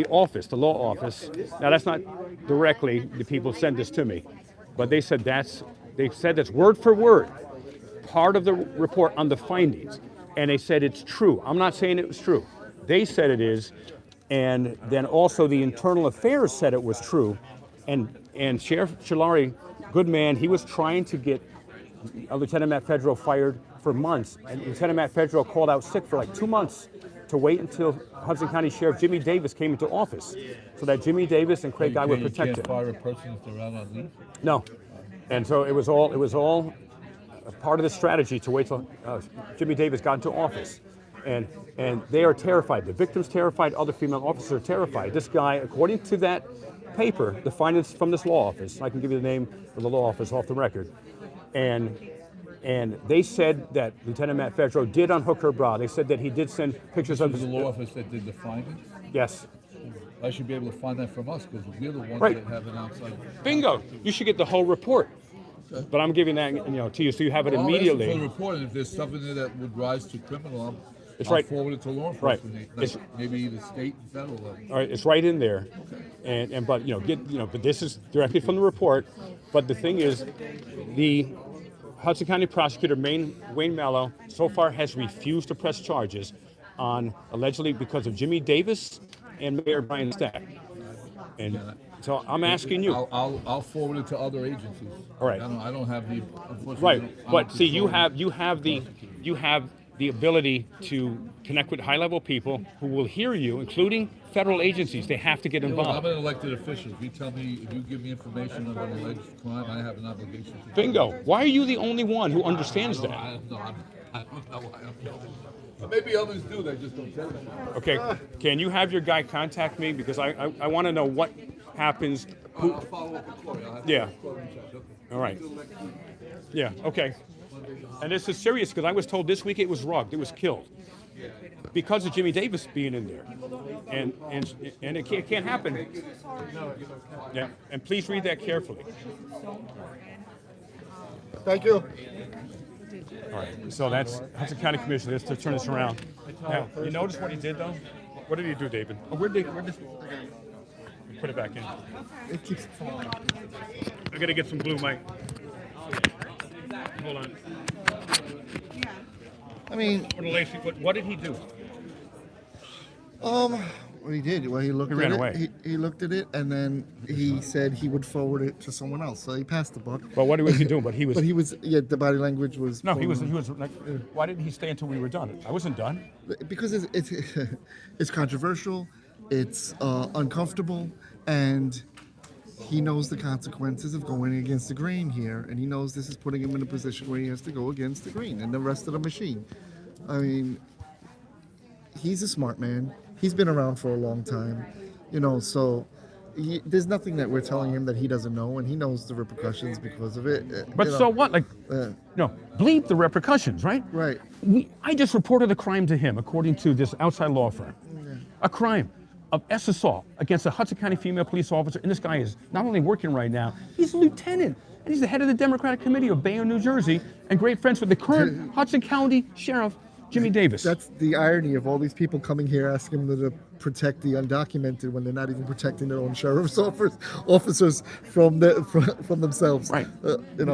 office, the law office. Now, that's not directly the people who sent this to me, but they said that's word for word part of the report on the findings, and they said it's true. I'm not saying it was true. They said it is, and then also the Internal Affairs said it was true, and Sheriff Chilari, good man, he was trying to get Lieutenant Matt Fedro fired for months, and Lieutenant Matt Fedro called out sick for like 2 months to wait until Hudson County Sheriff Jimmy Davis came into office, so that Jimmy Davis and Craig Guy would protect him. You can't fire a person if they're out on leave? No, and so it was all a part of the strategy to wait till Jimmy Davis got into office, and they are terrified. The victim's terrified. Other female officers are terrified. This guy, according to that paper, the findings from this law office, I can give you the name of the law office off the record, and they said that Lieutenant Matt Fedro did unhook her bra. They said that he did send pictures of the law office that did the findings? Yes. I should be able to find that from us because we're the ones Right. that have an outside. Bingo! You should get the whole report. But I'm giving that to you so you have it Well, immediately. I'll ask for the report, and if there's something there that would rise to criminal, It's I'll right. forward it to law Right. enforcement, It's- maybe either state and federal level. All right, it's right in there, and but but this is directly from the report. But the thing is, the Hudson County prosecutor Wayne Mello so far has refused to press charges on allegedly because of Jimmy Davis and Mayor Brian Stack. And so I'm asking you. I'll forward it to other agencies. All right. I don't have the. Unfortunately, Right, I don't but see, you control have the ability to connect with high-level people who will hear you, including federal agencies. They have to get You know, involved. I'm an elected official. If you tell me, if you give me information on an alleged crime, I have an obligation to. Bingo. Why are you the only one who understands that? I don't know why I'm doing it. Maybe others do, they just don't tell me. Okay, can you have your guy contact me, because I want to know what happens. I'll follow up with Corey. I'll have to Yeah. call him and check. Okay. All right. Yeah, okay. And this is serious because I was told this week it was rugged, it was killed because of Jimmy Davis being in there, and it can't happen. Yeah, and please read that carefully. Thank you. All right, so that's Hudson County Commissioner. Let's turn this around. Now, you notice what he did though? What did he do, David? Oh, where'd this? Put it back in. It keeps. I gotta get some blue, Mike. Hold on. I mean, what did he do? What he did, well, he looked He at ran it. away. He looked at it, and then he said he would forward it to someone else. So he passed the buck. Well, what was he doing? But he was. But he was. Yeah, the body language was. No, he was like, why didn't he stay until we were done? I wasn't done. Because it's it's controversial, it's uncomfortable, and he knows the consequences of going against the grain here, and he knows this is putting him in a position where he has to go against the grain and the rest of the machine. I mean, he's a smart man. He's been around for a long time, so there's nothing that we're telling him that he doesn't know, and he knows the repercussions because of it. But so what? Like, no, bleep the repercussions, right? Right. I just reported a crime to him, according to this outside law firm. A crime of assault against a Hudson County female police officer, and this guy is not only working right now, he's a lieutenant, and he's the head of the Democratic Committee of Bayonne, New Jersey, and great friends with the current Hudson County Sheriff, Jimmy Davis. That's the irony of all these people coming here asking them to protect the undocumented when they're not even protecting their own sheriff's officers from themselves. Right.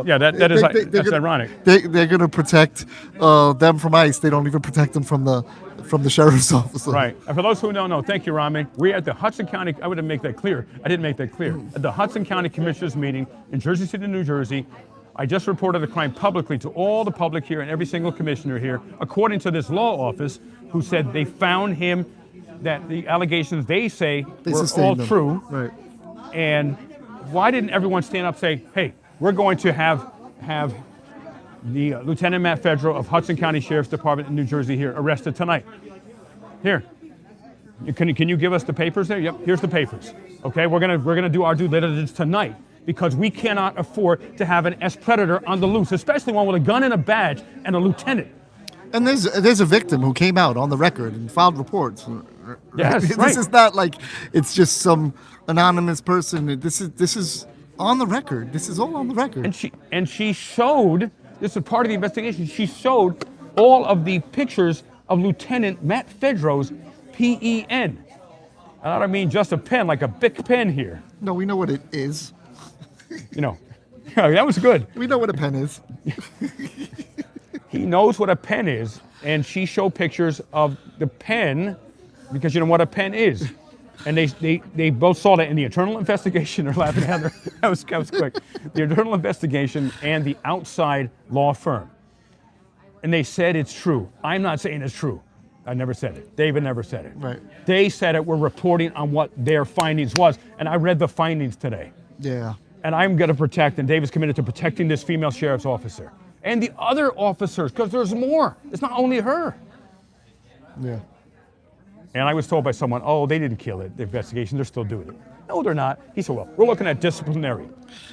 Yeah, that's ironic. They're going to protect them from ICE. They don't even protect them from the sheriff's officer. Right. And for those who don't know, thank you, Rami. We're at the Hudson County. I would make that clear. I didn't make that clear. At the Hudson County Commissioners meeting in Jersey City, New Jersey. I just reported the crime publicly to all the public here and every single commissioner here, according to this law office, who said they found him, that the allegations they say were all true. Right. And why didn't everyone stand up and say, hey, we're going to have the Lieutenant Matt Fedro of Hudson County Sheriff's Department in New Jersey here arrested tonight? Here. Can you give us the papers there? Yep, here's the papers. Okay, we're gonna do our due diligence tonight, because we cannot afford to have an S-predator on the loose, especially one with a gun and a badge and a lieutenant. And there's a victim who came out on the record and filed reports. Yes, This right. is not like it's just some anonymous person. This is on the record. This is all on the record. And she showed, this is part of the investigation, she showed all of the pictures of Lieutenant Matt Fedro's PEN. And I don't mean just a pen, like a Bic pen here. No, we know what it is. Yeah, that was good. We know what a pen is. He knows what a pen is, and she showed pictures of the pen because you know what a pen is. And they both saw that in the internal investigation. They're laughing at her. That was quick. The internal investigation and the outside law firm. And they said it's true. I'm not saying it's true. I never said it. David never said it. Right. They said it. We're reporting on what their findings was. And I read the findings today. Yeah. And I'm going to protect, and David's committed to protecting this female sheriff's officer. And the other officers, because there's more. It's not only her. Yeah. And I was told by someone, oh, they didn't kill it, the investigation, they're still doing it. No, they're not. He said, well, we're looking at disciplinary.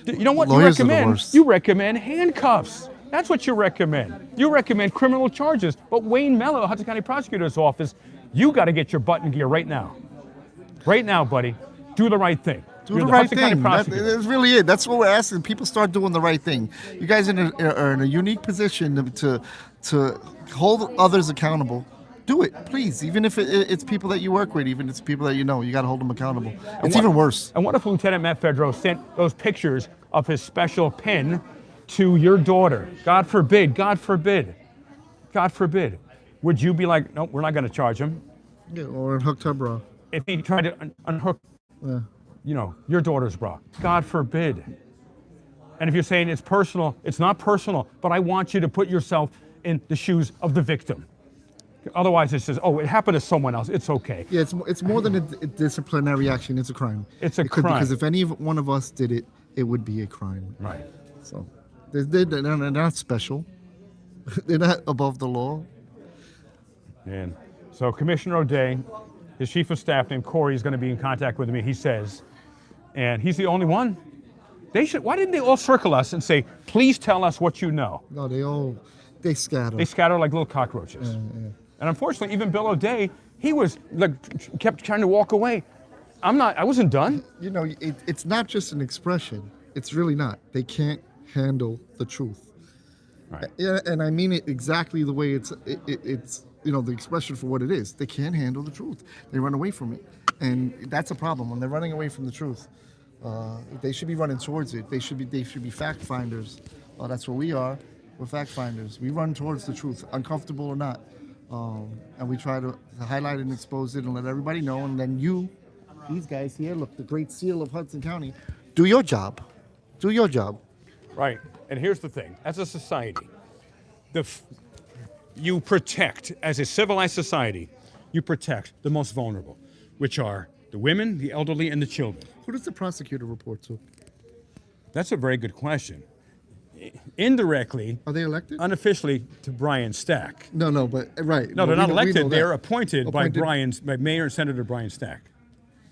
You know what Lawyers you are the recommend? worst. You recommend handcuffs. That's what you recommend. You recommend criminal charges. But Wayne Mello, Hudson County Prosecutor's Office, you got to get your butt in gear right now. Right now, buddy. Do the right thing. Do You're the right Hudson County thing. Prosecutor. That's really it. That's what we're asking. People start doing the right thing. You guys are in a unique position to hold others accountable. Do it, please. Even if it's people that you work with, even if it's people that you know, you got to hold them accountable. It's even worse. And what if Lieutenant Matt Fedro sent those pictures of his special pen to your daughter? God forbid, God forbid, God forbid. Would you be like, no, we're not going to charge him? Yeah, or unhooked her bra. If he tried to unhook, you know, your daughter's bra, God forbid. And if you're saying it's personal, it's not personal, but I want you to put yourself in the shoes of the victim. Otherwise, it says, oh, it happened to someone else. It's okay. Yeah, it's more than a disciplinary action. It's a crime. It's a crime. Because if any one of us did it, it would be a crime. Right. So they're not special. They're not above the law. And so Commissioner O'Day, his chief of staff named Corey is going to be in contact with me, he says. And he's the only one. Why didn't they all circle us and say, please tell us what you know? No, they scatter. They scatter like little cockroaches. And unfortunately, even Bill O'Day, he was kept trying to walk away. I wasn't done. You know, it's not just an expression. It's really not. They can't handle the truth. Right. Yeah, and I mean it exactly the way it's you know, the expression for what it is. They can't handle the truth. They run away from it. And that's a problem. When they're running away from the truth, they should be running towards it. They should be fact finders. That's what we are. We're fact finders. We run towards the truth, uncomfortable or not. And we try to highlight and expose it and let everybody know. And then these guys here, look, the great seal of Hudson County, do your job. Do your job. Right. And here's the thing. As a society, you protect, as a civilized society, you protect the most vulnerable, which are the women, the elderly, and the children. Who does the prosecutor report to? That's a very good question. Indirectly, are they elected? Unofficially to Brian Stack. No, but right. No, they're not elected. They're appointed by Mayor and Senator Brian Stack.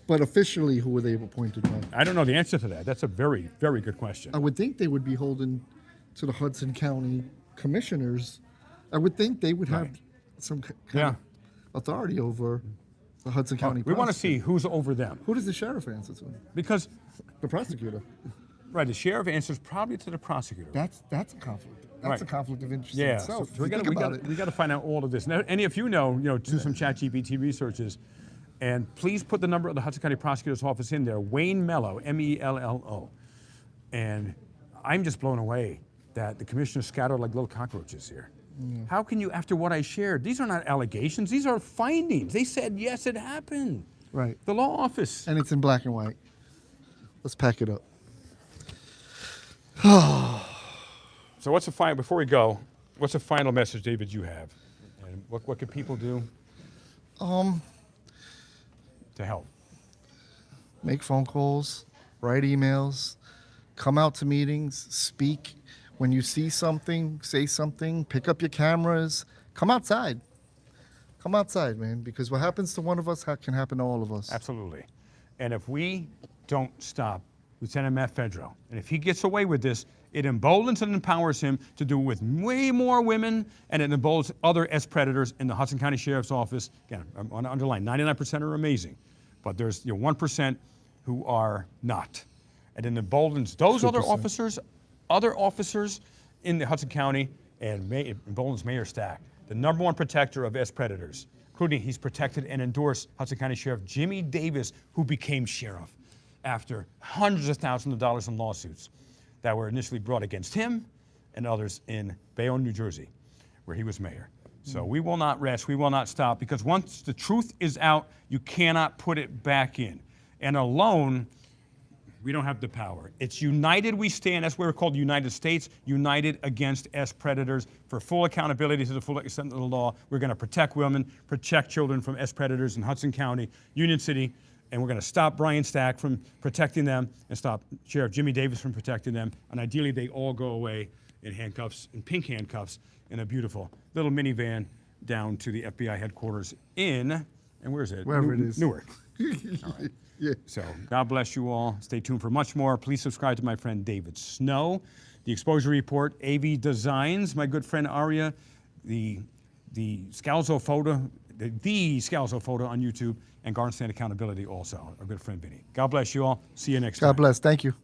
But officially, who were they appointed by? I don't know the answer to that. That's a very, very good question. I would think they would be holding to the Hudson County commissioners. I would think they would have some kind of authority over the Hudson County. We want to see who's over them. Who does the sheriff answer to? Because the prosecutor. Right, the sheriff answers probably to the prosecutor. That's a conflict. That's a conflict of interest in Yeah, itself. so we got to find out all of this. Now, any of you know, do some ChatGPT researches, and please put the number of the Hudson County Prosecutor's Office in there. Wayne Mello, Mello, and I'm just blown away that the commissioners scattered like little cockroaches here. Yeah. How can you, after what I shared, these are not allegations, these are findings. They said yes, it happened. Right. The law office. And it's in black and white. Let's pack it up. So before we go, what's the final message, David, you have? And what can people do to help? Make phone calls, write emails, come out to meetings, speak. When you see something, say something, pick up your cameras, come outside. Come outside, man, because what happens to one of us can happen to all of us. Absolutely. And if we don't stop Lieutenant Matt Fedro, and if he gets away with this, it emboldens and empowers him to do with way more women, and it emboldens other predators in the Hudson County Sheriff's Office. Again, I want to underline, 99% are amazing, but there's 1% who are not. And it emboldens those 2%. other officers in the Hudson County, and it emboldens Mayor Stack, the #1 protector of predators, including he's protected and endorsed Hudson County Sheriff Jimmy Davis, who became sheriff after hundreds of thousands of dollars in lawsuits. that were initially brought against him and others in Bayonne, New Jersey, where he was mayor. So we will not rest, we will not stop, because once the truth is out, you cannot put it back in. And alone, we don't have the power. It's united we stand. That's why we're called the United States, united against S predators. For full accountability to the full extent of the law, we're going to protect women, protect children from S predators in Hudson County, Union City, and we're going to stop Brian Stack from protecting them and stop Sheriff Jimmy Davis from protecting them. And ideally, they all go away in handcuffs, in pink handcuffs, in a beautiful little minivan down to the FBI headquarters in, and where's it? Wherever it is. Newark. All right. Yeah. So God bless you all. Stay tuned for much more. Please subscribe to my friend David Snow, the Exposure Report, AV Designs, my good friend Aria, the Scalzo photo, the Scalzo photo on YouTube, and Garden Stand Accountability also, our good friend Vinny. God bless you all. See you next time. God bless. Thank you.